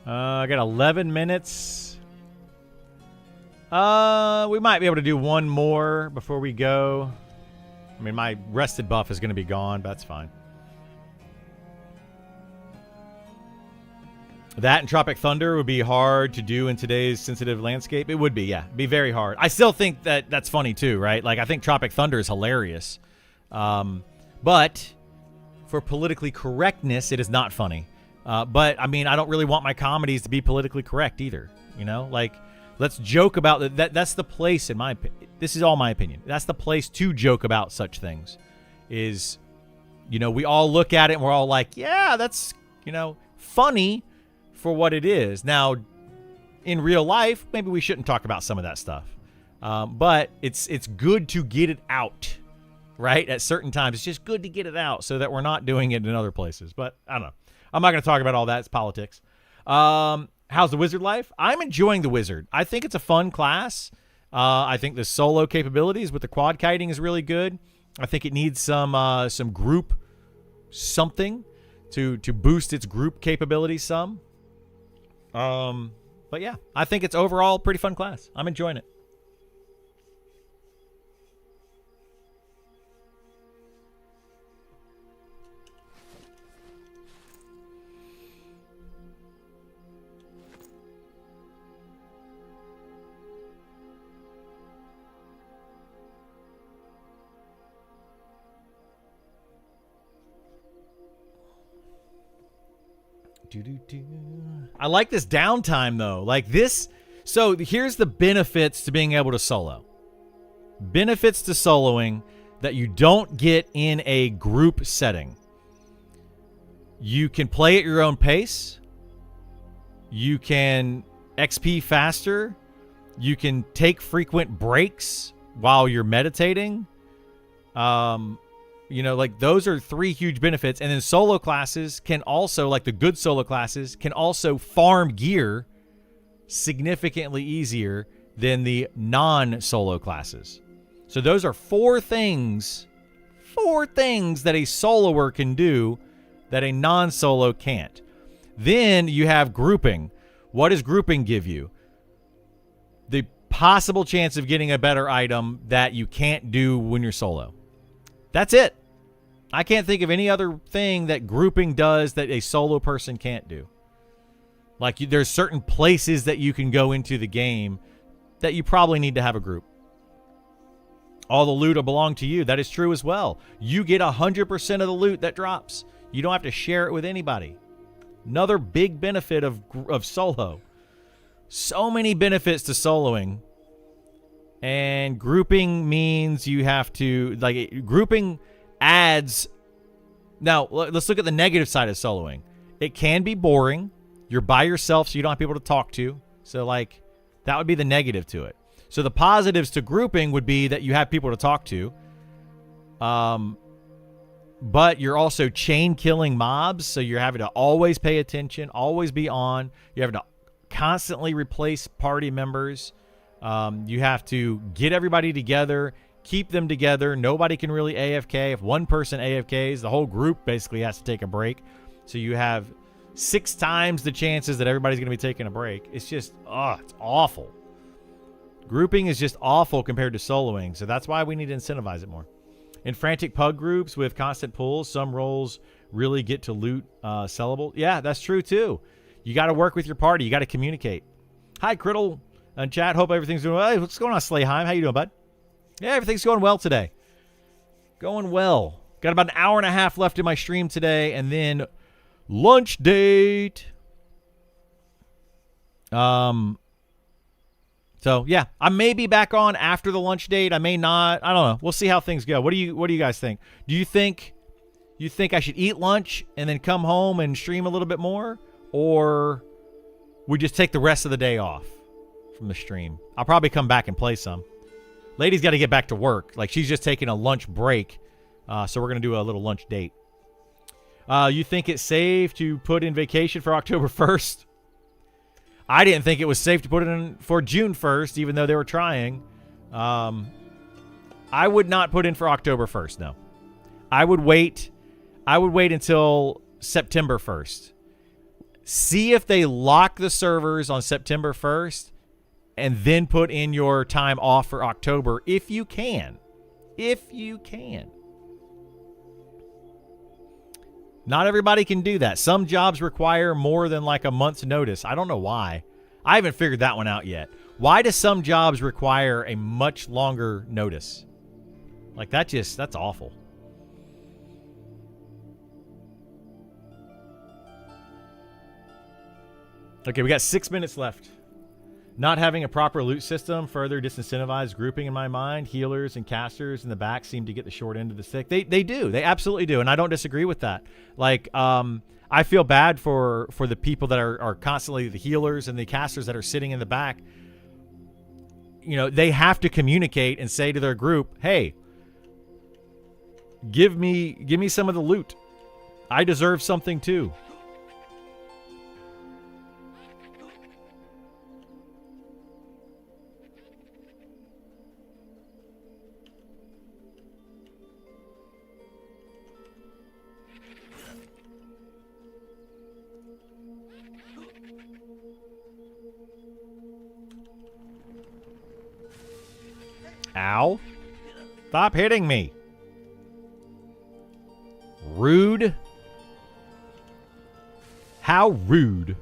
I got 11 minutes. We might be able to do one more before we go. I mean, my rested buff is going to be gone, but that's fine. That and Tropic Thunder would be hard to do in today's sensitive landscape. It would be, yeah. It'd be very hard. I still think that that's funny, too, right? Like, I think Tropic Thunder is hilarious. But for politically correctness, it is not funny. But, I mean, I don't really want my comedies to be politically correct either. You know? Like, let's joke about that. That's the place, in my opinion. This is all my opinion. That's the place to joke about such things. Is, you know, we all look at it and we're all like, yeah, that's, you know, funny for what it is. Now, in real life, maybe we shouldn't talk about some of that stuff. But it's good to get it out, right? At certain times, it's just good to get it out so that we're not doing it in other places. But I don't know. I'm not going to talk about all that. It's politics. How's the wizard life? I'm enjoying the wizard. I think it's a fun class. I think the solo capabilities with the quad kiting is really good. I think it needs some group something to boost its group capabilities some. But yeah, I think it's overall a pretty fun class. I'm enjoying it. I like this downtime though. Like this. So here's the benefits to being able to solo. Benefits to soloing that you don't get in a group setting. You can play at your own pace. You can XP faster. You can take frequent breaks while you're meditating. You know, like those are three huge benefits. And then solo classes can also, like the good solo classes, can also farm gear significantly easier than the non-solo classes. So those are four things that a soloer can do that a non-solo can't. Then you have grouping. What does grouping give you? The possible chance of getting a better item that you can't do when you're solo. That's it. I can't think of any other thing that grouping does that a solo person can't do. Like there's certain places that you can go into the game that you probably need to have a group. All the loot will belong to you. That is true as well. You get 100% of the loot that drops. You don't have to share it with anybody. Another big benefit of solo. So many benefits to soloing. And grouping means you have to, like, grouping adds. Now, let's look at the negative side of soloing. It can be boring. You're by yourself, so you don't have people to talk to. So, like, that would be the negative to it. So the positives to grouping would be that you have people to talk to. But you're also chain killing mobs, so you're having to always pay attention, always be on. You're having to constantly replace party members. You have to get everybody together, keep them together. Nobody can really AFK. If one person AFKs, the whole group basically has to take a break. So you have 6 times the chances that everybody's going to be taking a break. It's just, it's awful. Grouping is just awful compared to soloing. So that's why we need to incentivize it more. In frantic pug groups with constant pulls, some roles really get to loot sellable. Yeah, that's true too. You got to work with your party. You got to communicate. Hi, Criddle and chat. Hope everything's doing well. Hey, what's going on, Slayheim? How you doing, bud? Yeah, everything's going well today. Going well. Got about an hour and a half left in my stream today, and then lunch date. So yeah, I may be back on after the lunch date. I may not. I don't know. We'll see how things go. What do you guys think? Do you think I should eat lunch and then come home and stream a little bit more, or we just take the rest of the day off from the stream? I'll probably come back and play some. Lady's got to get back to work. Like, she's just taking a lunch break. So we're going to do a little lunch date. You think it's safe to put in vacation for October 1st? I didn't think it was safe to put it in for June 1st, even though they were trying. I would not put in for October 1st, no. I would wait until September 1st. See if they lock the servers on September 1st and then put in your time off for October if you can. If you can. Not everybody can do that. Some jobs require more than like a month's notice. I don't know why. I haven't figured that one out yet. Why do some jobs require a much longer notice? Like that's awful. Okay, we got 6 minutes left. Not having a proper loot system further disincentivized grouping in my mind. Healers and casters in the back seem to get the short end of the stick. They do. They absolutely do. And I don't disagree with that. Like, I feel bad for the people that are constantly the healers and the casters that are sitting in the back. You know, they have to communicate and say to their group, hey, give me some of the loot. I deserve something too. Ow. Stop hitting me. Rude. How rude.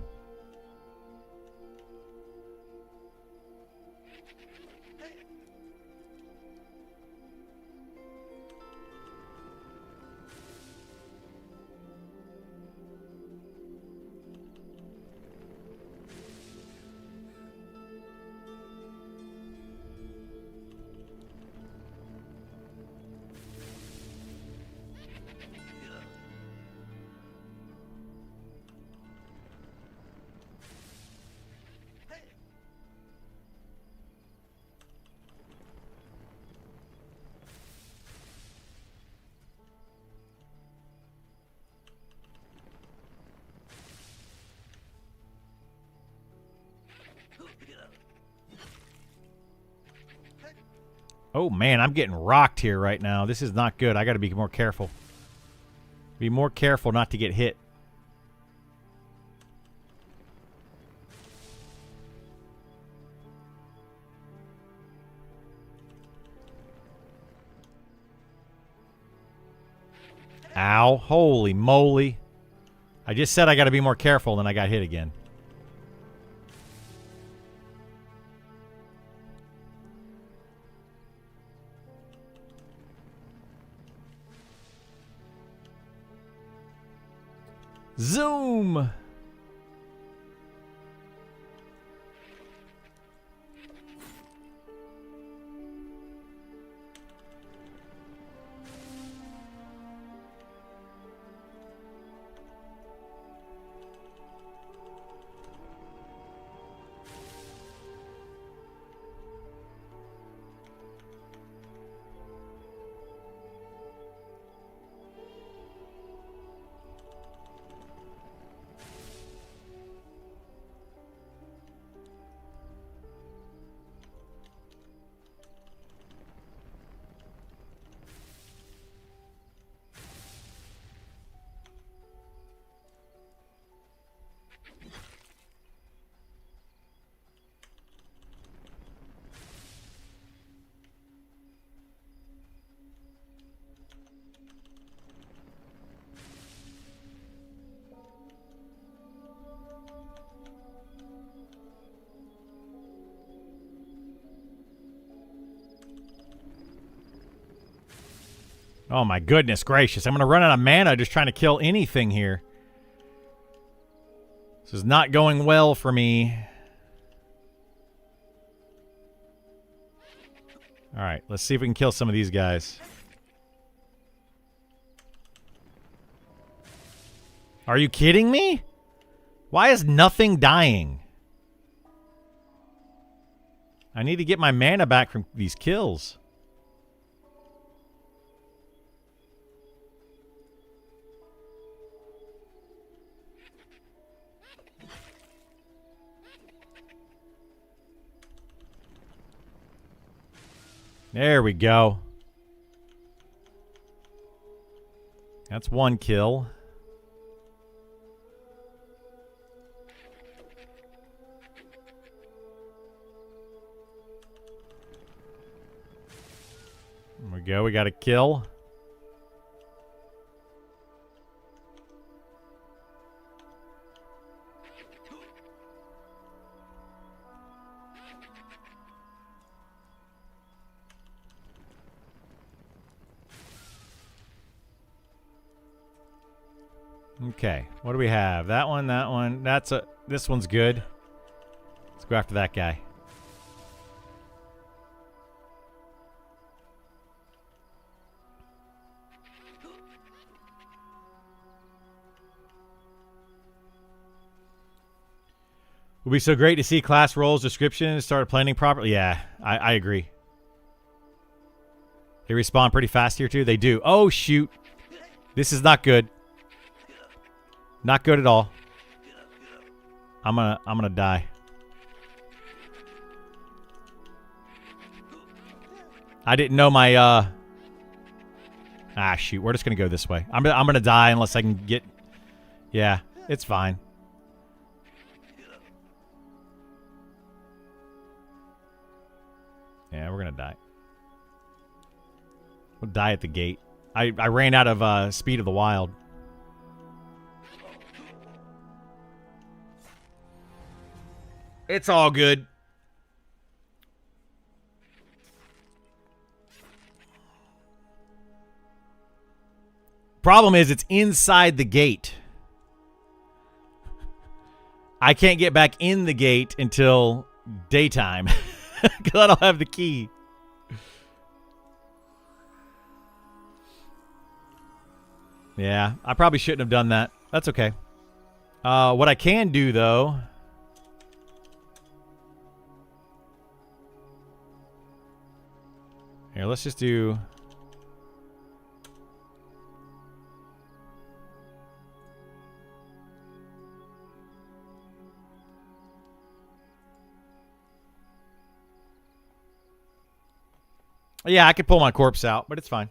Oh, man, I'm getting rocked here right now. This is not good. I got to be more careful. Be more careful not to get hit. Ow. Holy moly. I just said I got to be more careful, and I got hit again. Zoom! Oh my goodness gracious. I'm going to run out of mana just trying to kill anything here. This is not going well for me. Alright, let's see if we can kill some of these guys. Are you kidding me? Why is nothing dying? I need to get my mana back from these kills. There we go. That's one kill. There we go. We got a kill. Okay, what do we have? That one, that one. This one's good. Let's go after that guy. Would be so great to see class roles, descriptions, start planning properly. Yeah, I agree. They respawn pretty fast here too. They do. Oh shoot. This is not good. Not good at all. I'm gonna die. I didn't know my ah shoot, we're just gonna go this way. I'm gonna die unless I can get. Yeah, it's fine. Yeah, we're gonna die. We'll die at the gate. I ran out of speed of the wild. It's all good. Problem is, it's inside the gate. I can't get back in the gate until daytime because I don't have the key. Yeah, I probably shouldn't have done that. That's okay. What I can do, though... Here, let's just do... Yeah, I could pull my corpse out, but it's fine.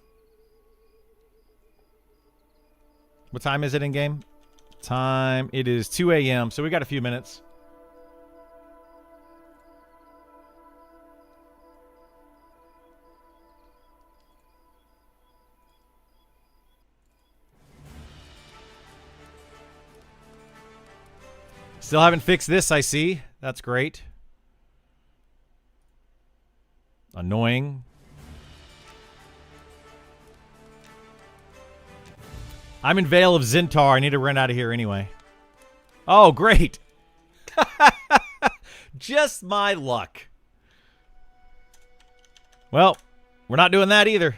What time is it in game? Time, it is 2 a.m., so we got a few minutes. Still haven't fixed this, I see. That's great. Annoying. I'm in Vale of Zintar. I need to run out of here anyway. Oh, great. Just my luck. Well, we're not doing that either.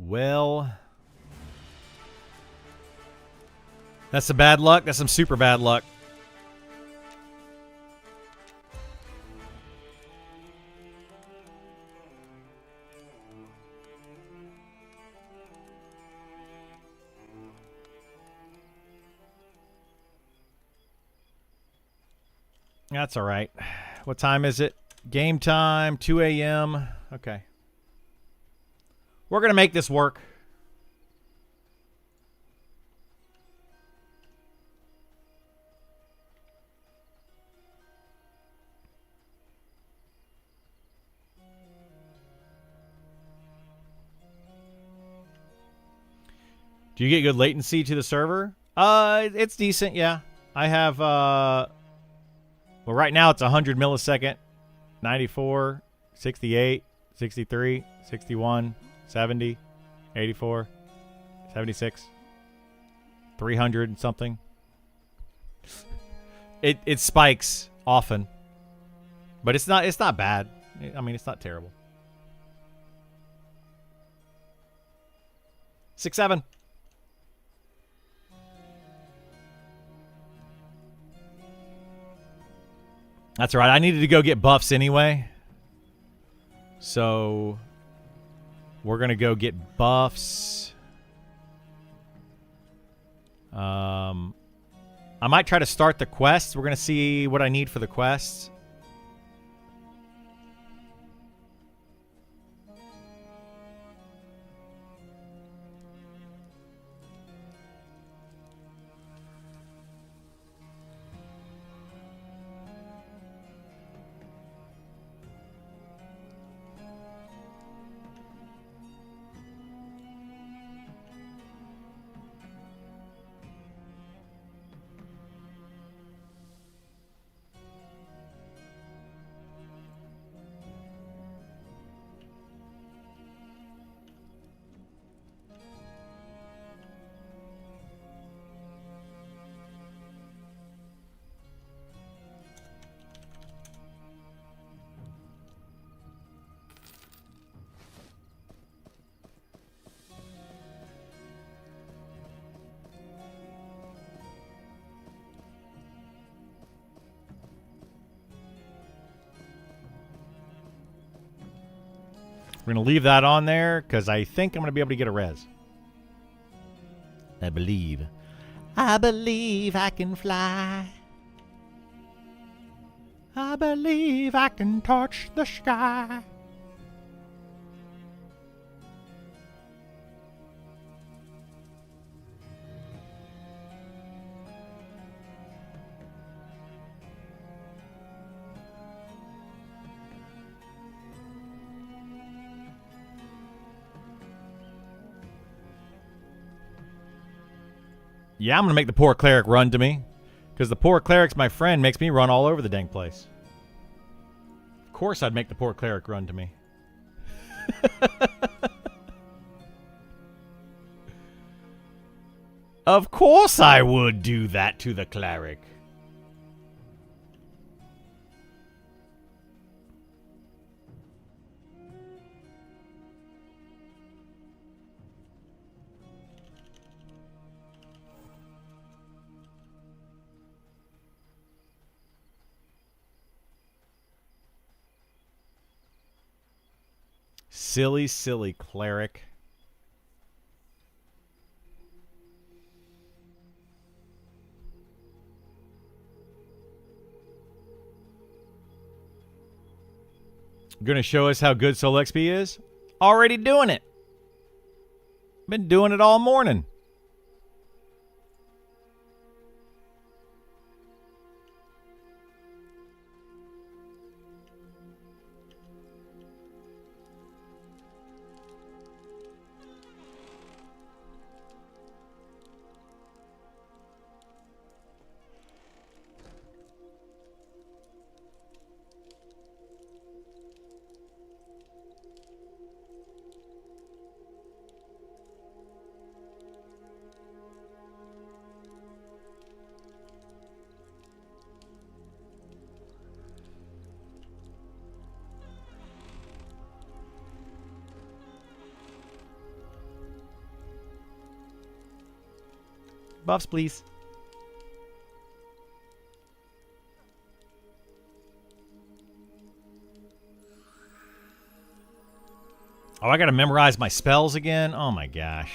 Well, that's some bad luck. That's some super bad luck. That's all right. What time is it? Game time, 2 a.m. Okay. We're going to make this work. Do you get good latency to the server? It's decent, yeah. I have, well, right now it's 100 millisecond, 94, 68, 63, 61, 70, 84, 76, 300 and something. It spikes often, but it's not bad. I mean, it's not terrible. 6-7. That's all right. I needed to go get buffs anyway. So we're going to go get buffs. I might try to start the quests. We're going to see what I need for the quests. We're going to leave that on there because I think I'm going to be able to get a res. I believe. I believe I can fly. I believe I can touch the sky. Yeah, I'm going to make the poor cleric run to me. Because the poor cleric's my friend, makes me run all over the dang place. Of course I'd make the poor cleric run to me. Of course I would do that to the cleric. Silly, silly cleric. Going to show us how good Soul XP is? Already doing it. Been doing it all morning. Buffs, please. Oh, I gotta memorize my spells again? Oh my gosh.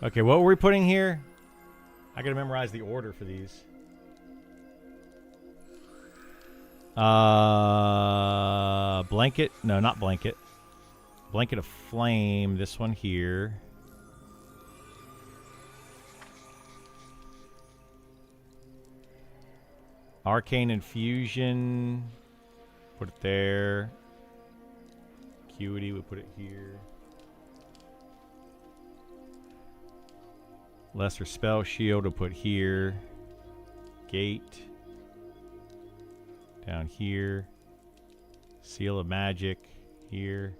Okay, what were we putting here? I gotta memorize the order for these. Blanket. No, not blanket. Blanket of flame. This one here. Arcane Infusion. Put it there. Acuity, we'll put it here. Lesser Spell Shield, we'll put here. Gate. Down here. Seal of Magic. Here.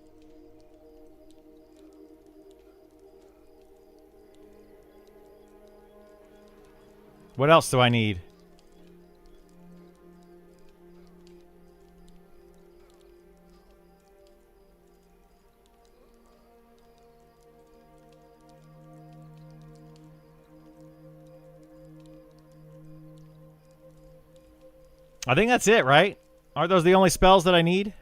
What else do I need? I think that's it, right? Aren't those the only spells that I need?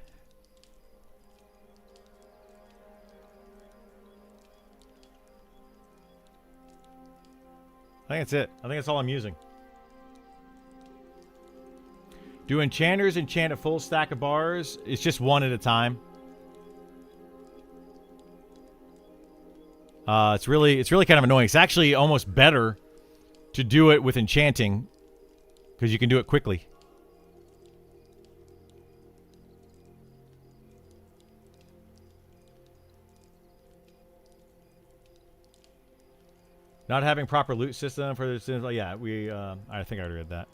I think that's it. I think that's all I'm using. Do enchanters enchant a full stack of bars? It's just one at a time. It's really kind of annoying. It's actually almost better to do it with enchanting because you can do it quickly. Not having proper loot system for this. Yeah, I think I already read that.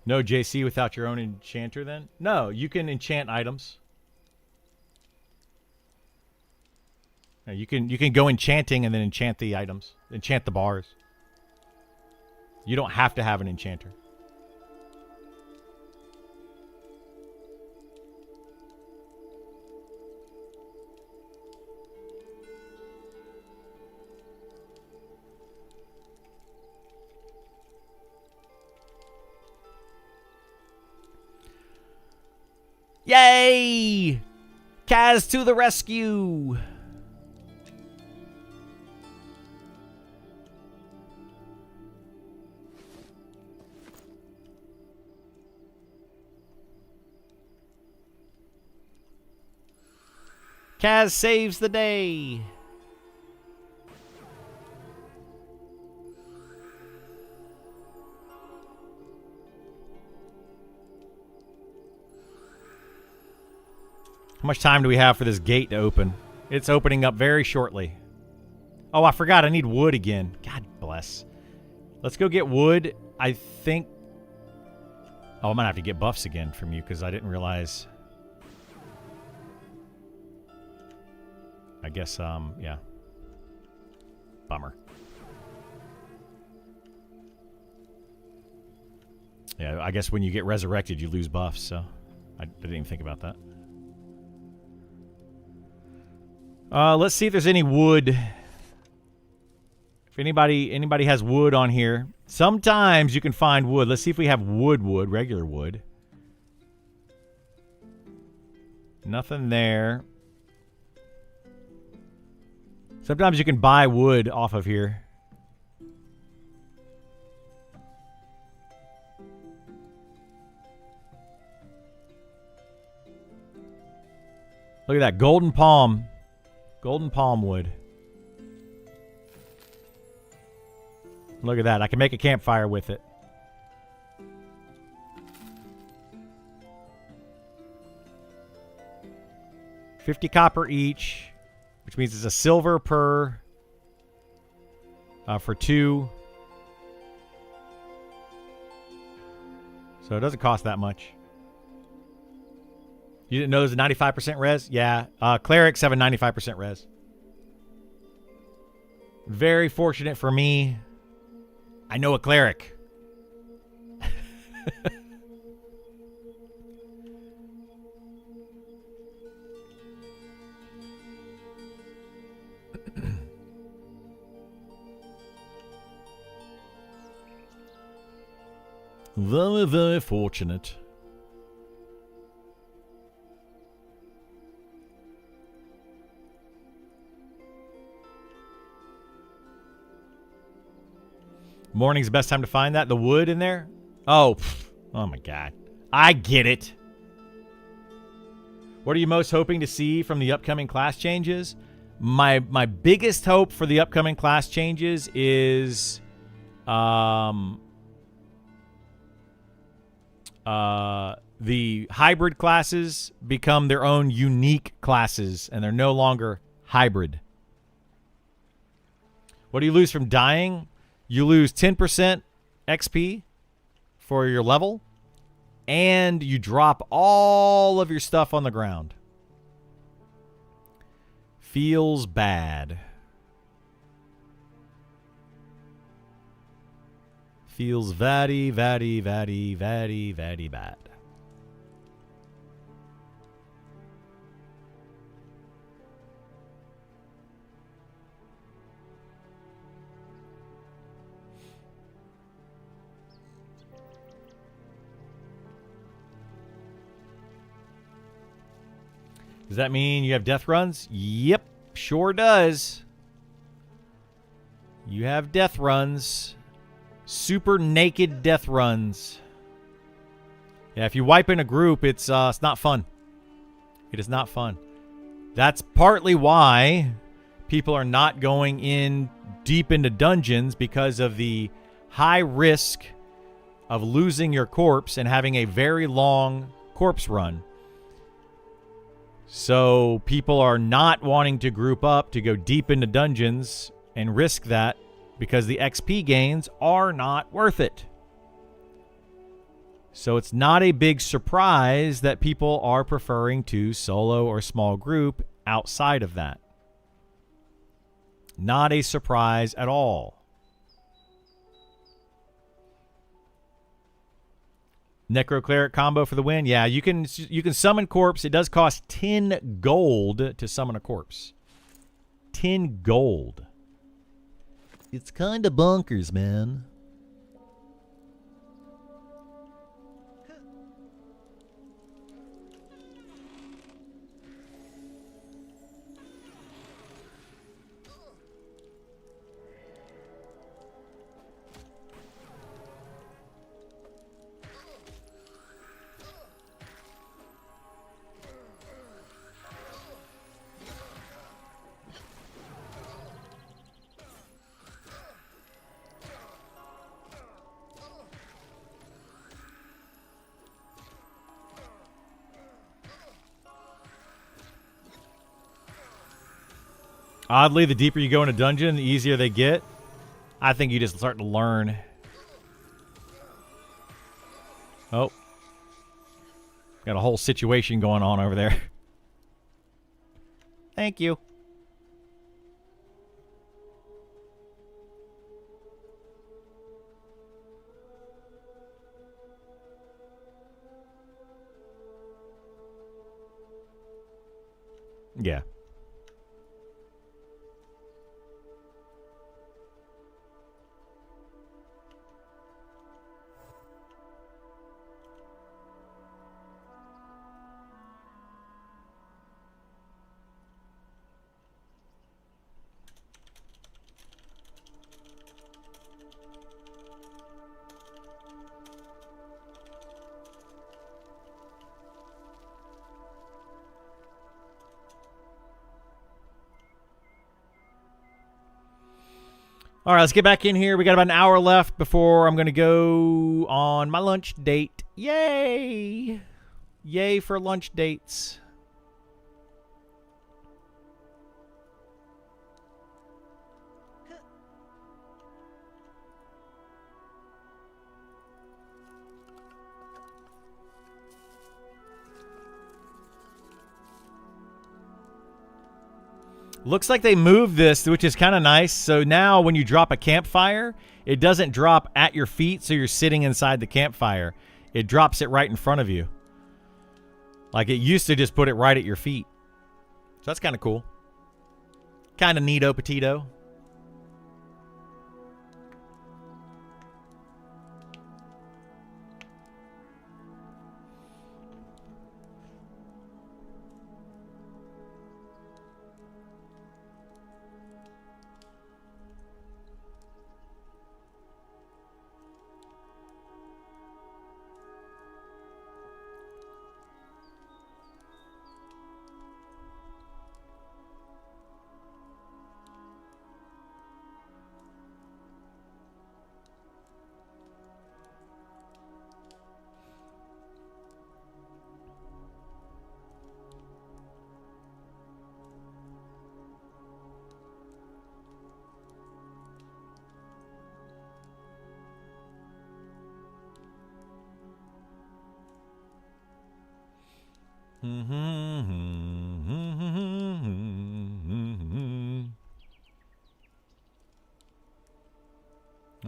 No JC without your own enchanter then? No, you can enchant items. Yeah, you can go enchanting and then enchant the items. Enchant the bars. You don't have to have an enchanter. Yay! Kaz to the rescue! Kaz saves the day! How much time do we have for this gate to open? It's opening up very shortly. Oh, I forgot. I need wood again. God bless. Let's go get wood. I think... Oh, I'm going to have to get buffs again from you because I didn't realize... I guess, yeah. Bummer. Yeah, I guess when you get resurrected, you lose buffs, so... I didn't even think about that. Let's see if there's any wood. If anybody has wood on here. Sometimes you can find wood. Let's see if we have wood, regular wood. Nothing there. Sometimes you can buy wood off of here. Look at that, golden palm. Golden palm wood. Look at that. I can make a campfire with it. $50 copper each, which means it's a silver per for 2. So it doesn't cost that much. You didn't know there's a 95% res? Yeah. Clerics have a 95% res. Very fortunate for me. I know a cleric. Very, very fortunate. Morning's the best time to find that. The wood in there? Oh, oh my God. I get it. What are you most hoping to see from the upcoming class changes? My biggest hope for the upcoming class changes is the hybrid classes become their own unique classes and they're no longer hybrid. What do you lose from dying? You lose 10% XP for your level, and you drop all of your stuff on the ground. Feels bad. Feels very, very, very, very, very bad. Does that mean you have death runs? Yep, sure does. You have death runs. Super naked death runs. Yeah, if you wipe in a group, it's not fun. It is not fun. That's partly why people are not going in deep into dungeons, because of the high risk of losing your corpse and having a very long corpse run. So people are not wanting to group up to go deep into dungeons and risk that, because the XP gains are not worth it. So it's not a big surprise that people are preferring to solo or small group outside of that. Not a surprise at all. Necro Cleric combo for the win. Yeah, you can summon corpse. It does cost 10 gold to summon a corpse. 10 gold. It's kind of bonkers, man. Oddly, the deeper you go in a dungeon, the easier they get. I think you just start to learn. Oh. Got a whole situation going on over there. Thank you. Yeah. All right, let's get back in here. We got about an hour left before I'm going to go on my lunch date. Yay! Yay for lunch dates. Looks like they moved this, which is kind of nice. So now when you drop a campfire, it doesn't drop at your feet, so you're sitting inside the campfire. It drops it right in front of you. Like it used to just put it right at your feet. So that's kind of cool. Kind of neato petito.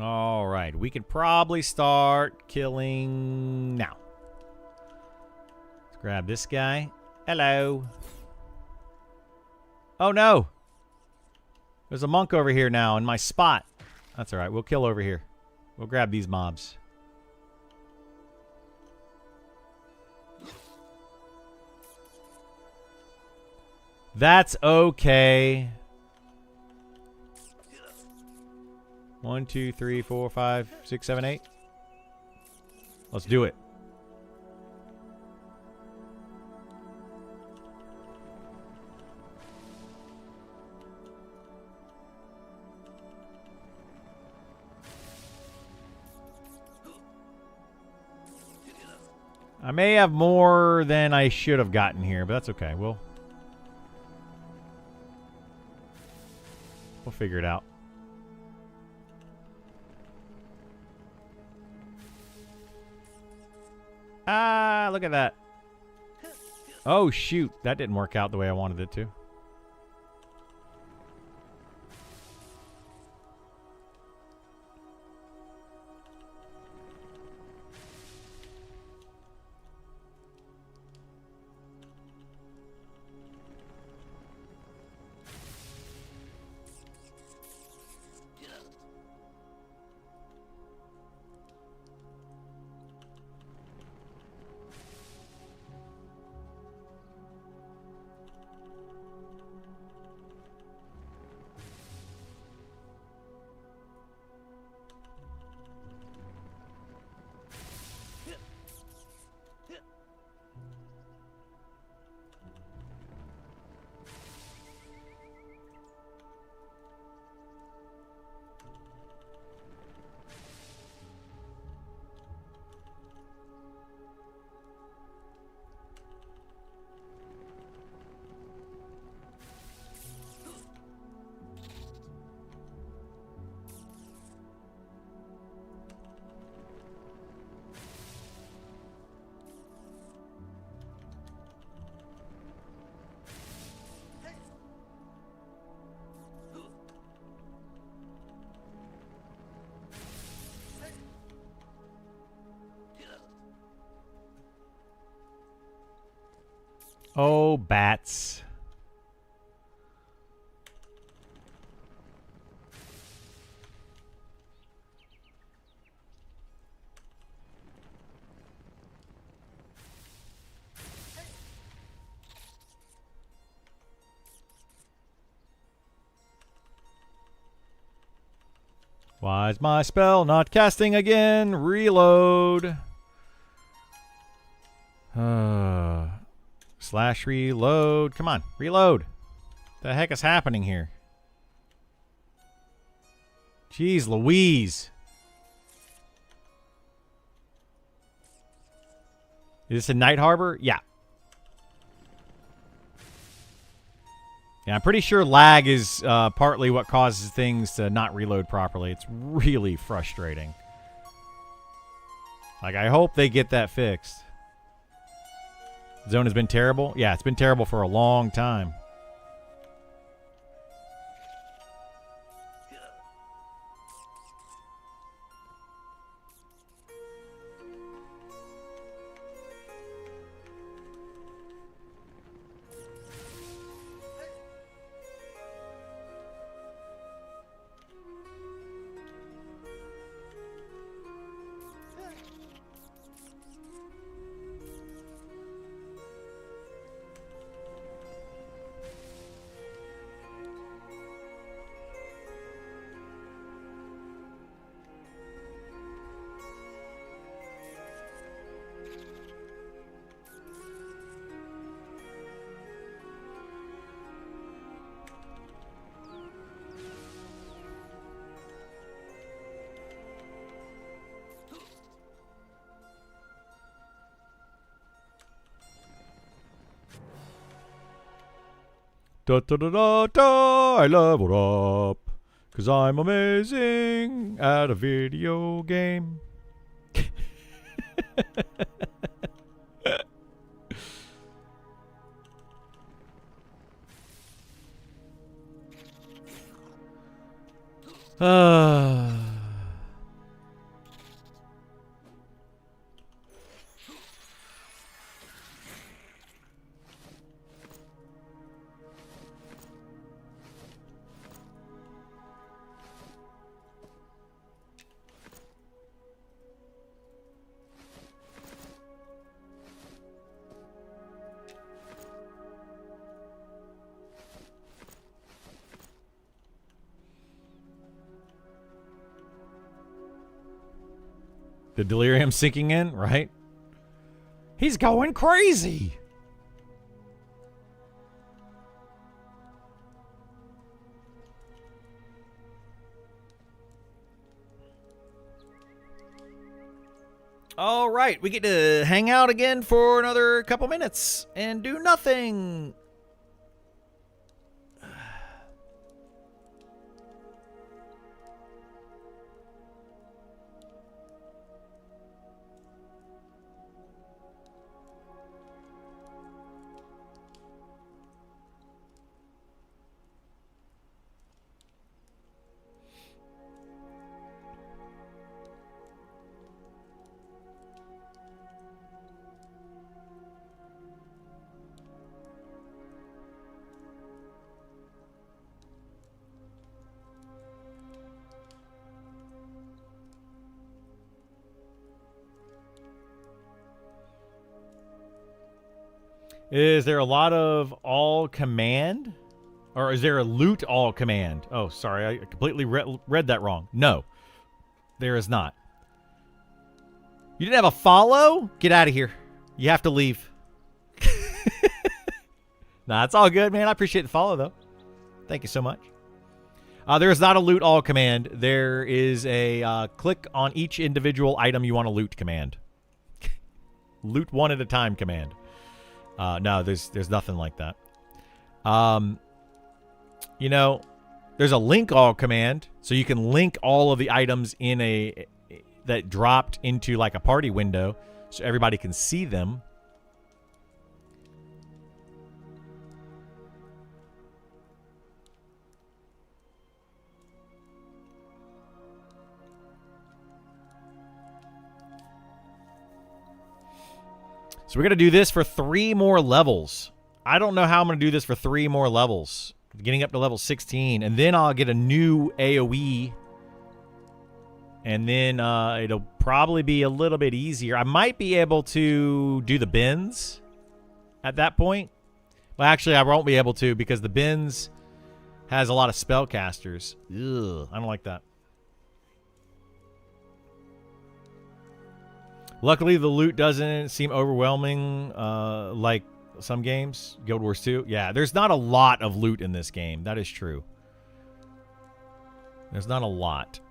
All right, we can probably start killing now. Let's grab this guy. Hello. Oh no. There's a monk over here now in my spot. That's all right. We'll kill over here. We'll grab these mobs. That's okay. 1, 2, 3, 4, 5, 6, 7, 8. Let's do it. I may have more than I should have gotten here, but that's okay. We'll figure it out. Ah, look at that. Oh, shoot. That didn't work out the way I wanted it to. Oh, bats. Why is my spell not casting again? Reload. Slash reload. Come on, reload. The heck is happening here? Jeez Louise. Is this a Night Harbor? Yeah. Yeah, I'm pretty sure lag is partly what causes things to not reload properly. It's really frustrating. Like, I hope they get that fixed. Zone has been terrible? Yeah, it's been terrible for a long time. Da da da da da, I leveled up. 'Cause I'm amazing at a video game. The delirium sinking in, right? He's going crazy. All right, we get to hang out again for another couple minutes and do nothing. Is there a lot of all command? Or is there a loot all command? Oh, sorry. I completely read that wrong. No, there is not. You didn't have a follow? Get out of here. You have to leave. Nah, it's all good, man. I appreciate the follow, though. Thank you so much. There is not a loot all command. There is a click on each individual item you want to loot command. Loot one at a time command. No, there's nothing like that. You know, there's a link all command, so you can link all of the items in that dropped into like a party window, so everybody can see them. So we're going to do this for 3 more levels. I don't know how I'm going to do this for 3 more levels. Getting up to level 16. And then I'll get a new AoE. And then it'll probably be a little bit easier. I might be able to do the bins at that point. Well, actually, I won't be able to because the bins has a lot of spellcasters. Ugh, I don't like that. Luckily, the loot doesn't seem overwhelming like some games. Guild Wars 2. Yeah, there's not a lot of loot in this game. That is true. There's not a lot.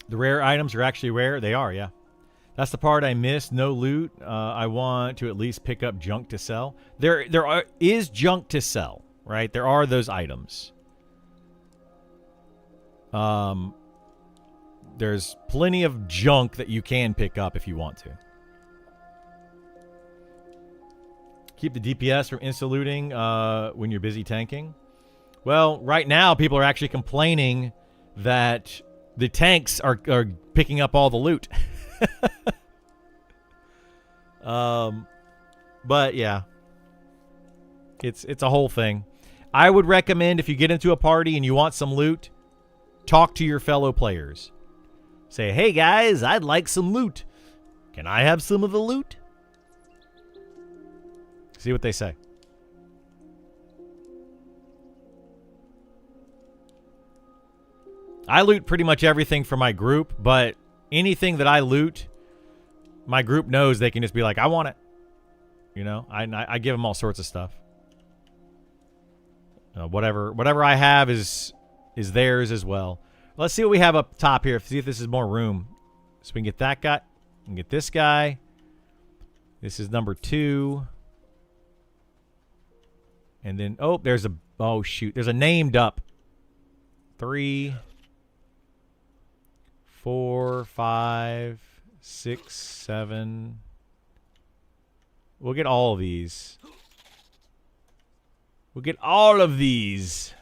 The rare items are actually rare. They are, yeah. That's the part I missed. No loot. I want to at least pick up junk to sell. There is junk to sell, right? There are those items. There's plenty of junk that you can pick up if you want to. Keep the DPS from insta-looting when you're busy tanking. Well, right now people are actually complaining that the tanks are picking up all the loot. But yeah, it's a whole thing. I would recommend if you get into a party and you want some loot, talk to your fellow players. Say, hey guys, I'd like some loot. Can I have some of the loot? See what they say. I loot pretty much everything for my group, but anything that I loot, my group knows they can just be like, I want it. You know, I give them all sorts of stuff. Whatever I have is theirs as well. Let's see what we have up top here. See if this is more room. So we can get that guy. We can get this guy. This is number 2. And then, oh, oh shoot. There's a named up. 3, 4, 5, 6, 7. We'll get all of these. We'll get all of these.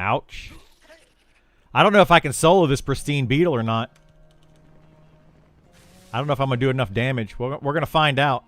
Ouch. I don't know if I can solo this pristine beetle or not. I don't know if I'm going to do enough damage. We're going to find out.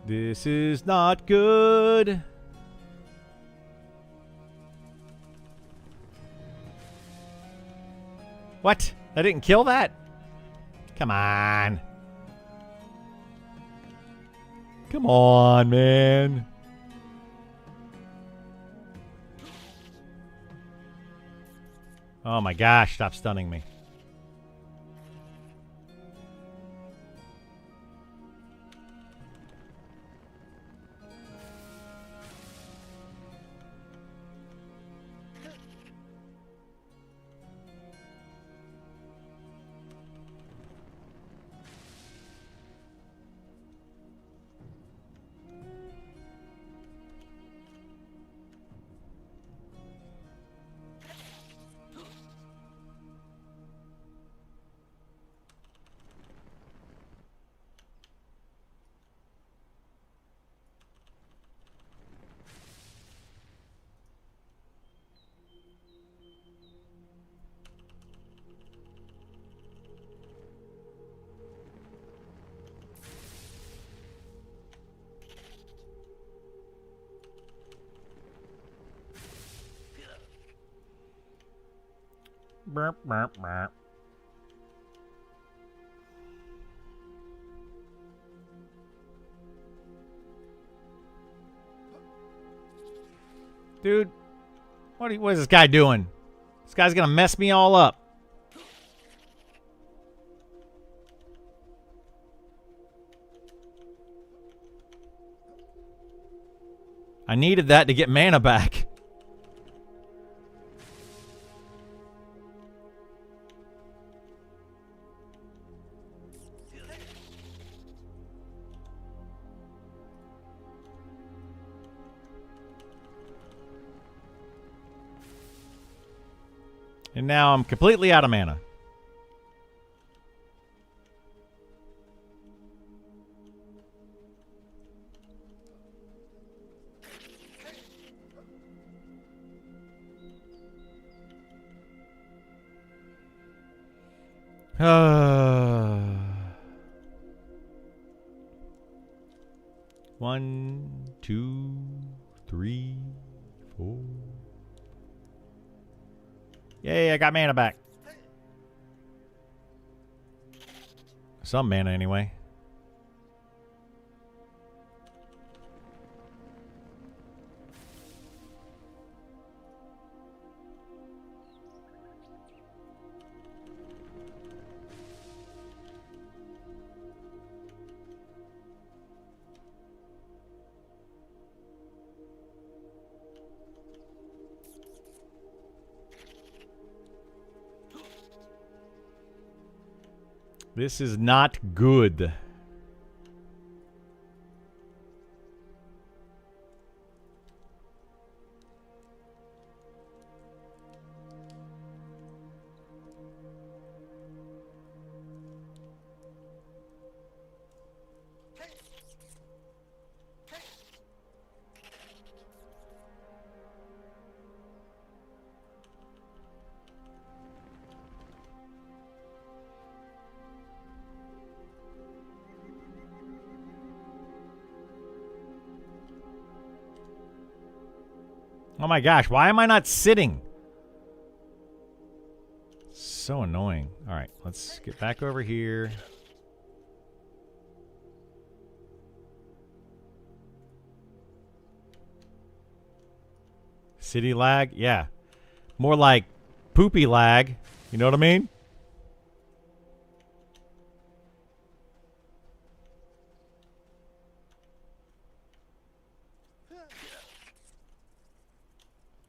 This is not good. What? I didn't kill that? Come on. Come on, man. Oh my gosh, stop stunning me. Burp, burp, burp. Dude, what is this guy doing? This guy's gonna mess me all up. I needed that to get mana back. And now I'm completely out of mana. One, two, three, four. Yay, I got mana back. Some mana anyway. This is not good. Oh my gosh, why am I not sitting? So annoying. All right, let's get back over here. City lag? Yeah. More like poopy lag. You know what I mean?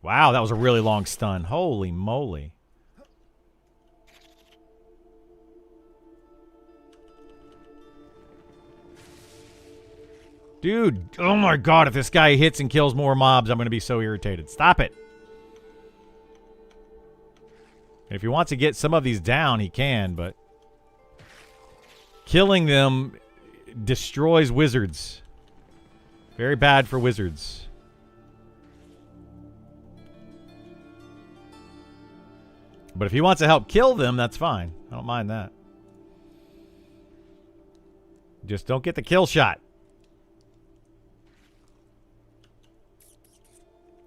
Wow, that was a really long stun. Holy moly. Dude, oh my god, if this guy hits and kills more mobs, I'm going to be so irritated. Stop it. If he wants to get some of these down, he can, but killing them destroys wizards. Very bad for wizards. But if he wants to help kill them, that's fine. I don't mind that. Just don't get the kill shot.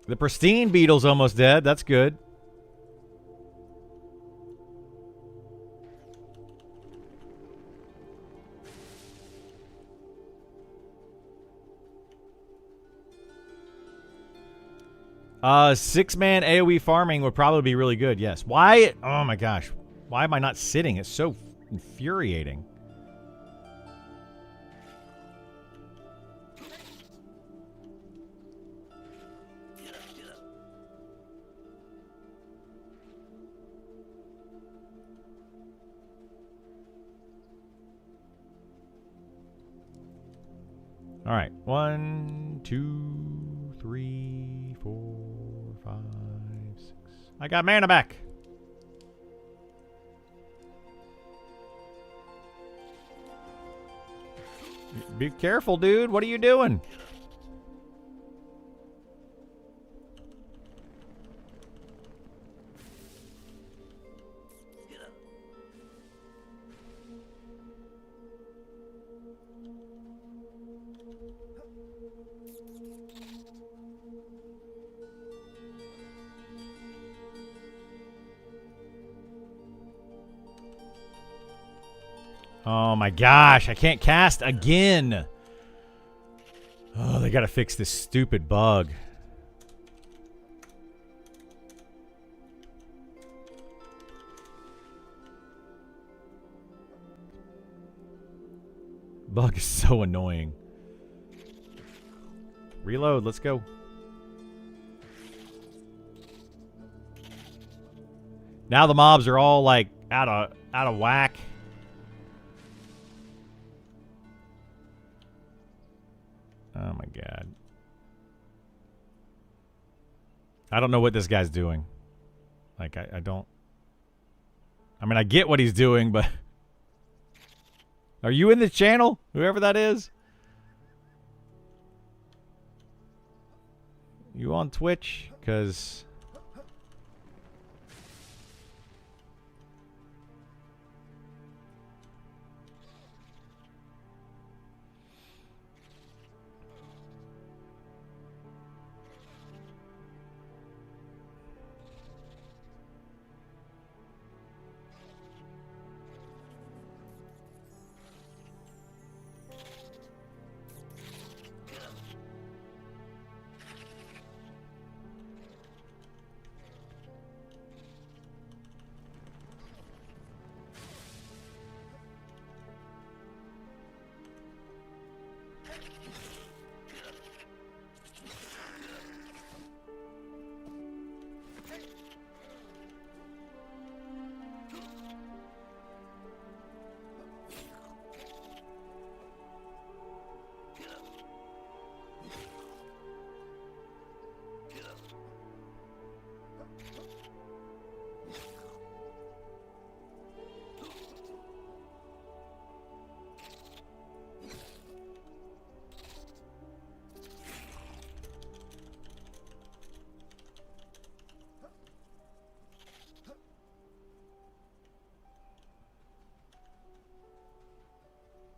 The pristine beetle's almost dead. That's good. Six-man AoE farming would probably be really good, yes. Why? Oh my gosh. Why am I not sitting? It's so infuriating. All right. 1, 2, 3, 4, 5, 6. I got mana back. Be careful, dude. What are you doing? Oh my gosh, I can't cast again. Oh, they gotta fix this stupid bug. Bug is so annoying. Reload, let's go. Now the mobs are all like out of whack. Oh my god. I don't know what this guy's doing. Like, I don't... I mean, I get what he's doing, but... Are you in the channel? Whoever that is? You on Twitch? Because...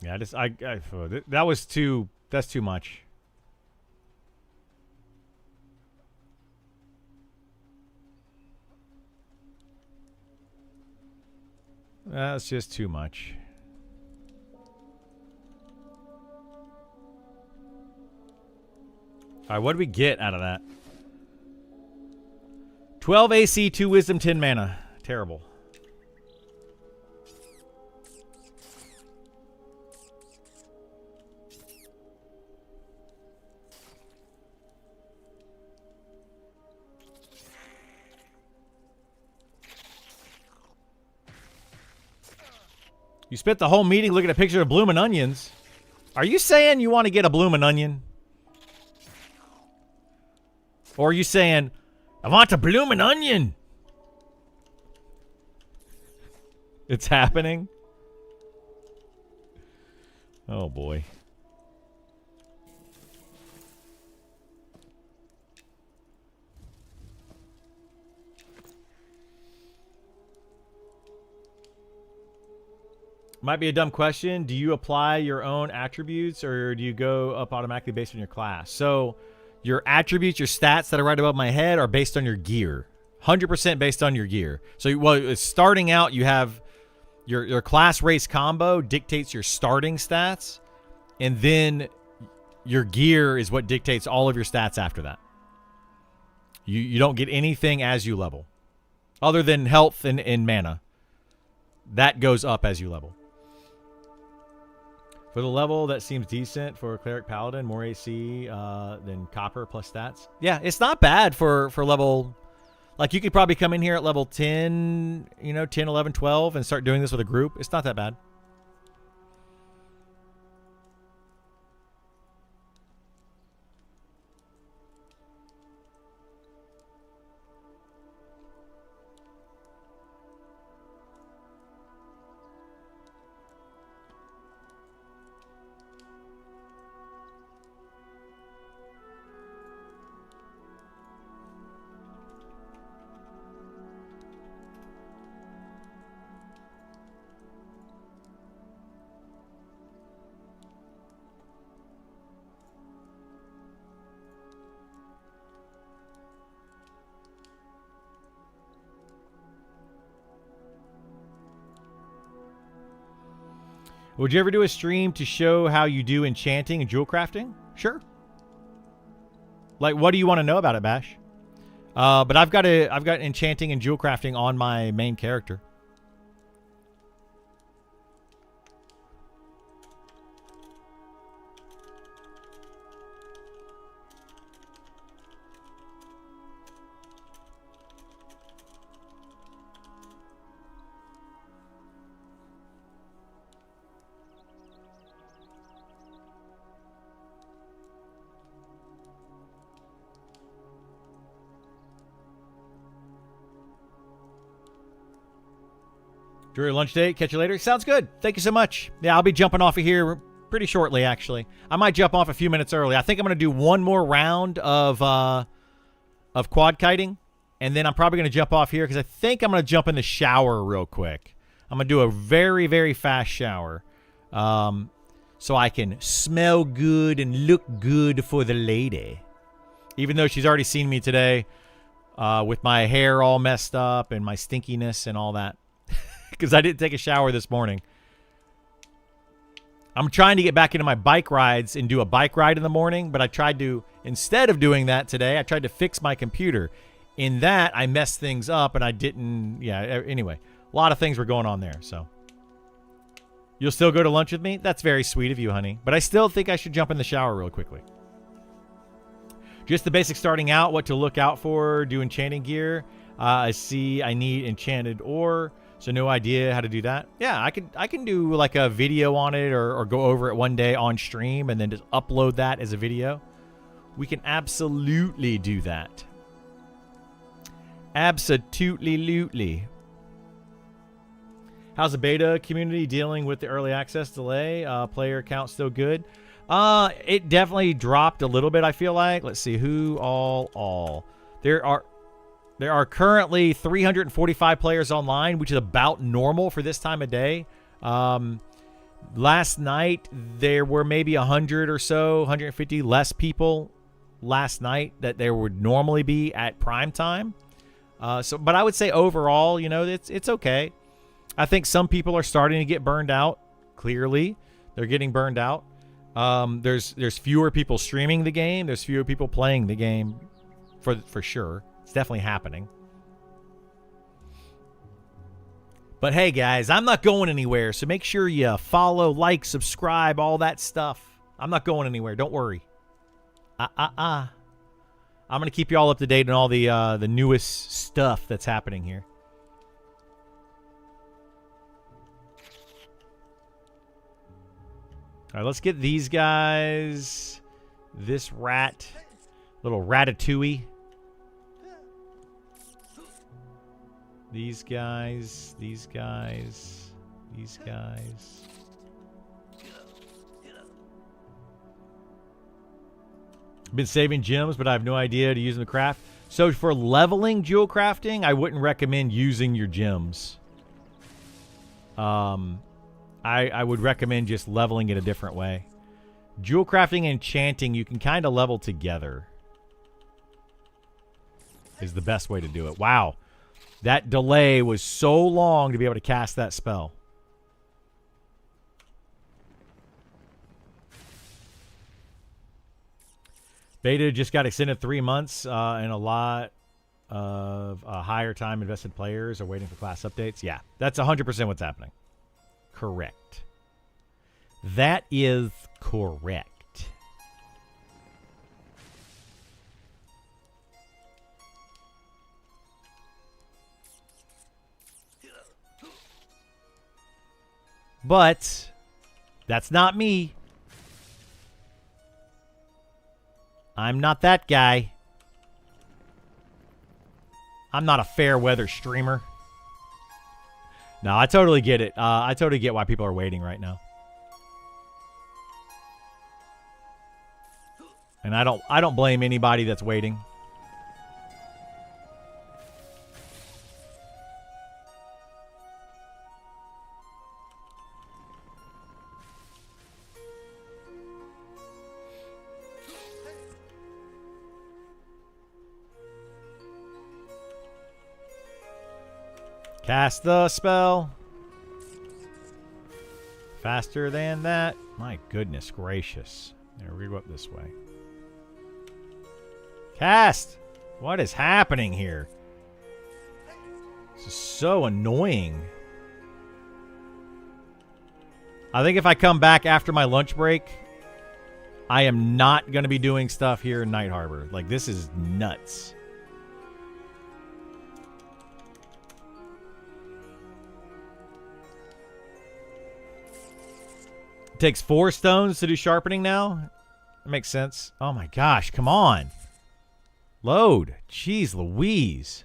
Yeah, that was too. That's too much. That's just too much. All right, what do we get out of that? 12 AC, 2 Wisdom, 10 mana. Terrible. You spent the whole meeting looking at pictures of bloomin' onions. Are you saying you want to get a bloomin' onion? Or are you saying, I want a bloomin' onion? It's happening? Oh, boy. Might be a dumb question. Do you apply your own attributes or do you go up automatically based on your class? So your attributes, your stats that are right above my head are based on your gear. 100% based on your gear. So well, starting out, you have your class race combo dictates your starting stats. And then your gear is what dictates all of your stats after that. You don't get anything as you level. Other than health and mana. That goes up as you level. For the level, that seems decent for Cleric Paladin. More AC than Copper plus stats. Yeah, it's not bad for level... Like, you could probably come in here at level 10, 10, 11, 12, and start doing this with a group. It's not that bad. Would you ever do a stream to show how you do enchanting and jewel crafting? Sure. Like, what do you want to know about it, Bash? But I've got enchanting and jewel crafting on my main character. Enjoy your lunch date. Catch you later. Sounds good. Thank you so much. Yeah, I'll be jumping off of here pretty shortly, actually. I might jump off a few minutes early. I think I'm going to do one more round of quad kiting, and then I'm probably going to jump off here because I think I'm going to jump in the shower real quick. I'm going to do a very, very fast shower so I can smell good and look good for the lady. Even though she's already seen me today with my hair all messed up and my stinkiness and all that. Because I didn't take a shower this morning. I'm trying to get back into my bike rides and do a bike ride in the morning, but I tried to, instead of doing that today, I tried to fix my computer. In that, I messed things up and I didn't, anyway. A lot of things were going on there, so. You'll still go to lunch with me? That's very sweet of you, honey. But I still think I should jump in the shower real quickly. Just the basics starting out, what to look out for, do enchanting gear. I see I need enchanted ore, so no idea how to do that. Yeah, I can do like a video on it or go over it one day on stream and then just upload that as a video. We can absolutely do that. Absolutely. How's the beta community dealing with the early access delay? Player count still good? It definitely dropped a little bit, I feel like. Let's see, who all. There are currently 345 players online, which is about normal for this time of day. Last night, there were maybe 100 or so, 150 less people last night that there would normally be at prime time. But I would say overall, you know, it's okay. I think some people are starting to get burned out. Clearly, they're getting burned out. There's fewer people streaming the game. There's fewer people playing the game, for sure. It's definitely happening. But hey, guys, I'm not going anywhere. So make sure you follow, like, subscribe, all that stuff. I'm not going anywhere. Don't worry. I'm gonna keep you all up to date on all the newest stuff that's happening here. All right, let's get these guys. This rat, little ratatouille. These guys. Been saving gems, but I have no idea to use them to craft. So for leveling jewel crafting, I wouldn't recommend using your gems. I would recommend just leveling it a different way. Jewel crafting and enchanting, you can kind of level together. Is the best way to do it. Wow. That delay was so long to be able to cast that spell. Beta just got extended 3 months, and a lot of higher time invested players are waiting for class updates. Yeah, that's 100% what's happening. Correct. That is correct. But that's not me. I'm not that guy. I'm not a fair weather streamer. No, I totally get it. I totally get why people are waiting right now. And I don't blame anybody that's waiting. Cast the spell. Faster than that. My goodness gracious. There, we go up this way. Cast! What is happening here? This is so annoying. I think if I come back after my lunch break, I am not going to be doing stuff here in Night Harbor. Like, this is nuts. It takes 4 stones to do sharpening now? That makes sense. Oh my gosh, come on. Load. Jeez Louise.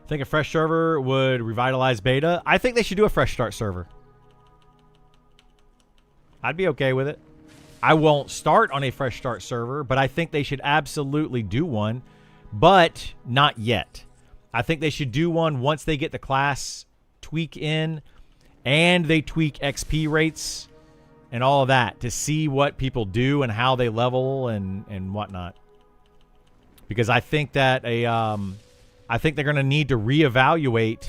Think a fresh server would revitalize beta? I think they should do a fresh start server. I'd be okay with it. I won't start on a fresh start server, but I think they should absolutely do one. But not yet. I think they should do one once they get the class tweak in and they tweak XP rates and all of that to see what people do and how they level and whatnot. Because I think that I think they're going to need to reevaluate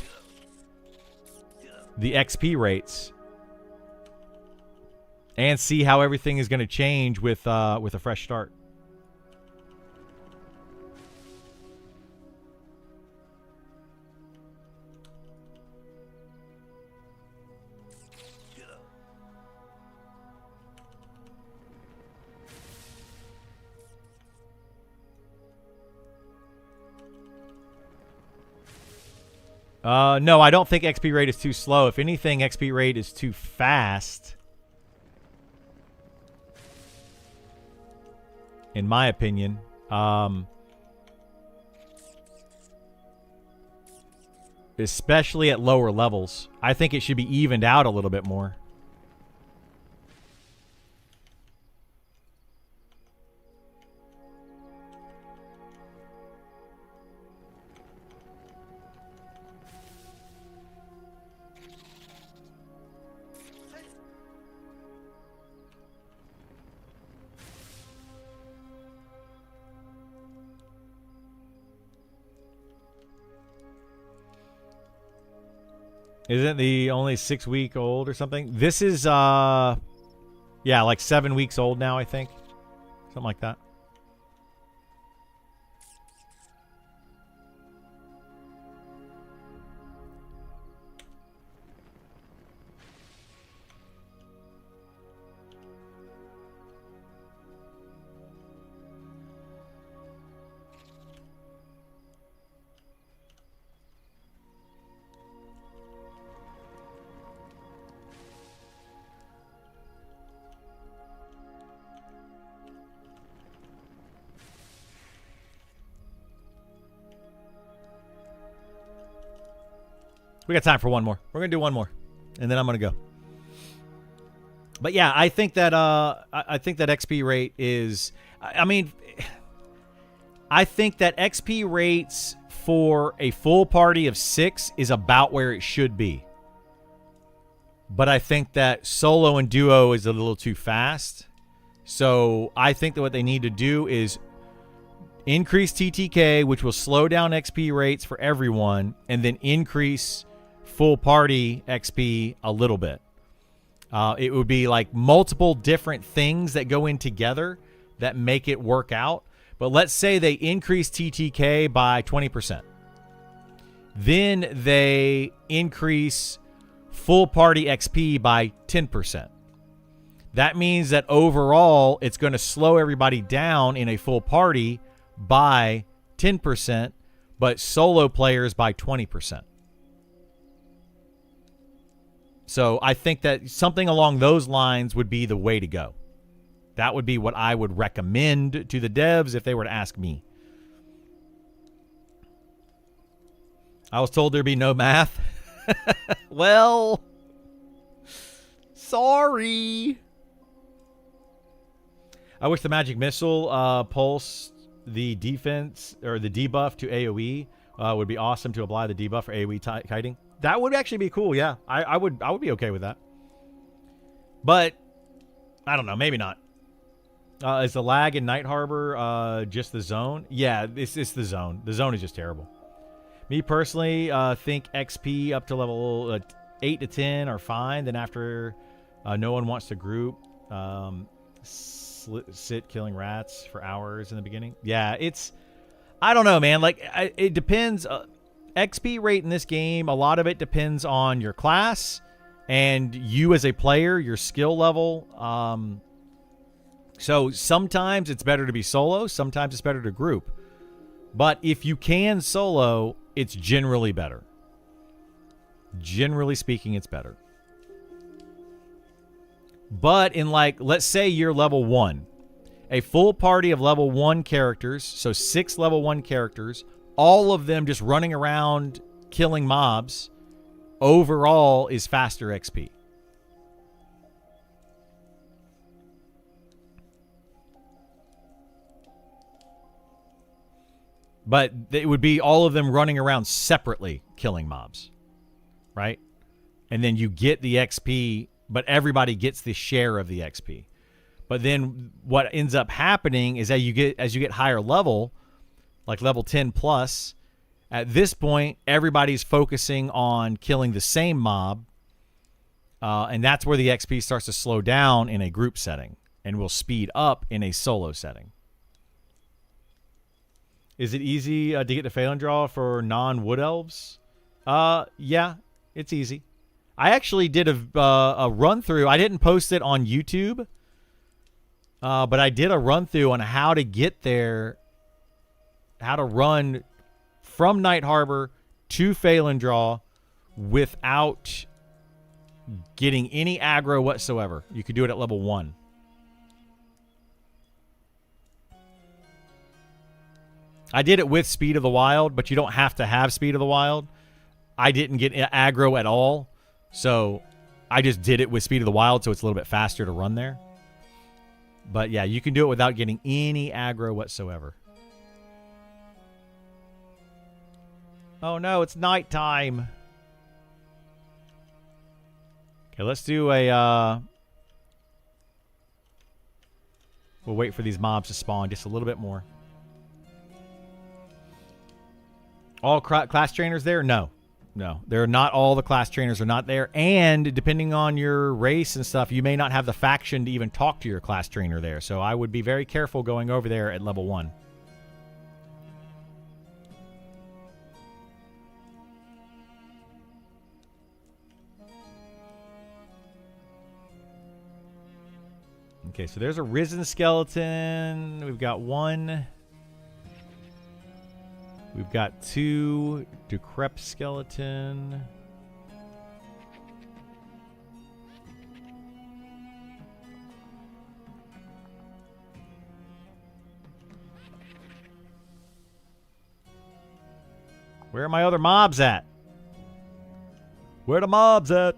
the XP rates and see how everything is going to change with a fresh start. No, I don't think XP rate is too slow. If anything, XP rate is too fast. In my opinion. Especially at lower levels. I think it should be evened out a little bit more. Isn't the only 6 week old or something? This is yeah, like 7 weeks old now, I think. Something like that. We got time for one more. We're gonna do one more, and then I'm gonna go. But yeah, I think that I think that XP rate is. I mean, I think that XP rates for a full party of 6 is about where it should be. But I think that solo and duo is a little too fast. So I think that what they need to do is increase TTK, which will slow down XP rates for everyone, and then increase full party XP a little bit. It would be like multiple different things that go in together that make it work out. But let's say they increase TTK by 20%. Then they increase full party XP by 10%. That means that overall, it's going to slow everybody down in a full party by 10%, but solo players by 20%. So I think that something along those lines would be the way to go. That would be what I would recommend to the devs if they were to ask me. I was told there'd be no math. Well, sorry. I wish the magic missile pulsed the defense or the debuff to AoE. Would be awesome to apply the debuff for AoE kiting. That would actually be cool, yeah. I would be okay with that. But I don't know, maybe not. Is the lag in Night Harbor just the zone? Yeah, it's the zone. The zone is just terrible. Me personally, think XP up to level 8 to 10 are fine. Then after no one wants to group, sit killing rats for hours in the beginning. Yeah, it's... I don't know, man. Like, it depends... XP rate in this game, a lot of it depends on your class and you as a player, your skill level. So sometimes it's better to be solo. Sometimes it's better to group. But if you can solo, it's generally better. Generally speaking, it's better. But in like, let's say you're level 1. A full party of level 1 characters, so 6 level 1 characters, all of them just running around killing mobs, overall is faster XP. But it would be all of them running around separately killing mobs, right? And then you get the XP, but everybody gets the share of the XP. But then what ends up happening is that as you get higher level, like level 10 plus, at this point, everybody's focusing on killing the same mob. And that's where the XP starts to slow down in a group setting and will speed up in a solo setting. Is it easy to get to Phelan Draw for non-Wood Elves? Yeah, it's easy. I actually did a run-through. I didn't post it on YouTube, but I did a run-through on how to get there, how to run from Night Harbor 2 Phelan draw without getting any aggro whatsoever. You could do it at level 1. I did it with Speed of the Wild, but you don't have to have Speed of the Wild. I didn't get aggro at all, so I just did it with Speed of the Wild, so it's a little bit faster to run there. But yeah, you can do it without getting any aggro whatsoever. Oh no, it's nighttime. Okay, let's do a... We'll wait for these mobs to spawn just a little bit more. All class trainers there? No. No. They're not all the class trainers are not there. And depending on your race and stuff, you may not have the faction to even talk to your class trainer there. So I would be very careful going over there at level 1. Okay, so there's a risen skeleton. We've got 1. We've got 2 decrepit skeleton. Where are my other mobs at? Where the mobs at?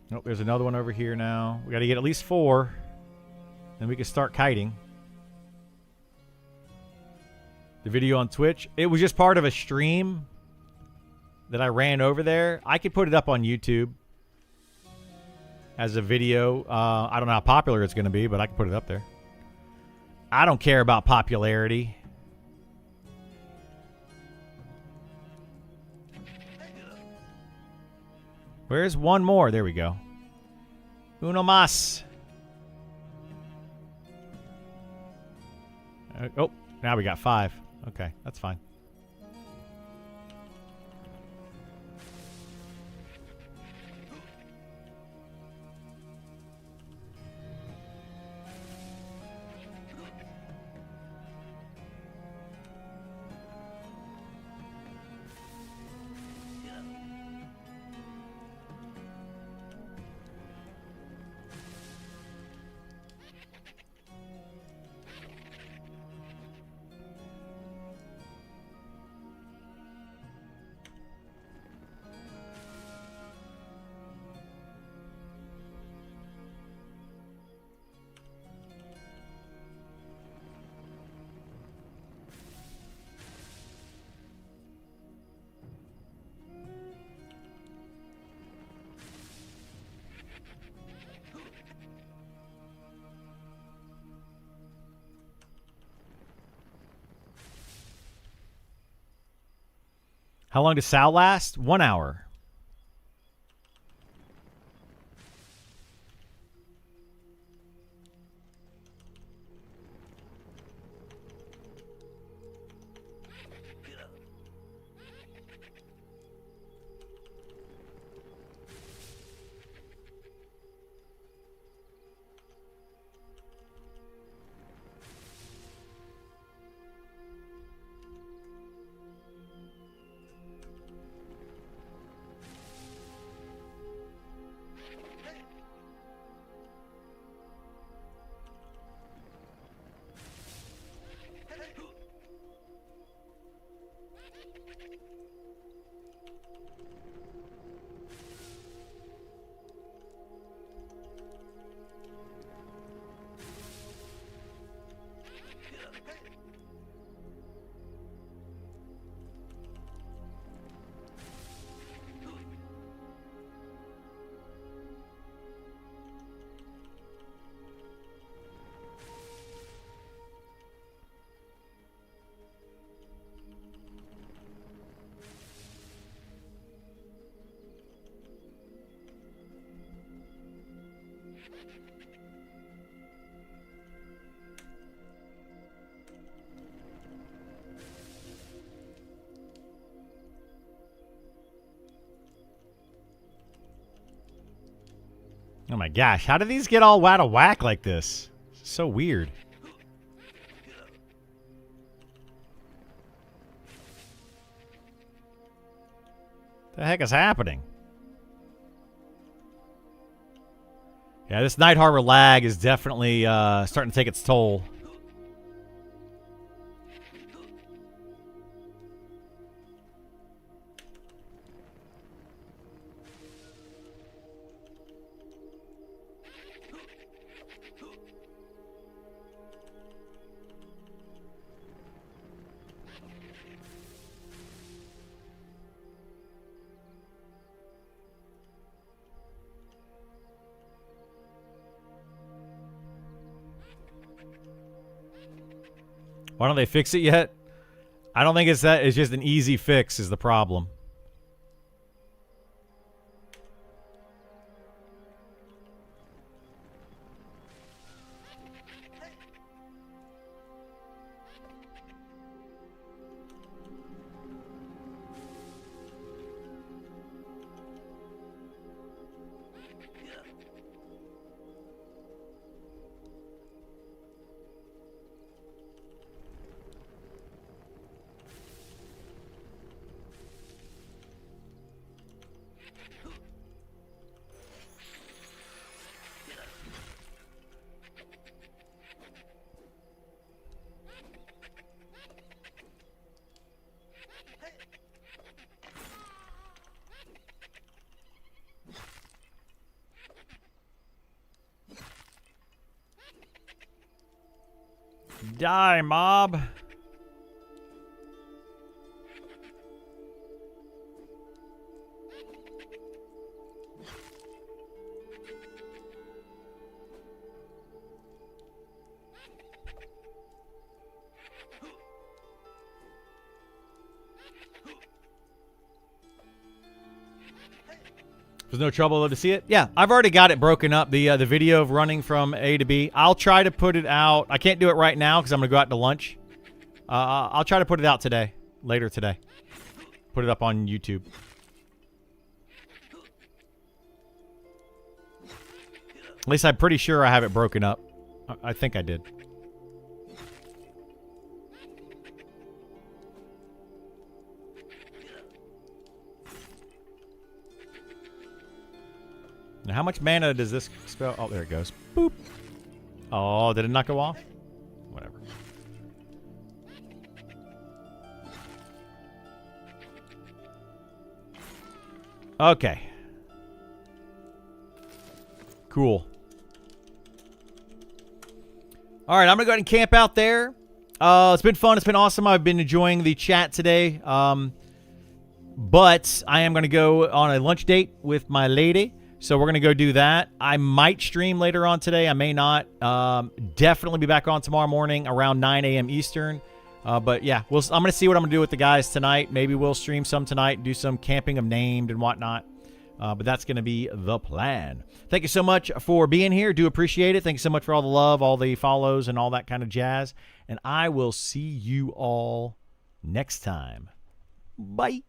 Nope, there's another one over here now. We got to get at least 4. Then we can start kiting. The video on Twitch, it was just part of a stream that I ran over there. I could put it up on YouTube as a video. I don't know how popular it's going to be, but I can put it up there. I don't care about popularity. Where's one more? There we go. Uno más. Oh, now we got 5. Okay, that's fine. How long does Sal last? 1 hour. Oh my gosh, how do these get all out of whack like this? It's so weird. The heck is happening? Yeah, this Night Harbor lag is definitely starting to take its toll. Why don't they fix it yet? I don't think it's that. It's just an easy fix is the problem. Die, mob. There's no trouble to see it. Yeah, I've already got it broken up, the video of running from A to B. I'll try to put it out. I can't do it right now because I'm going to go out to lunch. I'll try to put it out today, later today. Put it up on YouTube. At least I'm pretty sure I have it broken up. I think I did. Now, how much mana does this spell? Oh, there it goes. Boop. Oh, did it not go off? Whatever. Okay. Cool. All right, I'm going to go ahead and camp out there. It's been fun. It's been awesome. I've been enjoying the chat today. But I am going to go on a lunch date with my lady. So we're going to go do that. I might stream later on today. I may not. Definitely be back on tomorrow morning around 9 a.m. Eastern. But yeah, I'm going to see what I'm going to do with the guys tonight. Maybe we'll stream some tonight, do some camping of named and whatnot. But that's going to be the plan. Thank you so much for being here. Do appreciate it. Thank you so much for all the love, all the follows, and all that kind of jazz. And I will see you all next time. Bye.